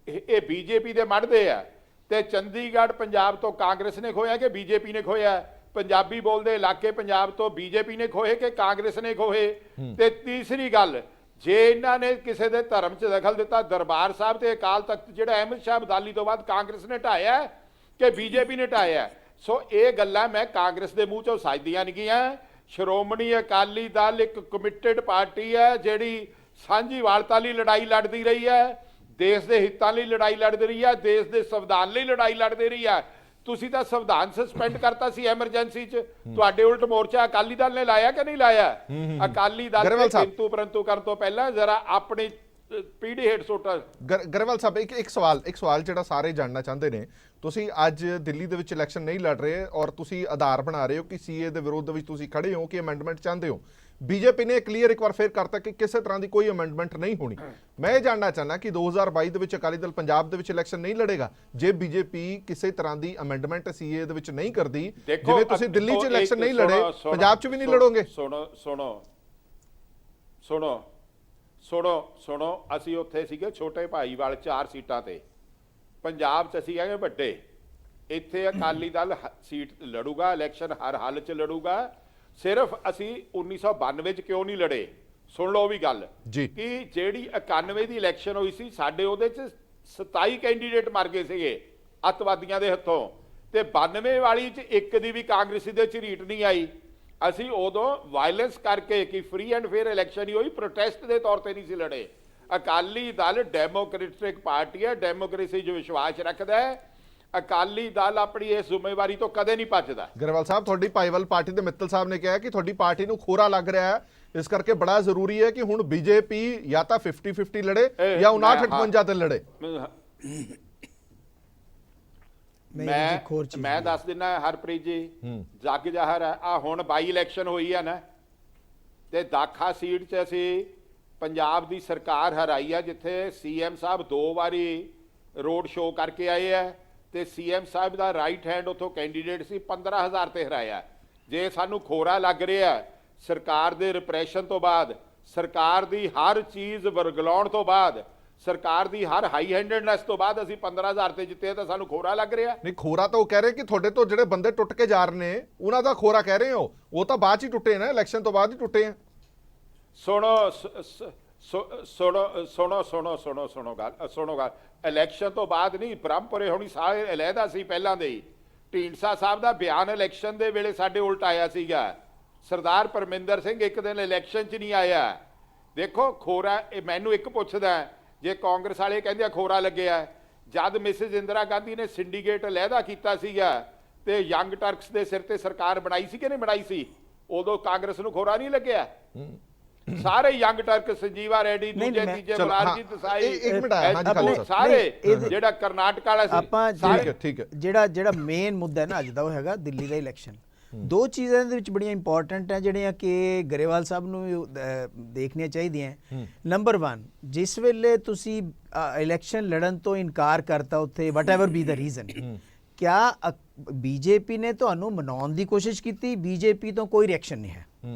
ਇਹ ਬੀਜੇਪੀ ਦੇ ਮੜਦੇ ਆ ਤੇ ਚੰਡੀਗੜ੍ਹ ਪੰਜਾਬ ਤੋਂ ਕਾਂਗਰਸ ਨੇ ਖੋਇਆ ਕਿ ਬੀਜੇਪੀ ਨੇ ਖੋਇਆ? ਪੰਜਾਬੀ ਬੋਲਦੇ ਇਲਾਕੇ ਪੰਜਾਬ ਤੋਂ ਬੀਜੇਪੀ ਨੇ ਖੋਏ ਕਿ ਕਾਂਗਰਸ ਨੇ ਖੋਏ? ਤੇ ਤੀਸਰੀ ਗੱਲ, ਜੇ ਇਹਨਾਂ ਨੇ ਕਿਸੇ ਦੇ ਧਰਮ 'ਚ ਦਖਲ ਦਿੱਤਾ, ਦਰਬਾਰ ਸਾਹਿਬ ਤੇ ਅਕਾਲ ਤਖਤ ਜਿਹੜਾ ਅਹਿਮਦ ਸ਼ਾਹ ਅਬਦਾਲੀ ਤੋਂ ਬਾਅਦ ਕਾਂਗਰਸ ਨੇ ਢਾਇਆ ਕਿ ਬੀਜੇਪੀ ਨੇ ਢਾਇਆ? ਸੋ ਇਹ ਗੱਲਾਂ ਮੈਂ ਕਾਂਗਰਸ ਦੇ ਮੂੰਹ 'ਚੋਂ ਸੱਜਦੀਆਂ ਨਹੀਂ ਗਈਆਂ। ਸ਼੍ਰੋਮਣੀ ਅਕਾਲੀ ਦਲ ਇੱਕ ਕਮਿਟਡ ਪਾਰਟੀ ਹੈ ਜਿਹੜੀ ਸਾਂਝੀਵਾਲਤਾ ਲਈ ਲੜਾਈ ਲੜਦੀ ਰਹੀ ਹੈ, ਦੇਸ਼ ਦੇ ਹਿੱਤਾਂ ਲਈ ਲੜਾਈ ਲੜਦੀ ਰਹੀ ਹੈ, ਦੇਸ਼ ਦੇ ਸੰਵਿਧਾਨ ਲਈ ਲੜਾਈ ਲੜਦੀ ਰਹੀ ਹੈ। ਤੁਸੀਂ ਤਾਂ ਸੰਵਿਧਾਨ ਸਸਪੈਂਡ ਕਰਤਾ ਸੀ ਐਮਰਜੈਂਸੀ 'ਚ, ਤੁਹਾਡੇ ਉਲਟ ਮੋਰਚਾ ਅਕਾਲੀ ਦਲ ਨੇ ਲਾਇਆ ਕਿ ਨਹੀਂ ਲਾਇਆ? ਅਕਾਲੀ ਦਲ ਨੇ ਕਿੰਤੂ ਪਰੰਤੂ ਕਰਨ ਤੋਂ ਪਹਿਲਾਂ ਜ਼ਰਾ ਆਪਣੀ ਪੀੜੀ ਹੇਠ ਸੁੱਟਾ। ਗਰੇਵਾਲ ਸਾਹਿਬ ਇੱਕ ਸਵਾਲ ਜਿਹੜਾ ਸਾਰੇ ਜਾਣਨਾ ਚਾਹੁੰਦੇ ਨੇ, ਤੁਸੀਂ ਅੱਜ ਦਿੱਲੀ ਦੇ ਵਿੱਚ ਇਲੈਕਸ਼ਨ ਨਹੀਂ ਲੜ ਰਹੇ ਔਰ ਤੁਸੀਂ ਆਧਾਰ ਬਣਾ ਰਹੇ ਹੋ ਕਿ ਸੀਏ ਦੇ ਵਿਰੋਧ ਵਿੱਚ ਤੁਸੀਂ ਖੜੇ ਹੋ ਕਿ ਅਮੈਂਡਮੈਂਟ ਚਾਹੁੰਦੇ ਹੋ। ਬੀਜੇਪੀ ਨੇ ਕਲੀਅਰ ਇੱਕ ਵਾਰ ਫੇਰ ਕਰਤਾ ਕਿ ਕਿਸੇ ਤਰ੍ਹਾਂ ਦੀ ਕੋਈ ਅਮੈਂਡਮੈਂਟ ਨਹੀਂ ਹੋਣੀ। ਮੈਂ ਇਹ ਜਾਣਨਾ ਚਾਹੁੰਦਾ ਕਿ 2022 ਦੇ ਵਿੱਚ ਅਕਾਲੀ ਦਲ ਪੰਜਾਬ ਦੇ ਵਿੱਚ ਇਲੈਕਸ਼ਨ ਨਹੀਂ ਲੜੇਗਾ ਜੇ ਬੀਜੇਪੀ ਕਿਸੇ ਤਰ੍ਹਾਂ ਦੀ ਅਮੈਂਡਮੈਂਟ ਸੀਏ ਦੇ ਵਿੱਚ ਨਹੀਂ ਕਰਦੀ। ਜਿਵੇਂ ਤੁਸੀਂ ਦਿੱਲੀ 'ਚ ਇਲੈਕਸ਼ਨ ਨਹੀਂ ਲੜੇ, ਪੰਜਾਬ 'ਚ ਵੀ ਨਹੀਂ ਲੜੋਗੇ? ਸੁਣੋ ਅਸੀਂ ਉੱਥੇ ਸੀਗੇ ਛੋਟੇ ਭਾਈਵਾਲ 4 ਸੀਟਾਂ ਤੇ, ਪੰਜਾਬ 'ਚ ਅਸੀਂ ਹੈਗੇ ਵੱਡੇ। ਇੱਥੇ ਅਕਾਲੀ ਦਲ ਸੀਟ ਲੜੂਗਾ, ਇਲੈਕਸ਼ਨ ਹਰ ਹਾਲ 'ਚ ਲੜੂਗਾ। ਸਿਰਫ ਅਸੀਂ 1992 'ਚ ਕਿਉਂ ਨਹੀਂ ਲੜੇ? ਸੁਣ ਲਓ ਵੀ ਗੱਲ ਕਿ ਜਿਹੜੀ 91 ਦੀ ਇਲੈਕਸ਼ਨ ਹੋਈ ਸੀ, ਸਾਡੇ ਉਹਦੇ 'ਚ 27 ਕੈਂਡੀਡੇਟ ਮਰ ਗਏ ਸੀਗੇ ਅੱਤਵਾਦੀਆਂ ਦੇ ਹੱਥੋਂ, ਤੇ 92 ਵਾਲੀ 'ਚ ਇੱਕ ਦੀ ਵੀ ਕਾਂਗਰਸੀ ਦੇ ਝਰੀਟ ਨਹੀਂ ਆਈ। ਅਸੀਂ ਉਦੋਂ ਵਾਇਲੈਂਸ ਕਰਕੇ ਕਿ ਫ੍ਰੀ ਐਂਡ ਫੇਅਰ ਇਲੈਕਸ਼ਨ ਹੀ ਹੋਈ, ਪ੍ਰੋਟੈਸਟ ਦੇ ਤੌਰ ਤੇ ਨਹੀਂ ਸੀ ਲੜੇ। ਅਕਾਲੀ ਦਲ ਡੈਮੋਕ੍ਰੈਟਿਕ ਪਾਰਟੀ ਹੈ, ਡੈਮੋਕ੍ਰੇਸੀ 'ਚ ਵਿਸ਼ਵਾਸ ਰੱਖਦਾ ਹੈ। ਅਕਾਲੀ ਦਲ ਆਪਣੀ ਇਸ ਜ਼ਿੰਮੇਵਾਰੀ ਤੋਂ ਕਦੇ ਨਹੀਂ ਭੱਜਦਾ। ਗਰੇਵਾਲ ਸਾਹਿਬ, ਤੁਹਾਡੀ ਭਾਈਵਾਲ ਪਾਰਟੀ ਦੇ ਮਿੱਤਲ ਸਾਹਿਬ ਨੇ ਕਿਹਾ ਕਿ ਤੁਹਾਡੀ ਪਾਰਟੀ ਨੂੰ ਖੋਰਾ ਲੱਗ ਰਿਹਾ ਹੈ, ਇਸ ਕਰਕੇ ਬੜਾ ਜ਼ਰੂਰੀ ਹੈ ਕਿ ਹੁਣ ਬੀਜੇਪੀ ਜਾਂ ਤਾਂ 50-50 ਲੜੇ ਜਾਂ 59-58 ਤੇ ਲੜੇ। ਮੈਂ ਦੱਸ ਦਿੰਦਾ ਹਰਪ੍ਰੀਤ ਜੀ, ਜੱਗ ਜ਼ਾਹਰ ਹੈ। ਆ ਹੁਣ ਬਾਈ ਇਲੈਕਸ਼ਨ ਹੋਈ ਹੈ ਨਾ, ਤੇ ਦਾਖਾ ਸੀਟ 'ਚ ਅਸੀਂ ਪੰਜਾਬ ਦੀ ਸਰਕਾਰ ਹਰਾਈ ਆ, ਜਿੱਥੇ ਸੀਐਮ ਸਾਹਿਬ 2 ਵਾਰੀ ਰੋਡ ਸ਼ੋਅ ਕਰਕੇ ਆਏ ਆ, ਤੇ ਸੀਐਮ ਸਾਹਿਬ ਦਾ ਰਾਈਟ ਹੈਂਡ ਉੱਥੋਂ ਕੈਂਡੀਡੇਟ ਸੀ, 15,000 ਤੇ ਹਰਾਇਆ। ਜੇ ਸਾਨੂੰ ਖੋਰਾ ਲੱਗ ਰਿਹਾ ਸਰਕਾਰ ਦੇ ਰਿਪਰੈਸ਼ਨ ਤੋਂ ਬਾਅਦ, ਸਰਕਾਰ ਦੀ ਹਰ ਚੀਜ਼ ਵਰਗਲਾਉਣ ਤੋਂ ਬਾਅਦ, ਸਰਕਾਰ ਦੀ ਹਰ ਹਾਈ ਹੈਂਡਡਨੈਸ ਤੋਂ ਬਾਅਦ ਅਸੀਂ 15,000 ਤੇ ਜਿੱਤੇ, ਤਾਂ ਸਾਨੂੰ ਖੋਰਾ ਲੱਗ ਰਿਹਾ? ਨਹੀਂ, ਖੋਰਾ ਤਾਂ ਉਹ ਕਹਿ ਰਹੇ ਕਿ ਤੁਹਾਡੇ ਤੋਂ ਜਿਹੜੇ ਬੰਦੇ ਟੁੱਟ ਕੇ ਜਾ ਰਹੇ ਨੇ ਉਹਨਾਂ ਦਾ ਖੋਰਾ ਕਹਿ ਰਹੇ ਹੋ, ਉਹ ਤਾਂ ਬਾਅਦ 'ਚ ਹੀ ਟੁੱਟੇ ਨਾ, ਇਲੈਕਸ਼ਨ ਤੋਂ ਬਾਅਦ ਹੀ ਟੁੱਟੇ ਆ। ਸੁਣੋ ਗੱਲ, ਇਲੈਕਸ਼ਨ ਤੋਂ ਬਾਅਦ ਨਹੀਂ, ਬ੍ਰਹਮਪੁਰੇ ਹੋਣੀ ਸਾਰੇ ਅਲੱਗਾ ਸੀ ਪਹਿਲਾਂ ਦੇ ਹੀ। ਢੀਂਡਸਾ ਸਾਹਿਬ ਦਾ ਬਿਆਨ ਇਲੈਕਸ਼ਨ ਦੇ ਵੇਲੇ ਸਾਡੇ ਉਲਟ ਆਇਆ ਸੀਗਾ। ਸਰਦਾਰ ਪਰਮਿੰਦਰ ਸਿੰਘ ਇੱਕ ਦਿਨ ਇਲੈਕਸ਼ਨ 'ਚ ਨਹੀਂ ਆਇਆ। ਦੇਖੋ ਖੋਰਾ, ਇਹ ਮੈਨੂੰ ਇੱਕ ਪੁੱਛਦਾ, ਜੇ ਕਾਂਗਰਸ ਵਾਲੇ ਕਹਿੰਦੇ ਆ ਖੋਰਾ ਲੱਗਿਆ, ਜਦ ਮਿਸਿਸ ਇੰਦਰਾ ਗਾਂਧੀ ਨੇ ਸਿੰਡੀਕੇਟ ਅਲੱਗਾ ਕੀਤਾ ਸੀਗਾ ਤੇ ਯੰਗ ਟਰਕਸ ਦੇ ਸਿਰ ਤੇ ਸਰਕਾਰ ਬਣਾਈ ਸੀ ਕਿ ਨਹੀਂ ਬਣਾਈ ਸੀ, ਉਦੋਂ ਕਾਂਗਰਸ ਨੂੰ ਖੋਰਾ ਨਹੀਂ ਲੱਗਿਆ? ਸਾਰੇ ਯੰਗ ਟਰਕ, ਸੰਜੀਵਾ ਰੈਡੀ, ਦੂਜੇ ਤੀਜੇ ਬਲਾਰਜੀ ਦਸਾਈ, ਸਾਰੇ ਜਿਹੜਾ ਕਰਨਾਟਕ ਵਾਲਾ ਸੀ। ਆਪਾਂ ਜਿਹੜਾ ਮੇਨ ਮੁੱਦਾ ਹੈ ਨਾ ਅੱਜ ਦਾ, ਉਹ ਹੈਗਾ ਦਿੱਲੀ ਦਾ ਇਲੈਕਸ਼ਨ। 2 ਚੀਜ਼ਾਂ ਦੇ ਵਿੱਚ ਬੜੀਆਂ ਇੰਪੋਰਟੈਂਟ ਹੈ ਜਿਹੜੀਆਂ ਕਿ ਗਰੇਵਾਲ ਸਾਹਿਬ ਨੂੰ ਦੇਖਣੀਆਂ ਚਾਹੀਦੀਆਂ। ਨੰਬਰ 1, ਜਿਸ ਵੇਲੇ ਤੁਸੀਂ ਇਲੈਕਸ਼ਨ ਲੜਨ ਤੋਂ ਇਨਕਾਰ ਕਰਤਾ ਉੱਥੇ, ਵਟਐਵਰ ਬੀ ਦਾ ਰੀਜ਼ਨ, ਕਿਆ ਬੀਜੇਪੀ ਨੇ ਤੁਹਾਨੂੰ ਮਨਾਉਣ ਦੀ ਕੋਸ਼ਿਸ਼ ਕੀਤੀ? ਬੀਜੇਪੀ ਤੋਂ ਕੋਈ ਰਿਐਕਸ਼ਨ ਨਹੀਂ ਹੈ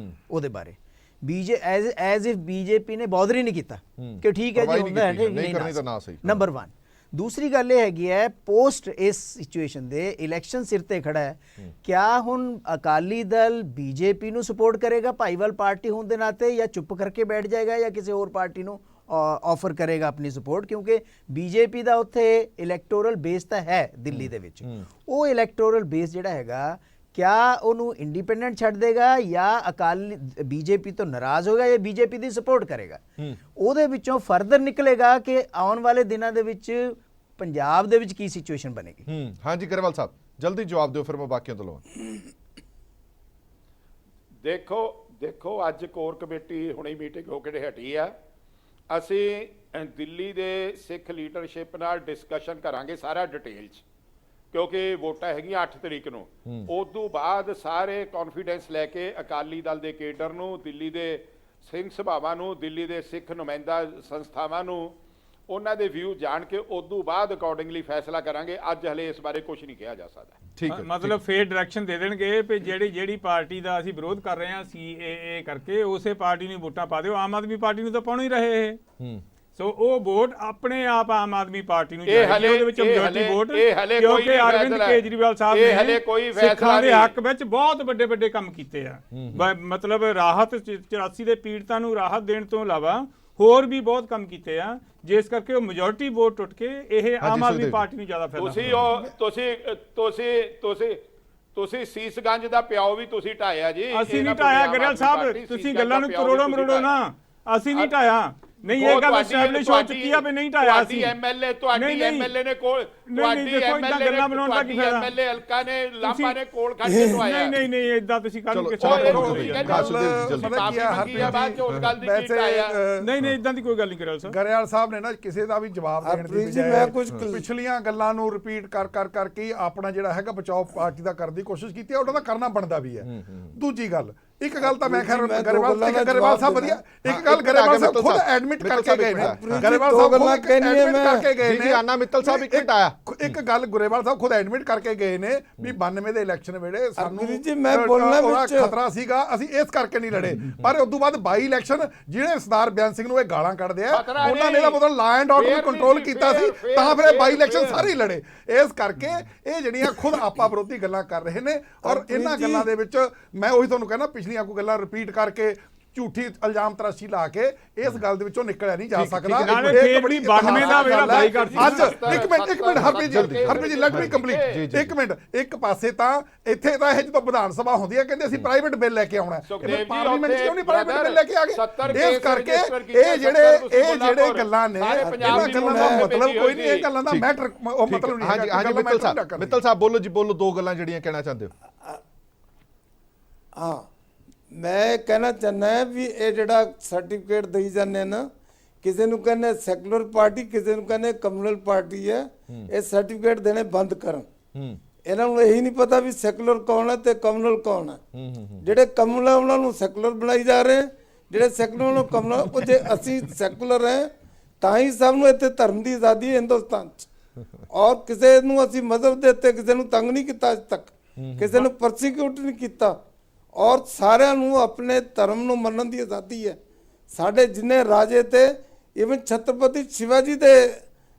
ਉਹਦੇ ਬਾਰੇ। ਐਜ਼ ਇਫ ਬੀਜੇਪੀ ਨੇ ਬੌਦਰ ਹੀ ਨਹੀਂ ਕੀਤਾ ਕਿ ਠੀਕ ਹੈ ਜੀ ਹੁੰਦਾ ਹੈ, ਨਹੀਂ ਕਰਨੀ ਤਾਂ ਨਾ ਸਹੀ। ਨੰਬਰ 1। ਦੂਸਰੀ ਗੱਲ ਇਹ ਹੈਗੀ ਹੈ, ਪੋਸਟ ਇਸ ਸਿਚੁਏਸ਼ਨ ਦੇ ਇਲੈਕਸ਼ਨ ਸਿਰ ਤੇ ਖੜਾ ਹੈ, ਕਿਆ ਹੁਣ ਅਕਾਲੀ ਦਲ ਬੀਜੇਪੀ ਨੂੰ ਸਪੋਰਟ ਕਰੇਗਾ ਭਾਈਵਾਲ ਪਾਰਟੀ ਹੋਣ ਦੇ ਨਾਤੇ, ਜਾਂ ਚੁੱਪ ਕਰਕੇ ਬੈਠ ਜਾਏਗਾ ਜਾਂ ਕਿਸੇ ਹੋਰ ਪਾਰਟੀ ਨੂੰ ਆਫਰ ਕਰੇਗਾ ਆਪਣੀ ਸਪੋਰਟ? ਕਿਉਂਕਿ ਬੀਜੇਪੀ ਦਾ ਉੱਥੇ ਇਲੈਕਟੋਰਲ ਬੇਸ ਤਾਂ ਹੈ ਦਿੱਲੀ ਦੇ ਵਿੱਚ, ਉਹ ਇਲੈਕਟੋਰਲ ਬੇਸ ਜਿਹੜਾ ਹੈਗਾ, ਕਿਆ ਉਹਨੂੰ ਇੰਡੀਪੈਂਡੈਂਟ ਛੱਡ ਦੇਗਾ ਜਾਂ ਅਕਾਲੀ ਬੀਜੇਪੀ ਤੋਂ ਨਾਰਾਜ਼ ਹੋਗਾ ਜਾਂ ਬੀਜੇਪੀ ਦੀ ਸਪੋਰਟ ਕਰੇਗਾ? ਉਹਦੇ ਵਿੱਚੋਂ ਫਰਦਰ ਨਿਕਲੇਗਾ ਕਿ ਆਉਣ ਵਾਲੇ ਦਿਨਾਂ ਦੇ ਵਿੱਚ ਪੰਜਾਬ ਦੇ ਵਿੱਚ ਕੀ ਸਿਚੁਏਸ਼ਨ ਬਣੇਗੀ। ਹਾਂਜੀ ਗਰੇਵਾਲ ਸਾਹਿਬ, ਜਲਦੀ ਜਵਾਬ ਦਿਓ, ਫਿਰ ਮੈਂ ਬਾਕੀਆਂ ਤੋਂ ਲਵਾਂ। ਦੇਖੋ ਦੇਖੋ ਅੱਜ ਕੋਰ ਕਮੇਟੀ ਹੁਣੇ ਮੀਟਿੰਗ ਹੋ ਕੇ ਹਟੀ ਆ। ਅਸੀਂ ਦਿੱਲੀ ਦੇ ਸਿੱਖ ਲੀਡਰਸ਼ਿਪ ਨਾਲ ਡਿਸਕਸ਼ਨ ਕਰਾਂਗੇ ਸਾਰਾ ਡਿਟੇਲ 'ਚ, ਕਿਉਂਕਿ ਵੋਟਾਂ ਹੈਗੀਆਂ 8 ਤਰੀਕ ਨੂੰ। ਉਦੋਂ ਬਾਅਦ ਸਾਰੇ ਕੌਨਫੀਡੈਂਸ ਲੈ ਕੇ ਅਕਾਲੀ ਦਲ ਦੇ ਕੇਡਰ ਨੂੰ, ਦਿੱਲੀ ਦੇ ਸਿੰਘ ਸਭਾਵਾਂ ਨੂੰ, ਦਿੱਲੀ ਦੇ ਸਿੱਖ ਨੁਮਾਇੰਦਾ ਸੰਸਥਾਵਾਂ ਨੂੰ ਉਹਨਾਂ ਦੇ ਵਿਊ ਜਾਣ ਕੇ ਉਦੋਂ ਬਾਅਦ ਅਕੋਰਡਿੰਗਲੀ ਫੈਸਲਾ ਕਰਾਂਗੇ। ਅੱਜ ਹਲੇ ਇਸ ਬਾਰੇ ਕੁਝ ਨਹੀਂ ਕਿਹਾ ਜਾ ਸਕਦਾ। ਠੀਕ ਹੈ, ਮਤਲਬ ਫੇਰ ਡਾਇਰੈਕਸ਼ਨ ਦੇ ਦੇਣਗੇ ਵੀ ਜਿਹੜੀ ਪਾਰਟੀ ਦਾ ਅਸੀਂ ਵਿਰੋਧ ਕਰ ਰਹੇ ਹਾਂ CAA ਕਰਕੇ, ਉਸੇ ਪਾਰਟੀ ਨੂੰ ਵੋਟਾਂ ਪਾ ਦਿਓ। ਆਮ ਆਦਮੀ ਪਾਰਟੀ ਨੂੰ ਤਾਂ ਪਾਉਣ ਹੀ ਰਹੇ ਇਹ। ਸੋ ਉਹ ਵੋਟ ਆਪਣੇ ਆਪ ਆਮ ਆਦਮੀ ਪਾਰਟੀ ਨੂੰ ਜਾਏਗੀ, ਉਹਦੇ ਵਿੱਚ ਮੈਜੋਰਟੀ ਵੋਟ, ਕਿਉਂਕਿ ਅਰਵਿੰਦ ਕੇਜਰੀਵਾਲ ਸਾਹਿਬ ਨੇ ਸਿੱਖਾਂ ਦੇ ਹੱਕ ਵਿੱਚ ਬਹੁਤ ਵੱਡੇ ਵੱਡੇ ਕੰਮ ਕੀਤੇ ਆ। ਮਤਲਬ ਰਾਹਤ 84 ਦੇ ਪੀੜਤਾਂ ਨੂੰ ਰਾਹਤ ਦੇਣ ਤੋਂ ਇਲਾਵਾ ਹੋਰ ਵੀ ਬਹੁਤ ਕੰਮ ਕੀਤੇ ਆ, ਜਿਸ ਕਰਕੇ ਉਹ ਮੈਜੋਰਟੀ ਵੋਟ ਟੁੱਟ ਕੇ ਇਹ ਆਮ ਆਦਮੀ ਪਾਰਟੀ ਨੂੰ ਜ਼ਿਆਦਾ ਫਾਇਦਾ। ਤੁਸੀਂ ਸੀਸਗੰਜ ਦਾ ਪਿਓ ਵੀ ਤੁਸੀਂ ਢਾਇਆ ਜੀ। ਅਸੀਂ ਨਹੀਂ ਢਾਇਆ ਗਰੇਵਾਲ ਸਾਹਿਬ, ਤੁਸੀਂ ਗੱਲਾਂ ਨੂੰ ਕਰੋੜੋ ਮਰੋੜੋ ਨਾ। ਅਸੀਂ ਨਹੀਂ ਢਾਇਆ, ਨਹੀਂ ਇਹ ਗੱਲ ਐਸਟੈਬਲਿਸ਼ ਹੋ ਚੁੱਕੀ ਆ ਵੀ ਨਹੀਂ ਢਾਇਆ ਸੀ। ਤੁਹਾਡੀ ਐਮਐਲਏ ਨੇ ਕੋਲ, ਤੁਹਾਡੀ ਐਮਐਲਏ ਹਲਕਾ ਨੇ ਲਾਂਬਾ ਨੇ ਕੋਲ ਕੱਢ ਕੇ ਦਵਾਇਆ। ਨਹੀਂ ਇਦਾਂ ਤੁਸੀਂ ਕੱਲ ਕਿਸੇ ਨਹੀਂ ਇਦਾਂ ਦੀ ਕੋਈ ਗੱਲ ਨਹੀਂ ਕਰਿਆ ਸਰ। ਗਰੇਵਾਲ ਸਾਹਿਬ ਨੇ ਨਾ ਕਿਸੇ ਦਾ ਵੀ ਜਵਾਬ ਦੇਣ ਦੀ ਬਜਾਏ ਪਿਛਲੀਆਂ ਗੱਲਾਂ ਨੂੰ ਰਿਪੀਟ ਕਰ ਕੇ ਆਪਣਾ ਜਿਹੜਾ ਹੈਗਾ ਬਚਾਓ ਪਾਰਟੀ ਦਾ ਕਰਨ ਦੀ ਕੋਸ਼ਿਸ਼ ਕੀਤੀ ਹੈ। ਉਹਦਾ ਤਾਂ ਕਰਨਾ ਬਣਦਾ ਵੀ ਹੈ। ਦੂਜੀ ਗੱਲ, ਇੱਕ ਗੱਲ ਤਾਂ ਮੈਂ ਖੈਰ ਗਰੇਵਾਲ ਸਾਹਿਬ ਵਧੀਆ, ਇੱਕ ਗੱਲ ਗਰੇਵਾਲ ਸਾਹਿਬ ਖੁਦ ਐਡਮਿਟ ਕਰਕੇ ਗਏ ਨੇ। ਗਰੇਵਾਲ ਸਾਹਿਬ ਖੁਦ ਐਡਮਿਟ ਕਰਕੇ ਗਏ ਨੇ। ਆਨਾ ਮਿੱਤਲ ਸਾਹਿਬ ਇੱਕ ਮਿੰਟ ਆਇਆ, ਇੱਕ ਗੱਲ ਗਰੇਵਾਲ ਸਾਹਿਬ ਖੁਦ ਐਡਮਿਟ ਕਰਕੇ ਗਏ ਨੇ ਵੀ 92 ਦੇ ਇਲੈਕਸ਼ਨ ਵੇਲੇ ਸਾਨੂੰ ਮੈਂ ਬੋਲਣਾ ਵਿੱਚ ਖਤਰਾ ਸੀਗਾ, ਅਸੀਂ ਇਸ ਕਰਕੇ ਨਹੀਂ ਲੜੇ। ਪਰ ਉਸ ਤੋਂ ਬਾਅਦ 22 ਇਲੈਕਸ਼ਨ ਜਿਹੜੇ ਸਰਦਾਰ ਬਿਆਨ ਸਿੰਘ ਨੂੰ ਇਹ ਗਾਲਾਂ ਕੱਢਦੇ ਆ, ਉਹਨਾਂ ਨੇ ਇਹਦਾ ਮਤਲਬ ਲਾ ਐਂਡ ਆਰਡਰ ਨੂੰ ਕੰਟਰੋਲ ਕੀਤਾ ਸੀ, ਤਾਂ ਫਿਰ ਇਹ 22 ਇਲੈਕਸ਼ਨ ਸਾਰੇ ਹੀ ਲੜੇ। ਇਸ ਕਰਕੇ ਇਹ ਜਿਹੜੀਆਂ ਖੁਦ ਆਪਾ ਵਿਰੋਧੀ ਗੱਲਾਂ ਕਰ ਰਹੇ ਨੇ, ਔਰ ਇਹਨਾਂ ਗੱਲਾਂ ਦੇ ਵਿੱਚ ਮੈਂ ਉਹੀ ਤੁਹਾਨੂੰ ਕਹਿੰਦਾ, ਪਿਛਲੀਆਂ ਕੋਈ ਗੱਲਾਂ ਰਿਪੀਟ ਕਰਕੇ ਝੂਠੀ ਇਲਜ਼ਾਮ ਤਰਾਸ਼ੀ ਲਾ ਕੇ ਇਸ ਗੱਲ ਦੇ ਵਿੱਚੋਂ ਨਿਕਲਿਆ ਨਹੀਂ ਜਾ ਸਕਦਾ। ਇੱਕ ਬੜੀ 92 ਦਾ ਵੇਲਾ ਬਾਈਕਾਟ ਸੀ। ਅੱਜ ਇੱਕ minute Harpreet ji let me complete. ਇੱਕ ਮਿੰਟ, ਇੱਕ ਪਾਸੇ ਤਾਂ ਇੱਥੇ ਤਾਂ ਇਹ ਜਦੋਂ ਵਿਧਾਨ ਸਭਾ ਹੁੰਦੀ ਹੈ ਕਹਿੰਦੇ ਅਸੀਂ ਪ੍ਰਾਈਵੇਟ ਬਿੱਲ ਲੈ ਕੇ ਆਉਣਾ, ਪਾਰਲੀਮੈਂਟ 'ਚ ਕਿਉਂ ਨਹੀਂ ਪ੍ਰਾਈਵੇਟ ਬਿੱਲ ਲੈ ਕੇ ਆ ਗਏ? ਇਸ ਕਰਕੇ ਇਹ ਜਿਹੜੇ ਗੱਲਾਂ ਨੇ, ਇਹਨਾਂ ਗੱਲਾਂ ਦਾ ਮਤਲਬ ਕੋਈ ਨਹੀਂ, ਇਹ ਗੱਲਾਂ ਦਾ ਮੈਟਰ ਉਹ ਮਤਲਬ ਨਹੀਂ। ਹਾਂਜੀ ਮਿੱਤਲ ਸਾਹਿਬ ਬੋਲੋ ਜੀ, ਬੋਲੋ, ਦੋ ਗੱਲਾਂ ਜਿਹੜੀਆਂ ਕਹਿਣਾ ਚਾਹੁੰਦੇ ਹੋ। ਹਾਂ, ਮੈਂ ਕਹਿਣਾ ਚਾਹੁੰਦਾ ਵੀ ਇਹ ਜਿਹੜਾ ਸਰਟੀਫਿਕੇਟ ਦੇਈ ਜਾਂਦੇ ਨਾ, ਕਿਸੇ ਨੂੰ ਕਹਿੰਦੇ ਸੈਕੂਲਰ ਪਾਰਟੀ, ਕਿਸੇ ਨੂੰ ਕਹਿੰਦੇ ਕਮਿਊਨਲ ਪਾਰਟੀ ਹੈ, ਇਹ ਸਰਟੀਫਿਕੇਟ ਦੇਣੇ ਬੰਦ ਕਰਨ। ਇਹਨਾਂ ਨੂੰ ਇਹੀ ਨਹੀਂ ਪਤਾ ਵੀ ਸੈਕੂਲਰ ਕੌਣ ਹੈ ਤੇ ਕਮਿਊਨਲ ਕੌਣ ਹੈ। ਜਿਹੜੇ ਕਮਿਊਨਲ ਉਹਨਾਂ ਨੂੰ ਸੈਕੂਲਰ ਬਣਾਈ ਜਾ ਰਹੇ, ਜਿਹੜੇ ਸੈਕੂਲਰ ਨੂੰ ਕਮਿਊਨਲ। ਉਹ ਜੇ ਅਸੀਂ ਸੈਕੂਲਰ ਹੈ ਤਾਂ ਹੀ ਸਭ ਨੂੰ ਇੱਥੇ ਧਰਮ ਦੀ ਆਜ਼ਾਦੀ ਹੈ ਹਿੰਦੁਸਤਾਨ 'ਚ, ਔਰ ਕਿਸੇ ਨੂੰ ਅਸੀਂ ਮਜ਼ਹਬ ਦੇ ਉੱਤੇ ਕਿਸੇ ਨੂੰ ਤੰਗ ਨਹੀਂ ਕੀਤਾ ਅੱਜ ਤੱਕ, ਕਿਸੇ ਨੂੰ ਪਰਸੀਕਿਊਟ ਨਹੀਂ ਕੀਤਾ, ਔਰ ਸਾਰਿਆਂ ਨੂੰ ਆਪਣੇ ਧਰਮ ਨੂੰ ਮੰਨਣ ਦੀ ਆਜ਼ਾਦੀ ਹੈ। ਸਾਡੇ ਜਿੰਨੇ ਰਾਜੇ ਤੇ ਇਵਨ ਛਤਰਪਤੀ ਸ਼ਿਵਾਜੀ ਦੇ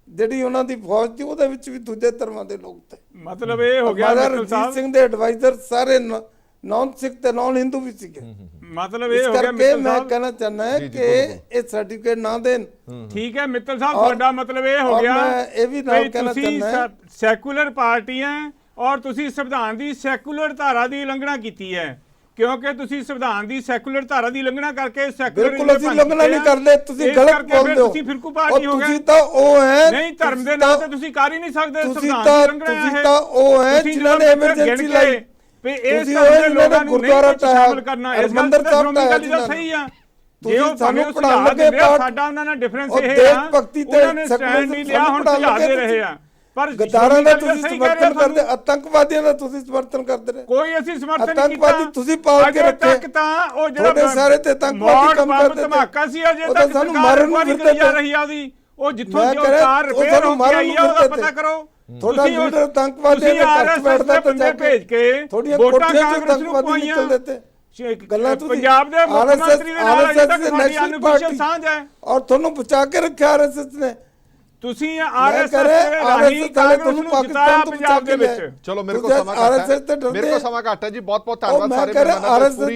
ਜਿਹੜੀ ਉਹਨਾਂ ਦੀ ਫੌਜ ਸੀ, ਉਹਦੇ ਵਿੱਚ ਵੀ ਦੂਜੇ ਧਰਮਾਂ ਦੇ ਲੋਕ ਤੇ। ਮਤਲਬ ਇਹ ਹੋ ਗਿਆ ਰਣਜੀਤ ਸਿੰਘ ਦੇ ਐਡਵਾਈਜ਼ਰ ਸਾਰੇ ਨੌਨ ਸਿੱਖ ਤੇ ਨੌਨ ਹਿੰਦੂ ਵੀ ਸੀਗੇ। ਮਤਲਬ ਇਹ ਹੋ ਗਿਆ ਮਿੱਤਲ ਸਾਹਿਬ, ਮੈਂ ਕਹਿਣਾ ਚਾਹੁੰਦਾ ਹੈ ਕਿ ਇਹ ਸਰਟੀਫਿਕੇਟ ਨਾ ਦੇਣ। ਠੀਕ ਹੈ ਮਿੱਤਲ ਸਾਹਿਬ, ਤੁਹਾਡਾ ਮਤਲਬ ਇਹ ਹੋ ਗਿਆ ਇਹ ਵੀ ਨਾਲ ਕਹਿਣਾ ਚਾਹੁੰਦਾ ਸੈਕੂਲਰ ਪਾਰਟੀ ਹੈ ਔਰ ਤੁਸੀਂ ਸੰਵਿਧਾਨ ਦੀ ਸੈਕੂਲਰ ਧਾਰਾ ਦੀ ਉਲੰਘਣਾ ਕੀਤੀ ਹੈ, ਕਿਉਂਕਿ ਤੁਸੀਂ ਸੰਵਿਧਾਨ ਦੀ ਸੈਕੂਲਰ ਧਾਰਾ ਦੀ ਉਲੰਘਣਾ ਕਰਕੇ ਸੈਕੂਲਰ ਬਿਲਕੁਲ ਅਸੀਂ ਉਲੰਘਣਾ ਨਹੀਂ ਕਰਦੇ, ਤੁਸੀਂ ਗਲਤ ਬੋਲਦੇ ਹੋ। ਤੁਸੀਂ ਫਿਰਕੂ ਪਾਰਟੀ ਹੋ ਗਏ। ਤੁਸੀਂ ਤਾਂ ਉਹ ਹੈ, ਨਹੀਂ ਧਰਮ ਦੇ ਨਾਂ ਤੇ ਤੁਸੀਂ ਕਰ ਹੀ ਨਹੀਂ ਸਕਦੇ। ਤੁਸੀਂ ਤਾਂ ਉਹ ਹੈ ਜਿਨ੍ਹਾਂ ਨੇ ਐਮਰਜੈਂਸੀ ਲਾਈ ਵੀ ਇਸ ਧਰਮ ਦੇ ਲੋਕਾਂ ਨੂੰ ਨਹੀਂ ਸ਼ਾਮਲ ਕਰਨਾ। ਇਸ ਗੱਲ ਤੇ ਸ਼੍ਰੋਮਣੀ ਅਕਾਲੀ ਦਲ ਸਹੀ ਆ, ਜੇ ਉਹ ਸਾਨੂੰ ਪੜ੍ਹਾਉਣ ਲੱਗੇ, ਸਾਡਾ ਉਹਨਾਂ ਨਾਲ ਡਿਫਰੈਂਸ ਇਹ ਆ, ਉਹਨਾਂ ਨੇ ਸਟੈਂਡ ਨਹੀਂ ਲਿਆ, ਹੁਣ ਸੁਝਾਅ ਦੇ ਰਹੇ ਆ। ਪਰ ਗਦਾਰਾਂ ਦਾ ਤੁਸੀਂ ਸਮਰਥਨ ਕਰਦੇ, ਆਤੰਕਵਾਦੀਆਂ ਦਾ ਤੁਸੀਂ ਸਮਰਥਨ ਕਰਦੇ ਰਹੇ। ਕੋਈ ਅਸੀਂ ਸਮਰਥਨ ਨਹੀਂ ਕੀਤਾ। ਆਤੰਕਵਾਦੀ ਤੁਸੀਂ ਪਾਲ ਕੇ ਰੱਖੇ ਤਾਂ ਉਹ ਜਿਹੜਾ ਸਾਰੇ ਤੇ ਆਤੰਕਵਾਦੀ ਕੰਮ ਕਰਦੇ ਧਮਾਕਾ ਸੀ, ਅਜੇ ਤੱਕ ਸਾਨੂੰ ਮਾਰਨ ਨੂੰ ਫਿਰਦੇ ਜਾ ਰਹੀ ਆ ਉਹਦੀ, ਉਹ ਜਿੱਥੋਂ ਜੋ ਕਾਰ ਰਿਪੇਅਰ ਹੋ ਕੇ ਆਈ ਆ ਉਹਦਾ ਪਤਾ ਕਰੋ। ਤੁਹਾਡਾ ਲੀਡਰ ਆਤੰਕਵਾਦੀਆਂ ਦੇ ਘਰ ਬੈਠਦਾ ਤੇ ਜਾ ਭੇਜ ਕੇ ਥੋੜੀਆਂ ਵੋਟਾਂ ਕਾਂਗਰਸ ਨੂੰ ਪਾਈਆਂ। ਗੱਲਾਂ ਤੁਸੀਂ ਪੰਜਾਬ ਦੇ ਮੁੱਖ ਮੰਤਰੀ ਦੇ ਨਾਲ ਅਜੇ ਤੱਕ ਸਾਡੀ ਅਨੁਪਾਸ਼ਲ ਸਾਂਝ ਹੈ, ਔਰ ਤੁਹਾਨੂੰ ਬਚਾ ਕੇ ਰੱਖਿਆ ਆਰਐਸਐਸ ਨੇ। ਤੁਸੀਂ ਆਰਐਸਐਸ ਦੇ ਰਾਹੀਂ ਕਾਂਗਰਸ ਨੂੰ ਜਿਤਾਇਆ ਪੰਜਾਬ ਦੇ ਵਿੱਚ। ਚਲੋ ਮੇਰੇ ਕੋਲ ਸਮਾਂ ਘੱਟ ਹੈ ਜੀ। ਬਹੁਤ ਬਹੁਤ ਧੰਨਵਾਦ ਸਾਰੇ ਮਹਿਮਾਨਾਂ ਦਾ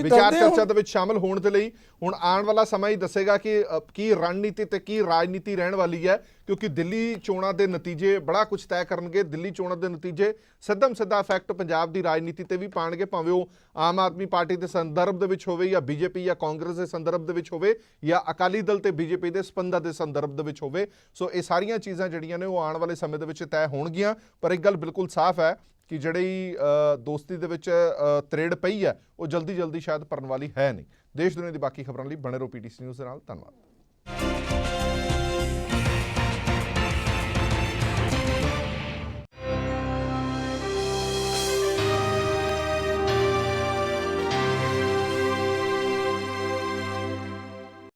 ਵਿਚਾਰ ਚਰਚਾ ਦੇ ਵਿੱਚ ਸ਼ਾਮਲ ਹੋਣ ਦੇ ਲਈ। ਹੁਣ ਆਉਣ ਵਾਲਾ ਸਮਾਂ ਹੀ ਦੱਸੇਗਾ ਕਿ ਕੀ ਰਣਨੀਤੀ ਤੇ ਕੀ ਰਾਜਨੀਤੀ ਰਹਿਣ ਵਾਲੀ ਹੈ, ਕਿਉਂਕਿ ਦਿੱਲੀ ਚੋਣਾਂ ਦੇ ਨਤੀਜੇ ਬੜਾ ਕੁਝ ਤੈਅ ਕਰਨਗੇ। ਦਿੱਲੀ ਚੋਣਾਂ ਦੇ ਨਤੀਜੇ ਸਿੱਧਾ ਇਫੈਕਟ ਪੰਜਾਬ ਦੀ ਰਾਜਨੀਤੀ ਤੇ ਵੀ ਪਾਣਗੇ, ਭਾਵੇਂ ਉਹ ਆਮ ਆਦਮੀ ਪਾਰਟੀ ਦੇ ਸੰਦਰਭ ਦੇ ਵਿੱਚ ਹੋਵੇ ਜਾਂ ਬੀਜੇਪੀ ਜਾਂ ਕਾਂਗਰਸ ਦੇ ਸੰਦਰਭ ਦੇ ਵਿੱਚ ਹੋਵੇ ਜਾਂ ਅਕਾਲੀ ਦਲ ਤੇ ਬੀਜੇਪੀ ਦੇ ਸਬੰਧਾਂ ਦੇ ਸੰਦਰਭ ਦੇ ਵਿੱਚ ਹੋਵੇ। ਸੋ ਇਹ ਸਾਰੀਆਂ ਚੀਜ਼ਾਂ ਜਿਹੜੀਆਂ ਨੇ ਉਹ ਆਉਣ ਵਾਲੇ ਸਮੇਂ ਦੇ ਵਿੱਚ ਤੈਅ ਹੋਣਗੀਆਂ। ਪਰ ਇੱਕ ਗੱਲ ਬਿਲਕੁਲ ਸਾਫ਼ ਹੈ ਕਿ ਜਿਹੜੀ ਦੋਸਤੀ ਦੇ ਵਿੱਚ ਤਰੇੜ ਪਈ ਹੈ ਉਹ ਜਲਦੀ ਸ਼ਾਇਦ ਭਰਨ ਵਾਲੀ ਹੈ ਨਹੀਂ। ਦੇਸ਼ ਦੁਨੀਆ ਦੀ ਬਾਕੀ ਖਬਰਾਂ ਲਈ ਬਣੇ ਰਹੋ PTC ਨਿਊਜ਼ ਦੇ ਨਾਲ। ਧੰਨਵਾਦ।